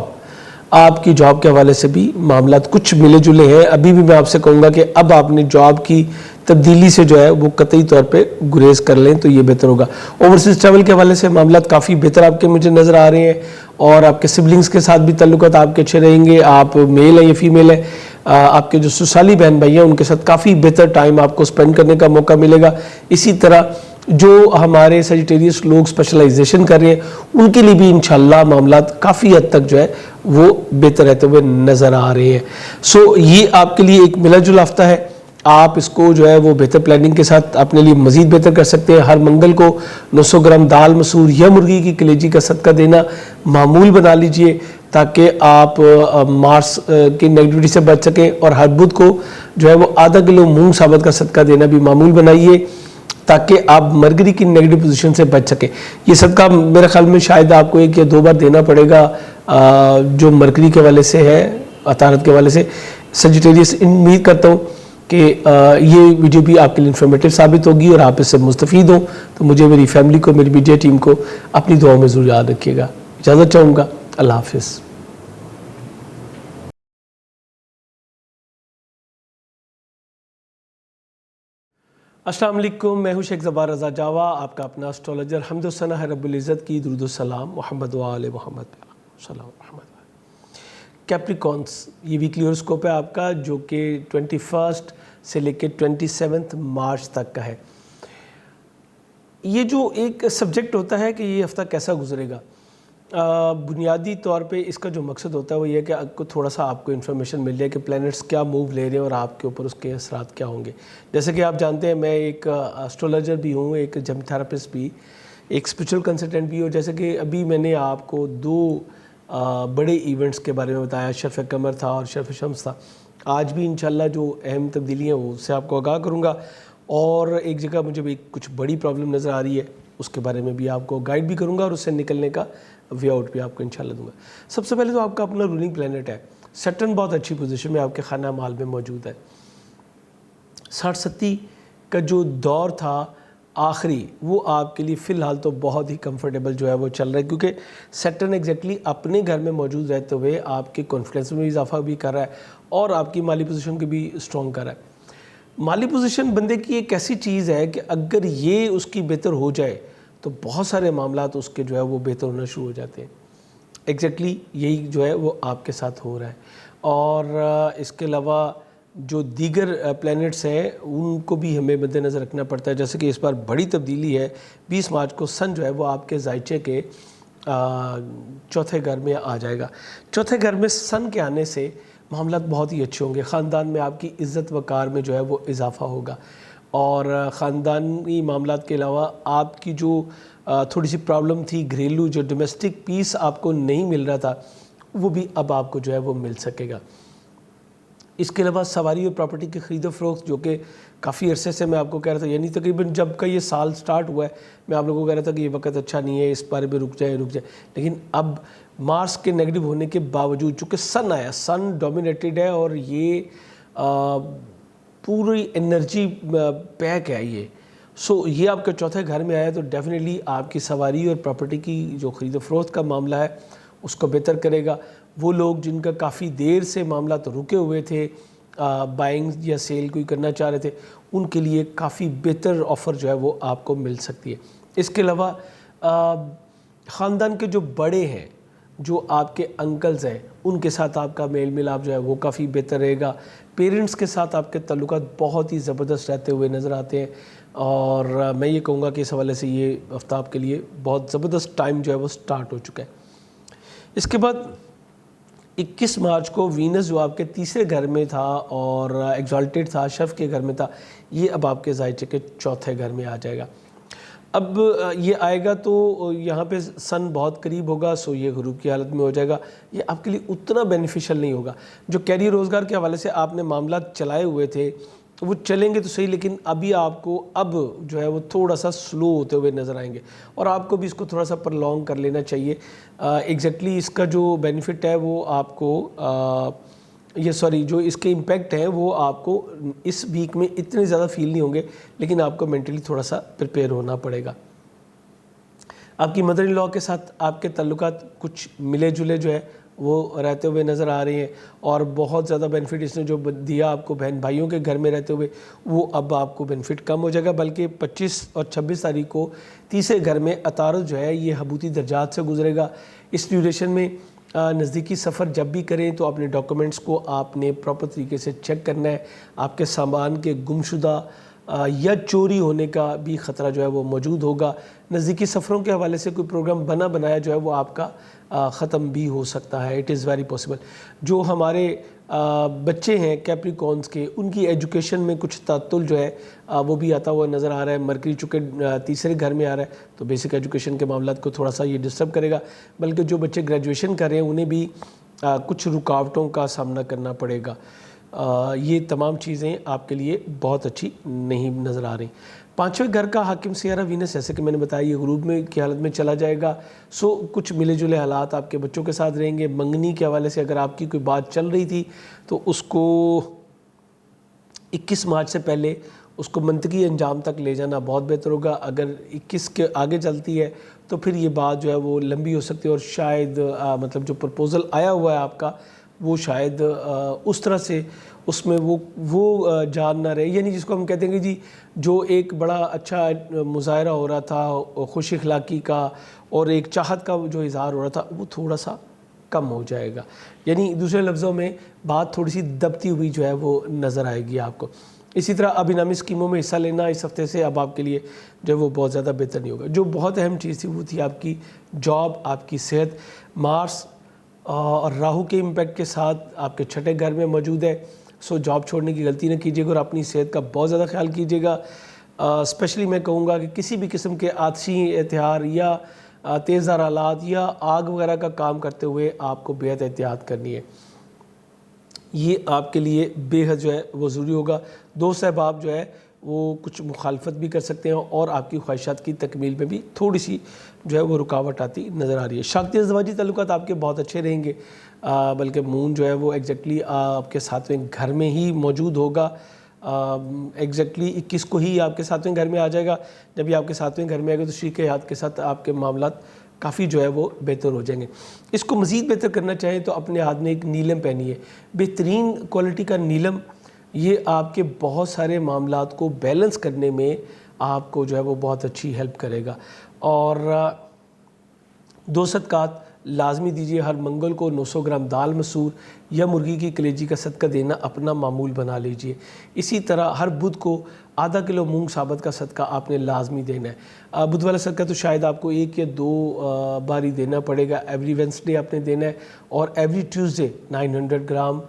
آپ کی جاب کے حوالے سے بھی معاملات کچھ ملے جلے ہیں. ابھی بھی میں آپ سے کہوں گا کہ اب آپ نے جاب کی تبدیلی سے جو ہے وہ قطعی طور پہ گریز کر لیں تو یہ بہتر ہوگا. اوورسیز ٹریول کے حوالے سے معاملات کافی بہتر آپ کے مجھے نظر آ رہے ہیں, اور آپ کے سبلنگز کے ساتھ بھی تعلقات آپ کے اچھے رہیں گے. آپ میل ہیں یا فیمیل ہیں, آپ کے جو سسرالی بہن بھائی ہیں ان کے ساتھ کافی بہتر ٹائم آپ کو سپینڈ کرنے کا موقع ملے گا. اسی طرح جو ہمارے سیجیٹیریس لوگ اسپیشلائزیشن کر رہے ہیں ان کے لیے بھی انشاءاللہ معاملات کافی حد تک جو ہے وہ بہتر رہتے ہوئے نظر آ رہے ہیں. سو یہ آپ کے لیے ایک ملا جلا ہفتہ ہے. آپ اس کو جو ہے وہ بہتر پلاننگ کے ساتھ اپنے لیے مزید بہتر کر سکتے ہیں. ہر منگل کو 900 گرام دال مسور یا مرغی کی کلیجی کا صدقہ دینا معمول بنا لیجئے تاکہ آپ مارس کی نیگیٹیوٹی سے بچ سکیں, اور ہر بدھ کو جو ہے وہ آدھا کلو مونگ ثابت کا صدقہ دینا بھی معمول بنائیے تاکہ آپ مرگری کی نیگیٹو پوزیشن سے بچ سکیں. یہ صدقہ میرے خیال میں شاید آپ کو 1 یا 2 بار دینا پڑے گا جو مرگری کے حوالے سے ہے, عطارد کے حوالے سے. سیجیٹیریس امید کرتا ہوں کہ یہ ویڈیو بھی آپ کے لیے انفارمیٹیو ثابت ہوگی اور آپ اس سے مستفید ہوں. تو مجھے, میری فیملی کو, میری میڈیا ٹیم کو اپنی دعاؤں میں ضرور یاد رکھیے گا. اجازت چاہوں گا. اللہ حافظ. السلام علیکم, میں ہوں شیخ زبار رضا جاوا, آپ کا اپنا اسٹرالوجر. حمد و ثنا ہے رب العزت کی, درود و سلام محمد و آل محمد. سلام محمد. کیپریکونس, یہ ویکلی ہوراسکوپ ہے آپ کا جو کہ 21 سے لے کے 27 مارچ تک کا ہے. یہ جو ایک سبجیکٹ ہوتا ہے کہ یہ ہفتہ کیسا گزرے گا, بنیادی طور پہ اس کا جو مقصد ہوتا ہے وہ یہ ہے کہ آپ کو تھوڑا سا آپ کو انفارمیشن مل جائے کہ پلینٹس کیا موو لے رہے ہیں اور آپ کے اوپر اس کے اثرات کیا ہوں گے. جیسے کہ آپ جانتے ہیں میں ایک اسٹرولوجر بھی ہوں, ایک جم تھراپسٹ بھی, ایک اسپریچول کنسلٹنٹ بھی ہوں. جیسے کہ ابھی میں نے آپ کو 2 بڑے ایونٹس کے بارے میں بتایا, شرف قمر تھا اور شرف شمس تھا. آج بھی انشاءاللہ جو اہم تبدیلیاں ہیں وہ اس سے آپ کو آگاہ کروں گا, اور ایک جگہ مجھے بھی کچھ بڑی پرابلم نظر آ رہی ہے اس کے بارے میں بھی آپ کو گائیڈ بھی کروں گا, اور اس سے نکلنے کا وے آؤٹ بھی آپ کو انشاءاللہ دوں گا. سب سے پہلے تو آپ کا اپنا رولنگ پلینٹ ہے سیٹرن, بہت اچھی پوزیشن میں آپ کے خانہ مال میں موجود ہے. 60-70 کا جو دور تھا آخری, وہ آپ کے لیے فی الحال تو بہت ہی کمفرٹیبل جو ہے وہ چل رہا ہے, کیونکہ سیٹرن ایگزیکٹلی اپنے گھر میں موجود رہتے ہوئے آپ کے کانفیڈنس میں بھی اضافہ بھی کر رہا ہے اور آپ کی مالی پوزیشن کو بھی اسٹرانگ کر رہا ہے. مالی پوزیشن بندے کی ایک ایسی چیز ہے کہ اگر یہ اس کی بہتر ہو جائے تو بہت سارے معاملات اس کے جو ہے وہ بہتر ہونا شروع ہو جاتے ہیں. ایگزیکٹلی یہی جو ہے وہ آپ کے ساتھ ہو رہا ہے. اور اس کے علاوہ جو دیگر پلینٹس ہیں ان کو بھی ہمیں مد نظر رکھنا پڑتا ہے. جیسے کہ اس بار بڑی تبدیلی ہے, 20 مارچ کو سن جو ہے وہ آپ کے ذائچے کے 4تھے گھر میں آ جائے گا. 4تھے گھر میں سن کے آنے سے معاملات بہت ہی اچھے ہوں گے. خاندان میں آپ کی عزت وقار میں جو ہے وہ اضافہ ہوگا, اور خاندانی معاملات کے علاوہ آپ کی جو تھوڑی سی پرابلم تھی گھریلو, جو ڈومیسٹک پیس آپ کو نہیں مل رہا تھا, وہ بھی اب آپ کو جو ہے وہ مل سکے گا. اس کے علاوہ سواری اور پراپرٹی کی خرید و فروخت, جو کہ کافی عرصے سے میں آپ کو کہہ رہا تھا, یعنی تقریباً جب کا یہ سال سٹارٹ ہوا ہے میں آپ لوگوں کو کہہ رہا تھا کہ یہ وقت اچھا نہیں ہے, اس بارے میں رک جائے, لیکن اب مارس کے نیگیٹو ہونے کے باوجود چونکہ سن آیا, سن ڈومینیٹڈ ہے اور یہ پوری انرجی پیک ہے یہ, سو یہ آپ کا چوتھے گھر میں آیا تو ڈیفینیٹلی آپ کی سواری اور پراپرٹی کی جو خرید و فروخت کا معاملہ ہے اس کو بہتر کرے گا. وہ لوگ جن کا کافی دیر سے معاملات رکے ہوئے تھے، بائنگ یا سیل کوئی کرنا چاہ رہے تھے، ان کے لیے کافی بہتر آفر جو ہے وہ آپ کو مل سکتی ہے. اس کے علاوہ خاندان کے جو بڑے ہیں، جو آپ کے انکلز ہیں، ان کے ساتھ آپ کا میل ملاپ جو ہے وہ کافی بہتر رہے گا. پیرنٹس کے ساتھ آپ کے تعلقات بہت ہی زبردست رہتے ہوئے نظر آتے ہیں، اور میں یہ کہوں گا کہ اس حوالے سے یہ ہفتہ آپ کے لیے بہت زبردست ٹائم جو ہے وہ سٹارٹ ہو چکا ہے. اس کے بعد 21 مارچ کو وینس جو آپ کے تیسرے گھر میں تھا اور ایگزالٹیڈ تھا، شرف کے گھر میں تھا، یہ اب آپ کے ظاہر کے چوتھے گھر میں آ جائے گا. اب یہ آئے گا تو یہاں پہ سن بہت قریب ہوگا، سو یہ غروب کی حالت میں ہو جائے گا. یہ آپ کے لیے اتنا بینیفیشل نہیں ہوگا. جو کیریئر روزگار کے حوالے سے آپ نے معاملات چلائے ہوئے تھے وہ چلیں گے تو صحیح، لیکن ابھی آپ کو اب جو ہے وہ تھوڑا سا سلو ہوتے ہوئے نظر آئیں گے، اور آپ کو بھی اس کو تھوڑا سا پرلونگ کر لینا چاہیے. ایگزیکٹلی اس کا جو بینیفٹ ہے وہ آپ کو جو اس کے امپیکٹ ہیں وہ آپ کو اس ویک میں اتنے زیادہ فیل نہیں ہوں گے، لیکن آپ کو مینٹلی تھوڑا سا پریپیئر ہونا پڑے گا. آپ کی مدر ان لاء کے ساتھ آپ کے تعلقات کچھ ملے جلے جو ہے وہ رہتے ہوئے نظر آ رہے ہیں، اور بہت زیادہ بینیفٹ اس نے جو دیا آپ کو بہن بھائیوں کے گھر میں رہتے ہوئے، وہ اب آپ کو بینیفٹ کم ہو جائے گا. بلکہ 25 اور 26 تاریخ کو تیسرے گھر میں عطارد جو ہے یہ حبوطی درجات سے گزرے گا. اس ڈیوریشن میں نزدیکی سفر جب بھی کریں تو اپنے ڈاکومنٹس کو آپ نے پراپر طریقے سے چیک کرنا ہے. آپ کے سامان کے گمشدہ یا چوری ہونے کا بھی خطرہ جو ہے وہ موجود ہوگا. نزدیکی سفروں کے حوالے سے کوئی پروگرام بنایا جو ہے وہ آپ کا ختم بھی ہو سکتا ہے. It is very possible. جو ہمارے بچے ہیں کیپریکونس کے، ان کی ایجوکیشن میں کچھ تعطل جو ہے وہ بھی آتا ہوا نظر آ رہا ہے. مرکری چونکہ تیسرے گھر میں آ رہا ہے تو بیسک ایجوکیشن کے معاملات کو تھوڑا سا یہ ڈسٹرب کرے گا. بلکہ جو بچے گریجویشن کر رہے ہیں انہیں بھی کچھ رکاوٹوں کا سامنا کرنا پڑے گا. یہ تمام چیزیں آپ کے لیے بہت اچھی نہیں نظر آ رہی. پانچویں گھر کا حاکم سیارہ وینس، جیسے کہ میں نے بتایا، یہ غروب میں کی حالت میں چلا جائے گا. سو کچھ ملے جلے حالات آپ کے بچوں کے ساتھ رہیں گے. منگنی کے حوالے سے اگر آپ کی کوئی بات چل رہی تھی تو اس کو 21 مارچ سے پہلے اس کو منطقی انجام تک لے جانا بہت بہتر ہوگا. اگر 21 کے آگے چلتی ہے تو پھر یہ بات جو ہے وہ لمبی ہو سکتی ہے، اور شاید مطلب جو پرپوزل آیا ہوا ہے آپ کا وہ شاید اس طرح سے اس میں وہ جان نہ رہے. یعنی جس کو ہم کہتے ہیں کہ جی جو ایک بڑا اچھا مظاہرہ ہو رہا تھا خوش اخلاقی کا اور ایک چاہت کا جو اظہار ہو رہا تھا، وہ تھوڑا سا کم ہو جائے گا. یعنی دوسرے لفظوں میں بات تھوڑی سی دبتی ہوئی جو ہے وہ نظر آئے گی آپ کو. اسی طرح اب انعامی اسکیموں میں حصہ لینا اس ہفتے سے اب آپ کے لیے جو ہے وہ بہت زیادہ بہتر نہیں ہوگا. جو بہت اہم چیز تھی وہ تھی آپ کی جاب، آپ کی صحت. مارس اور راہو کے امپیکٹ کے ساتھ آپ کے چھٹے گھر میں موجود ہے. سو جاب چھوڑنے کی غلطی نہ کیجیے گا اور اپنی صحت کا بہت زیادہ خیال کیجیے گا. اسپیشلی میں کہوں گا کہ کسی بھی قسم کے آتشی اتہار یا تیزدار آلات یا آگ وغیرہ کا کام کرتے ہوئے آپ کو بے حد احتیاط کرنی ہے. یہ آپ کے لیے بے حد جو ہے وہ ضروری ہوگا. دوست احباب جو ہے وہ کچھ مخالفت بھی کر سکتے ہیں اور آپ کی خواہشات کی تکمیل میں بھی تھوڑی سی جو ہے وہ رکاوٹ آتی نظر آ رہی ہے. شاختی ازدواجی تعلقات آپ کے بہت اچھے رہیں گے، بلکہ مون جو ہے وہ ایگزیکٹلی آپ کے 7ویں گھر میں ہی موجود ہوگا. ایگزیکٹلی 21 کو ہی آپ کے 7ویں گھر میں آ جائے گا. جب یہ آپ کے 7ویں گھر میں آئے گا تو شریک حیات کے ساتھ آپ کے معاملات کافی جو ہے وہ بہتر ہو جائیں گے. اس کو مزید بہتر کرنا چاہیں تو اپنے ہاتھ میں ایک نیلم پہنیے، بہترین کوالٹی کا نیلم. یہ آپ کے بہت سارے معاملات کو بیلنس کرنے میں آپ کو جو ہے وہ بہت اچھی ہیلپ کرے گا. اور 2 صدقات لازمی دیجیے. ہر منگل کو 900 گرام دال مسور یا مرغی کی کلیجی کا صدقہ دینا اپنا معمول بنا لیجیے. اسی طرح ہر بدھ کو ½ کلو مونگ ثابت کا صدقہ آپ نے لازمی دینا ہے. بدھ والا صدقہ تو شاید آپ کو 1 یا 2 باری دینا پڑے گا. ایوری وینسڈے آپ نے دینا ہے، اور ایوری ٹیوزڈے 900 گرام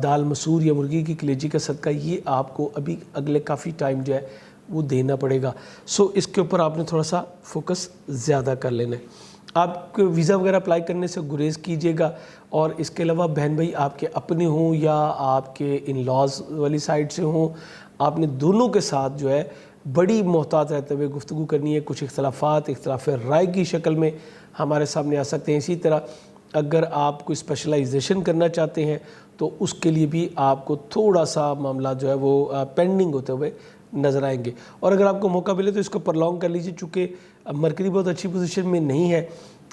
دال مسور یا مرغی کی کلیجی کا صدقہ یہ آپ کو ابھی اگلے کافی ٹائم جو ہے وہ دینا پڑے گا. سو اس کے اوپر آپ نے تھوڑا سا فوکس زیادہ کر لینا ہے. آپ کو ویزا وغیرہ اپلائی کرنے سے گریز کیجیے گا. اور اس کے علاوہ بہن بھائی آپ کے اپنے ہوں یا آپ کے ان لاز والی سائڈ سے ہوں، آپ نے دونوں کے ساتھ جو ہے بڑی محتاط رہتے ہوئے گفتگو کرنی ہے. کچھ اختلاف رائے کی شکل میں ہمارے سامنے آ سکتے ہیں. اسی طرح اگر آپ کوئی اسپیشلائزیشن کرنا چاہتے ہیں تو اس کے لیے بھی آپ کو تھوڑا سا معاملہ جو ہے وہ پینڈنگ ہوتے ہوئے نظر آئیں گے. اور اگر آپ کو موقع ملے تو اس کو پرلونگ کر لیجیے، چونکہ مرکری بہت اچھی پوزیشن میں نہیں ہے.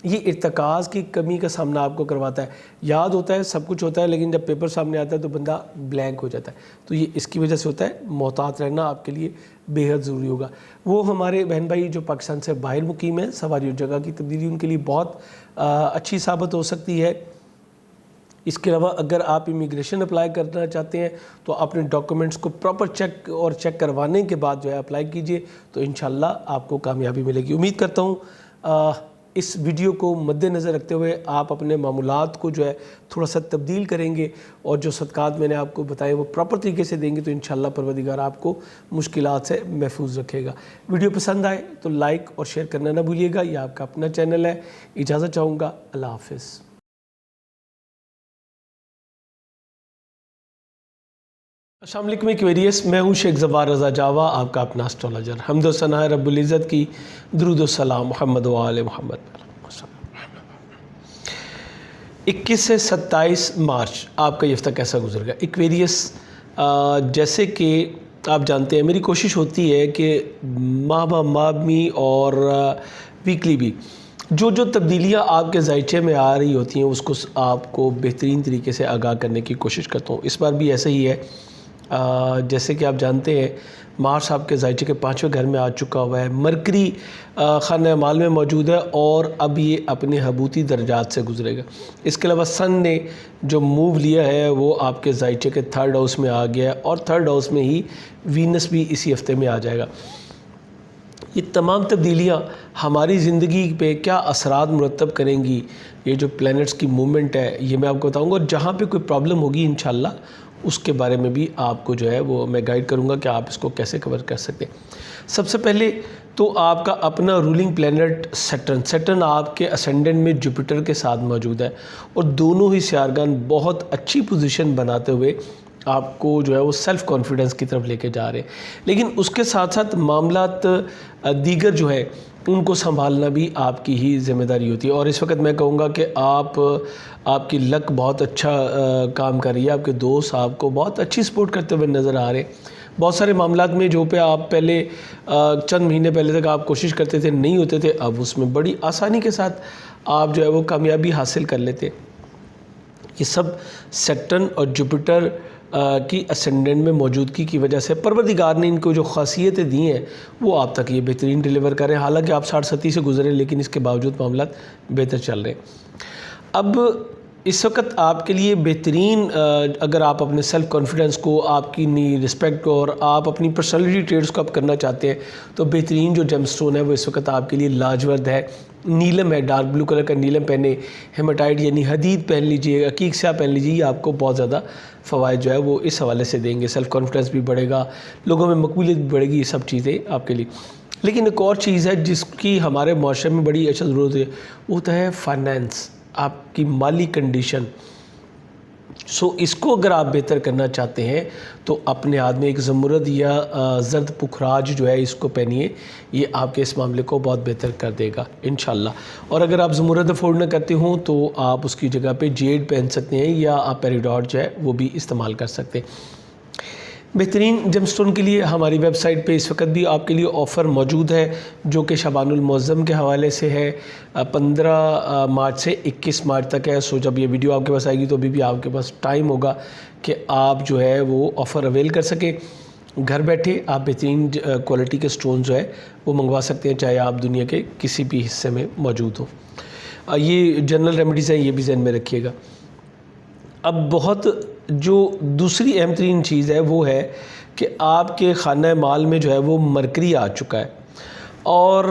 یہ ارتکاز کی کمی کا سامنا آپ کو کرواتا ہے. یاد ہوتا ہے، سب کچھ ہوتا ہے، لیکن جب پیپر سامنے آتا ہے تو بندہ بلینک ہو جاتا ہے. تو یہ اس کی وجہ سے ہوتا ہے. محتاط رہنا آپ کے لیے بے حد ضروری ہوگا. وہ ہمارے بہن بھائی جو پاکستان سے باہر مقیم ہیں، سواری اور جگہ کی تبدیلی ان کے لیے بہت اچھی ثابت ہو سکتی ہے. اس کے علاوہ اگر آپ امیگریشن اپلائی کرنا چاہتے ہیں تو اپنے ڈاکومنٹس کو پراپر چیک کروانے کے بعد جو ہے اپلائی کیجئے، تو انشاءاللہ آپ کو کامیابی ملے گی. امید کرتا ہوں اس ویڈیو کو مد نظر رکھتے ہوئے آپ اپنے معمولات کو جو ہے تھوڑا سا تبدیل کریں گے، اور جو صدقات میں نے آپ کو بتائے وہ پراپر طریقے سے دیں گے، تو انشاءاللہ پروردگار آپ کو مشکلات سے محفوظ رکھے گا. ویڈیو پسند آئے تو لائک اور شیئر کرنا نہ بھولیے گا. یہ آپ کا اپنا چینل ہے. اجازت چاہوں گا. اللہ حافظ. السلام علیکم ایکویریس، میں ہوں شیخ زبار رضا جاوا، آپ کا اپنا اسٹرالوجر. حمد و ثنا رب العزت کی، درود و سلام محمد و آل محمد. 21 سے 27 مارچ آپ کا یہ ہفتہ کیسا گزر گا؟ ایکویریس، جیسے کہ آپ جانتے ہیں میری کوشش ہوتی ہے کہ ماہ بہ ماہ بھی اور ویکلی بھی جو تبدیلیاں آپ کے ذائچے میں آ رہی ہوتی ہیں اس کو آپ کو بہترین طریقے سے آگاہ کرنے کی کوشش کرتا ہوں. اس بار بھی ایسا ہی ہے. جیسے کہ آپ جانتے ہیں مارس آپ کے ذائچے کے 5ویں گھر میں آ چکا ہوا ہے. مرکری خانہ اعمال میں موجود ہے اور اب یہ اپنے حبوطی درجات سے گزرے گا. اس کے علاوہ سن نے جو موو لیا ہے وہ آپ کے ذائچے کے 3rd ہاؤس میں آ گیا ہے، اور 3rd ہاؤس میں ہی وینس بھی اسی ہفتے میں آ جائے گا. یہ تمام تبدیلیاں ہماری زندگی پہ کیا اثرات مرتب کریں گی، یہ جو پلینٹس کی موومنٹ ہے یہ میں آپ کو بتاؤں گا. اور جہاں پہ کوئی پرابلم ہوگی انشاءاللہ اس کے بارے میں بھی آپ کو جو ہے وہ میں گائیڈ کروں گا کہ آپ اس کو کیسے کور کر سکتے ہیں. سب سے پہلے تو آپ کا اپنا رولنگ پلینٹ سیٹرن آپ کے اسینڈنٹ میں جوپیٹر کے ساتھ موجود ہے، اور دونوں ہی سیارگان بہت اچھی پوزیشن بناتے ہوئے آپ کو جو ہے وہ سیلف کانفیڈنس کی طرف لے کے جا رہے ہیں. لیکن اس کے ساتھ ساتھ معاملات دیگر جو ہے ان کو سنبھالنا بھی آپ کی ہی ذمہ داری ہوتی ہے. اور اس وقت میں کہوں گا کہ آپ کی لک بہت اچھا کام کر رہی ہے. آپ کے دوست آپ کو بہت اچھی سپورٹ کرتے ہوئے نظر آ رہے ہیں. بہت سارے معاملات میں جو پہ آپ پہلے چند مہینے پہلے تک آپ کوشش کرتے تھے نہیں ہوتے تھے، اب اس میں بڑی آسانی کے ساتھ آپ جو ہے وہ کامیابی حاصل کر لیتے. یہ سب سیٹرن اور جوپیٹر کی اسینڈنٹ میں موجودگی کی وجہ سے پروردگار نے ان کو جو خاصیتیں دی ہیں وہ آپ تک یہ بہترین ڈیلیور کر رہے ہیں. حالانکہ آپ 60-70 سے گزرے لیکن اس کے باوجود معاملات بہتر چل رہے ہیں. اب اس وقت آپ کے لیے بہترین، اگر آپ اپنے سیلف کانفیڈنس کو، آپ کی رسپیکٹ کو اور آپ اپنی پرسنالٹی ٹریٹس کو اپ کرنا چاہتے ہیں تو بہترین جو جیم سٹون ہے وہ اس وقت آپ کے لیے لاجورد ہے. نیلم ہے، ڈارک بلو کلر کا نیلم پہنے، ہیماٹائٹ یعنی حدید پہن لیجئے، عقیق سیاہ پہن لیجئے. یہ آپ کو بہت زیادہ فوائد جو ہے وہ اس حوالے سے دیں گے. سیلف کانفیڈنس بھی بڑھے گا، لوگوں میں مقبولیت بھی بڑھے گی. یہ سب چیزیں آپ کے لیے. لیکن ایک اور چیز ہے جس کی ہمارے معاشرے میں بڑی اچھا ضرورت ہے، وہ ہوتا ہے فائنینس، آپ کی مالی کنڈیشن. اس کو اگر آپ بہتر کرنا چاہتے ہیں تو اپنے ہاتھ میں ایک زمرد یا زرد پکھراج جو ہے اس کو پہنیے. یہ آپ کے اس معاملے کو بہت بہتر کر دے گا انشاءاللہ. اور اگر آپ زمرد افورڈ نہ کرتے ہوں تو آپ اس کی جگہ پہ جیڈ پہن سکتے ہیں، یا آپ پیریڈاٹ جو ہے وہ بھی استعمال کر سکتے ہیں. بہترین جیم سٹون کے لیے ہماری ویب سائٹ پہ اس وقت بھی آپ کے لیے آفر موجود ہے، جو کہ شعبان المعظم کے حوالے سے ہے. 15 مارچ سے 21 مارچ تک ہے. جب یہ ویڈیو آپ کے پاس آئے گی تو ابھی بھی آپ کے پاس ٹائم ہوگا کہ آپ جو ہے وہ آفر اویل کر سکیں. گھر بیٹھے آپ بہترین کوالٹی کے سٹون جو ہے وہ منگوا سکتے ہیں، چاہے آپ دنیا کے کسی بھی حصے میں موجود ہو. یہ جنرل ریمیڈیز ہیں، یہ بھی ذہن میں رکھیے گا. اب بہت جو دوسری اہم ترین چیز ہے وہ ہے کہ آپ کے خانہ مال میں جو ہے وہ مرکری آ چکا ہے. اور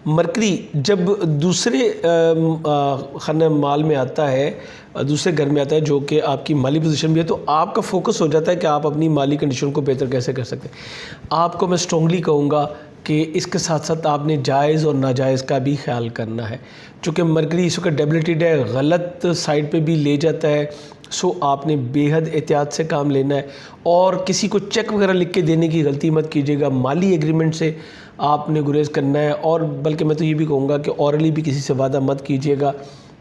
مرکری جب دوسرے خانہ مال میں آتا ہے، دوسرے گھر میں آتا ہے جو کہ آپ کی مالی پوزیشن بھی ہے، تو آپ کا فوکس ہو جاتا ہے کہ آپ اپنی مالی کنڈیشن کو بہتر کیسے کر سکتے ہیں. آپ کو میں اسٹرانگلی کہوں گا کہ اس کے ساتھ ساتھ آپ نے جائز اور ناجائز کا بھی خیال کرنا ہے. چونکہ مرکری اس وقت ڈیبلیٹڈ ہے، غلط سائڈ پہ بھی لے جاتا ہے. آپ نے بے حد احتیاط سے کام لینا ہے، اور کسی کو چیک وغیرہ لکھ کے دینے کی غلطی مت کیجیے گا. مالی ایگریمنٹ سے آپ نے گریز کرنا ہے، اور بلکہ میں تو یہ بھی کہوں گا کہ اورلی بھی کسی سے وعدہ مت کیجیے گا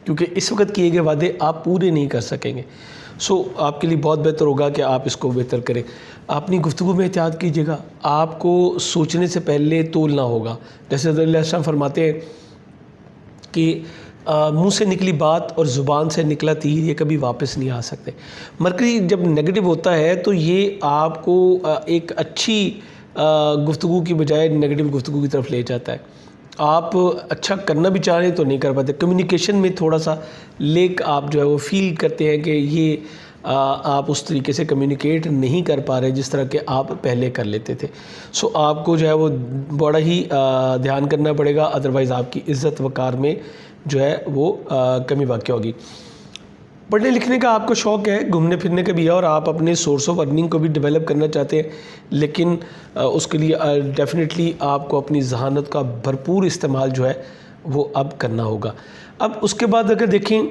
کیونکہ اس وقت کیے گئے وعدے آپ پورے نہیں کر سکیں گے. سو آپ کے لیے بہت بہتر ہوگا کہ آپ اس کو بہتر کریں. اپنی گفتگو میں احتیاط کیجیے گا. آپ کو سوچنے سے پہلے تولنا ہوگا. جیسے حضرت علیہ السلام فرماتے ہیں کہ منہ سے نکلی بات اور زبان سے نکلا تیر یہ کبھی واپس نہیں آ سکتے. مرکری جب نیگیٹو ہوتا ہے تو یہ آپ کو ایک اچھی گفتگو کی بجائے نیگیٹو گفتگو کی طرف لے جاتا ہے. آپ اچھا کرنا بھی چاہ رہے ہیں تو نہیں کر پاتے. کمیونیکیشن میں تھوڑا سا لیک آپ جو ہے وہ فیل کرتے ہیں کہ یہ آپ اس طریقے سے کمیونیکیٹ نہیں کر پا رہے جس طرح کہ آپ پہلے کر لیتے تھے. سو آپ کو جو ہے وہ بڑا ہی دھیان کرنا پڑے گا، ادروائز آپ کی عزت وقار میں جو ہے وہ کمی واقع ہوگی. پڑھنے لکھنے کا آپ کو شوق ہے، گھومنے پھرنے کا بھی ہے، اور آپ اپنے سورس آف ارننگ کو بھی ڈیولپ کرنا چاہتے ہیں، لیکن اس کے لیے ڈیفینیٹلی آپ کو اپنی ذہانت کا بھرپور استعمال جو ہے وہ اب کرنا ہوگا. اب اس کے بعد اگر دیکھیں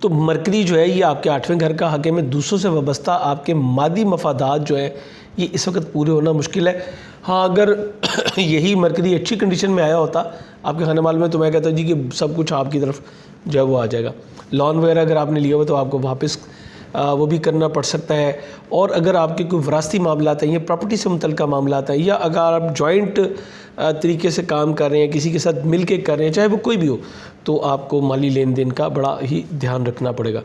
تو مرکری جو ہے یہ آپ کے 8ویں گھر کا حاکم ہے. دوسروں سے وابستہ آپ کے مادی مفادات جو ہیں یہ اس وقت پورے ہونا مشکل ہے. ہاں اگر یہی مرکری اچھی کنڈیشن میں آیا ہوتا آپ کے خانہ مال میں تو میں کہتا ہوں جی کہ سب کچھ آپ کی طرف جو ہے وہ آ جائے گا. لون وغیرہ اگر آپ نے لیا ہوا تو آپ کو واپس وہ بھی کرنا پڑ سکتا ہے. اور اگر آپ کے کوئی وراثتی معاملات ہیں یا پراپرٹی سے متعلقہ معاملات ہیں، یا اگر آپ جوائنٹ طریقے سے کام کر رہے ہیں، کسی کے ساتھ مل کے کر رہے ہیں، چاہے وہ کوئی بھی ہو، تو آپ کو مالی لین دین کا بڑا ہی دھیان رکھنا پڑے گا.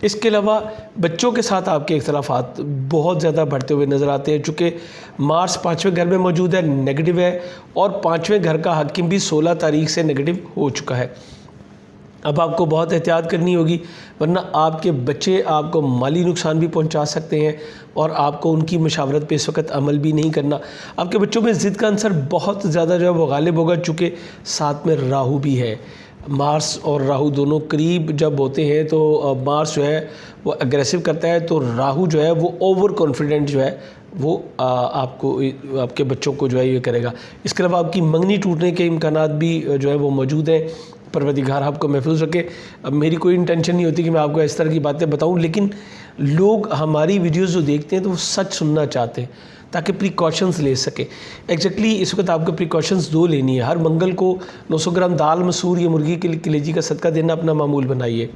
اس کے علاوہ بچوں کے ساتھ آپ کے اختلافات بہت زیادہ بڑھتے ہوئے نظر آتے ہیں، چونکہ مارس 5ویں گھر میں موجود ہے، نیگیٹو ہے، اور 5ویں گھر کا حاکم بھی 16 تاریخ سے نیگیٹو ہو چکا ہے. اب آپ کو بہت احتیاط کرنی ہوگی، ورنہ آپ کے بچے آپ کو مالی نقصان بھی پہنچا سکتے ہیں، اور آپ کو ان کی مشاورت پہ اس وقت عمل بھی نہیں کرنا. آپ کے بچوں میں ضد کا عنصر بہت زیادہ جو ہے وہ غالب ہوگا، چونکہ ساتھ میں راہو بھی ہے. مارس اور راہو دونوں قریب جب ہوتے ہیں تو مارس جو ہے وہ اگریسو کرتا ہے، تو راہو جو ہے وہ اوور کانفیڈنٹ جو ہے وہ آپ کو آپ کے بچوں کو جو ہے یہ کرے گا. اس کے علاوہ آپ کی منگنی ٹوٹنے کے امکانات بھی جو ہے وہ موجود ہیں. پروردگار آپ کو محفوظ رکھے. اب میری کوئی انٹینشن نہیں ہوتی کہ میں آپ کو اس طرح کی باتیں بتاؤں، لیکن لوگ ہماری ویڈیوز جو دیکھتے ہیں تو وہ سچ سننا چاہتے ہیں تاکہ پریکاشنز لے سکیں. ایگزیکٹلی اس وقت آپ کو پریکاشنز 2 لینی ہے. ہر منگل کو 900 گرام دال مسور یا مرغی کے کلیجی کا صدقہ دینا اپنا معمول بنائیے.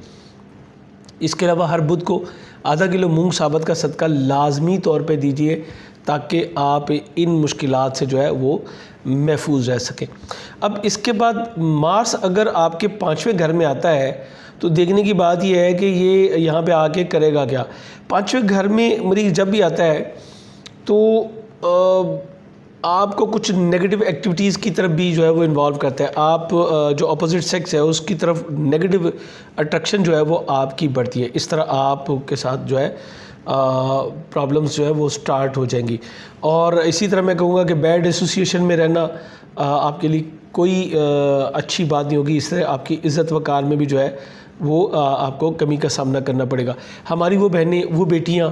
اس کے علاوہ ہر بدھ کو آدھا کلو مونگ ثابت کا صدقہ لازمی طور پہ دیجیے تاکہ آپ ان مشکلات سے جو ہے وہ محفوظ رہ سکیں. اب اس کے بعد مارس اگر آپ کے 5ویں گھر میں آتا ہے تو دیکھنے کی بات یہ ہے کہ یہ یہاں پہ آ کے کرے گا کیا. 5ویں گھر میں مریض جب بھی آتا ہے تو آپ کو کچھ نیگیٹو ایکٹیویٹیز کی طرف بھی جو ہے وہ انوالو کرتا ہے. آپ جو اپوزٹ سیکس ہے اس کی طرف نیگیٹو اٹریکشن جو ہے وہ آپ کی بڑھتی ہے. اس طرح آپ کے ساتھ جو ہے پرابلمز جو ہے وہ سٹارٹ ہو جائیں گی. اور اسی طرح میں کہوں گا کہ بیڈ ایسوسیشن میں رہنا آپ کے لیے کوئی اچھی بات نہیں ہوگی. اس طرح آپ کی عزت وقار میں بھی جو ہے وہ آپ کو کمی کا سامنا کرنا پڑے گا. ہماری وہ بہنیں، وہ بیٹیاں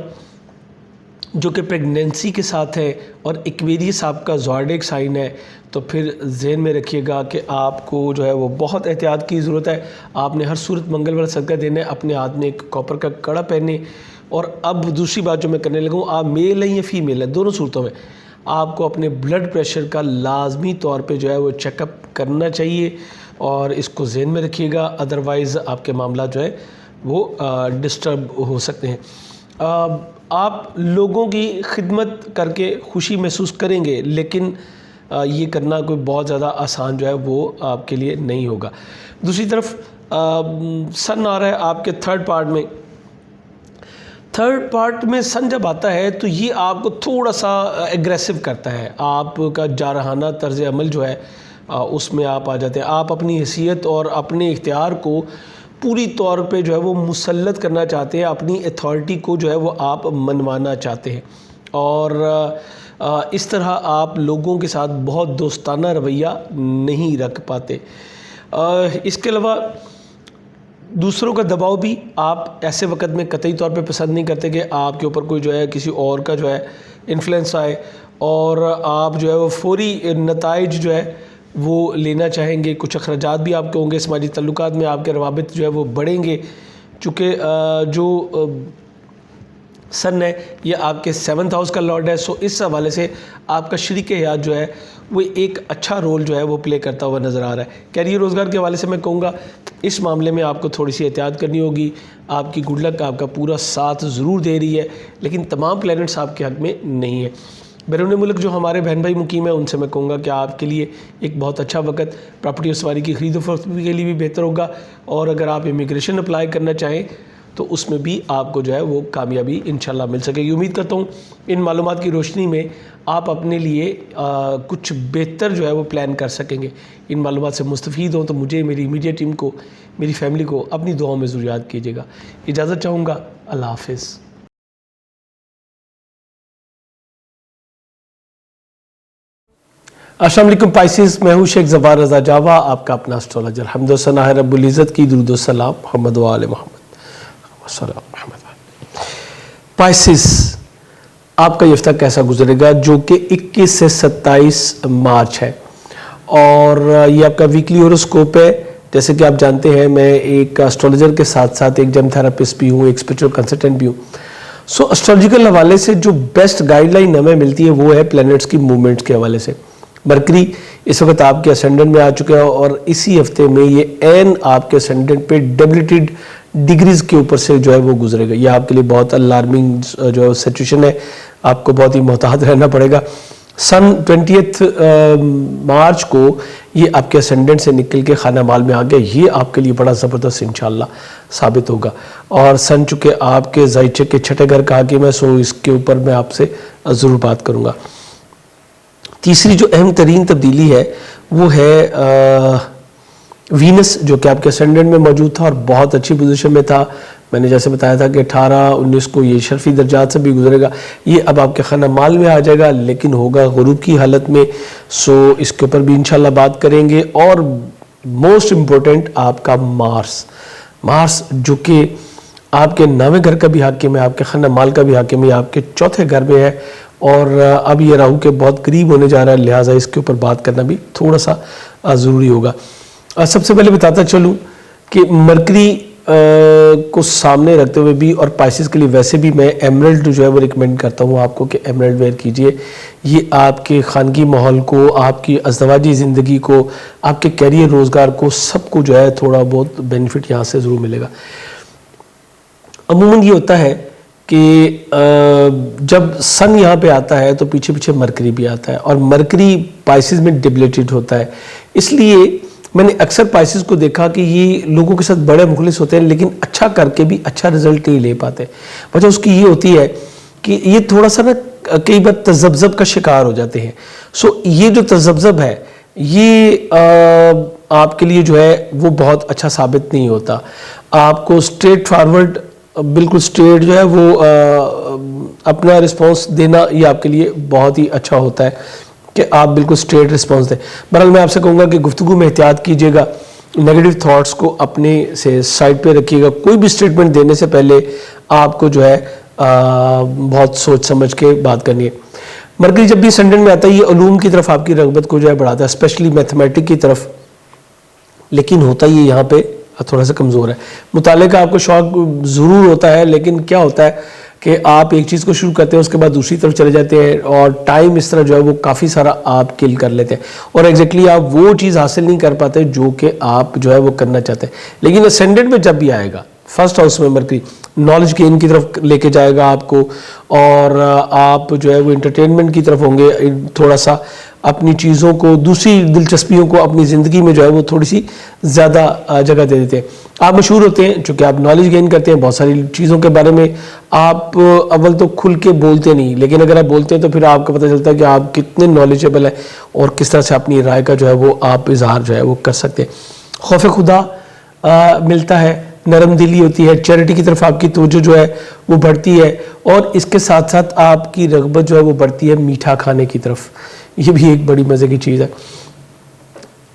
جو کہ پریگنینسی کے ساتھ ہے اور ایکویریس آپ کا زوڈیک سائن ہے، تو پھر ذہن میں رکھیے گا کہ آپ کو جو ہے وہ بہت احتیاط کی ضرورت ہے. آپ نے ہر صورت منگل والا صدقہ دینا ہے، اپنے ہاتھ میں ایک کاپر کا کڑا پہنے. اور اب دوسری بات جو میں کرنے لگا ہوں، آپ میل ہیں یا فیمیل ہیں، دونوں صورتوں میں آپ کو اپنے بلڈ پریشر کا لازمی طور پہ جو ہے وہ چیک اپ کرنا چاہیے، اور اس کو ذہن میں رکھیے گا، ادروائز آپ کے معاملات جو ہے وہ ڈسٹرب ہو سکتے ہیں. آپ لوگوں کی خدمت کر کے خوشی محسوس کریں گے، لیکن یہ کرنا کوئی بہت زیادہ آسان جو ہے وہ آپ کے لیے نہیں ہوگا. دوسری طرف سن آ رہا ہے آپ کے 3rd پارٹ میں. 3rd پارٹ میں سن جب آتا ہے تو یہ آپ کو تھوڑا سا ایگریسو کرتا ہے. آپ کا جارحانہ طرز عمل جو ہے اس میں آپ آ جاتے ہیں. آپ اپنی حیثیت اور اپنے اختیار کو پوری طور پہ جو ہے وہ مسلط کرنا چاہتے ہیں، اپنی اتھارٹی کو جو ہے وہ آپ منوانا چاہتے ہیں، اور اس طرح آپ لوگوں کے ساتھ بہت دوستانہ رویہ نہیں رکھ پاتے. اس کے علاوہ دوسروں کا دباؤ بھی آپ ایسے وقت میں قطعی طور پہ پسند نہیں کرتے کہ آپ کے اوپر کوئی جو ہے کسی اور کا جو ہے انفلوئنس آئے، اور آپ جو ہے وہ فوری نتائج جو ہے وہ لینا چاہیں گے. کچھ اخراجات بھی آپ کے ہوں گے. سماجی تعلقات میں آپ کے روابط جو ہے وہ بڑھیں گے، چونکہ جو سن ہے یہ آپ کے 7th ہاؤس کا لارڈ ہے. سو اس حوالے سے آپ کا شریک حیات جو ہے وہ ایک اچھا رول جو ہے وہ پلے کرتا ہوا نظر آ رہا ہے. کیریئر روزگار کے حوالے سے میں کہوں گا اس معاملے میں آپ کو تھوڑی سی احتیاط کرنی ہوگی. آپ کی گڈ لک آپ کا پورا ساتھ ضرور دے رہی ہے لیکن تمام پلینٹس آپ کے حق میں نہیں ہے. بیرون ملک جو ہمارے بہن بھائی مقیم ہیں ان سے میں کہوں گا کہ آپ کے لیے ایک بہت اچھا وقت پراپرٹی اور سواری کی خرید و فروخت کے لیے بھی بہتر ہوگا. اور اگر آپ امیگریشن اپلائی کرنا چاہیں تو اس میں بھی آپ کو جو ہے وہ کامیابی انشاءاللہ مل سکے گی. امید کرتا ہوں ان معلومات کی روشنی میں آپ اپنے لیے کچھ بہتر جو ہے وہ پلان کر سکیں گے. ان معلومات سے مستفید ہوں تو مجھے میری امیڈیٹ ٹیم کو میری فیملی کو اپنی دعاؤں میں ضرور یاد کیجیے گا. اجازت چاہوں گا. اللہ حافظ. السلام علیکم پائسیز، میں ہوں شیخ زبار رضا جاوا، آپ کا اپنا اسٹرالوجر. حمد و ثنا ہے رب العزت کی، درود و سلام محمد و آل محمد. پائسیز، آپ کا یہ ہفتہ کیسا گزرے گا جو کہ 21 سے 27 مارچ ہے اور یہ آپ کا ویکلی ہوراسکوپ ہے. جیسے کہ آپ جانتے ہیں میں ایک اسٹرالوجر کے ساتھ ساتھ ایک جیم تھراپسٹ بھی ہوں، ایک اسپرچول کنسلٹنٹ بھی ہوں. سو اسٹرالوجیکل حوالے سے جو بیسٹ گائیڈ لائن ہمیں ملتی ہے وہ ہے پلینٹس کی موومنٹس کے حوالے سے. مرکری اس وقت آپ کے اسینڈنٹ میں آ چکا ہے اور اسی ہفتے میں یہ این آپ کے اسینڈنٹ پہ ڈیبلیٹڈ ڈگریز کے اوپر سے جو ہے وہ گزرے گا. یہ آپ کے لیے بہت الارمنگ جو سچویشن ہے، آپ کو بہت ہی محتاط رہنا پڑے گا. سن 20 مارچ کو یہ آپ کے اسینڈنٹ سے نکل کے خانہ مال میں آ گیا. یہ آپ کے لیے بڑا زبردست انشاءاللہ ثابت ہوگا. اور سن چونکہ آپ کے زائچے کے چھٹے گھر کا حاکم ہے سو اس کے اوپر میں آپ سے ضرور بات کروں گا. تیسری جو اہم ترین تبدیلی ہے وہ ہے وینس، جو کہ آپ کے اسینڈنٹ میں موجود تھا اور بہت اچھی پوزیشن میں تھا. میں نے جیسے بتایا تھا کہ 18-19 کو یہ شرفی درجات سے بھی گزرے گا. یہ اب آپ کے خانہ مال میں آ جائے گا لیکن ہوگا غروب کی حالت میں. سو اس کے اوپر بھی انشاءاللہ بات کریں گے. اور موسٹ امپورٹنٹ آپ کا مارس جو کہ آپ کے 9ویں گھر کا بھی حاکم ہے، آپ کے خانہ مال کا بھی حاکم ہے، آپ کے 4تھے گھر میں ہے اور اب یہ راہو کے بہت قریب ہونے جا رہا ہے، لہٰذا اس کے اوپر بات کرنا بھی تھوڑا سا ضروری ہوگا. سب سے پہلے بتاتا چلوں کہ مرکری کو سامنے رکھتے ہوئے بھی اور پائسیز کے لیے ویسے بھی میں ایمرلڈ جو ہے وہ ریکمینڈ کرتا ہوں آپ کو کہ ایمرلڈ ویئر کیجئے. یہ آپ کے خانگی ماحول کو، آپ کی ازدواجی زندگی کو، آپ کے کیریئر روزگار کو سب کو جو ہے تھوڑا بہت بینیفٹ یہاں سے ضرور ملے گا. عموماً یہ ہوتا ہے کہ جب سن یہاں پہ آتا ہے تو پیچھے پیچھے مرکری بھی آتا ہے اور مرکری پائسیز میں ڈیبلیٹڈ ہوتا ہے. اس لیے میں نے اکثر پائسیز کو دیکھا کہ یہ لوگوں کے ساتھ بڑے مخلص ہوتے ہیں لیکن اچھا کر کے بھی اچھا رزلٹ نہیں لے پاتے. وجہ اس کی یہ ہوتی ہے کہ یہ تھوڑا سا نا کئی بار تذبذب کا شکار ہو جاتے ہیں. سو یہ جو تذبذب ہے یہ آپ کے لیے جو ہے وہ بہت اچھا ثابت نہیں ہوتا. آپ کو اسٹریٹ فارورڈ بالکل اسٹریٹ جو ہے وہ اپنا رسپانس دینا یہ آپ کے لیے بہت ہی اچھا ہوتا ہے کہ آپ بالکل اسٹریٹ رسپانس دیں. بہرحال میں آپ سے کہوں گا کہ گفتگو میں احتیاط کیجیے گا، نیگیٹو تھاٹس کو اپنے سے سائڈ پہ رکھیے گا. کوئی بھی اسٹیٹمنٹ دینے سے پہلے آپ کو جو ہے بہت سوچ سمجھ کے بات کرنی ہے. مرکری جب بھی سینڈنٹ میں آتا ہے یہ علوم کی طرف آپ کی رغبت کو جو ہے بڑھاتا ہے، اسپیشلی میتھمیٹک کی طرف. لیکن ہوتا یہ یہاں پہ تھوڑا سا کمزور ہے. مطالعے کا آپ کو شوق ضرور ہوتا ہے لیکن کیا ہوتا ہے کہ آپ ایک چیز کو شروع کرتے ہیں اس کے بعد دوسری طرف چلے جاتے ہیں اور ٹائم اس طرح جو ہے وہ کافی سارا آپ کل کر لیتے ہیں اور ایگزیکٹلی آپ وہ چیز حاصل نہیں کر پاتے جو کہ آپ جو ہے وہ کرنا چاہتے ہیں. لیکن اسینڈنٹ میں جب بھی آئے گا فرسٹ ہاؤس میں مرکری نالج گین کی طرف لے کے جائے گا آپ کو اور آپ جو ہے وہ انٹرٹینمنٹ کی طرف ہوں گے. تھوڑا سا اپنی چیزوں کو، دوسری دلچسپیوں کو اپنی زندگی میں جو ہے وہ تھوڑی سی زیادہ جگہ دے دیتے ہیں. آپ مشہور ہوتے ہیں چونکہ آپ نالج گین کرتے ہیں بہت ساری چیزوں کے بارے میں. آپ اول تو کھل کے بولتے نہیں لیکن اگر آپ بولتے ہیں تو پھر آپ کو پتہ چلتا ہے کہ آپ کتنے نالجیبل ہیں اور کس طرح سے اپنی رائے کا جو ہے وہ آپ اظہار جو ہے وہ کر سکتے ہیں. خوف خدا ملتا ہے، نرم دلی ہوتی ہے، چیریٹی کی طرف آپ کی توجہ جو ہے وہ بڑھتی ہے اور اس کے ساتھ ساتھ آپ کی رغبت جو ہے وہ بڑھتی ہے میٹھا کھانے کی طرف. یہ بھی ایک بڑی مزے کی چیز ہے.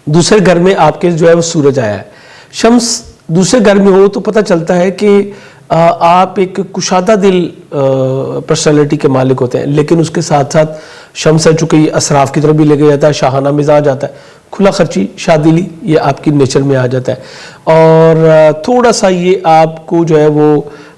دوسرے گھر میں آپ کے جو ہے وہ سورج آیا ہے. شمس دوسرے گھر میں ہو تو پتہ چلتا ہے کہ آپ ایک کشادہ دل پرسنالٹی کے مالک ہوتے ہیں لیکن اس کے ساتھ ساتھ شمس ہے چونکہ یہ اسراف کی طرف بھی لے کے جاتا ہے، شاہانہ مزاج آتا ہے، کھلا خرچی، شادیلی یہ آپ کی نیچر میں آ جاتا ہے اور تھوڑا سا یہ آپ کو جو ہے وہ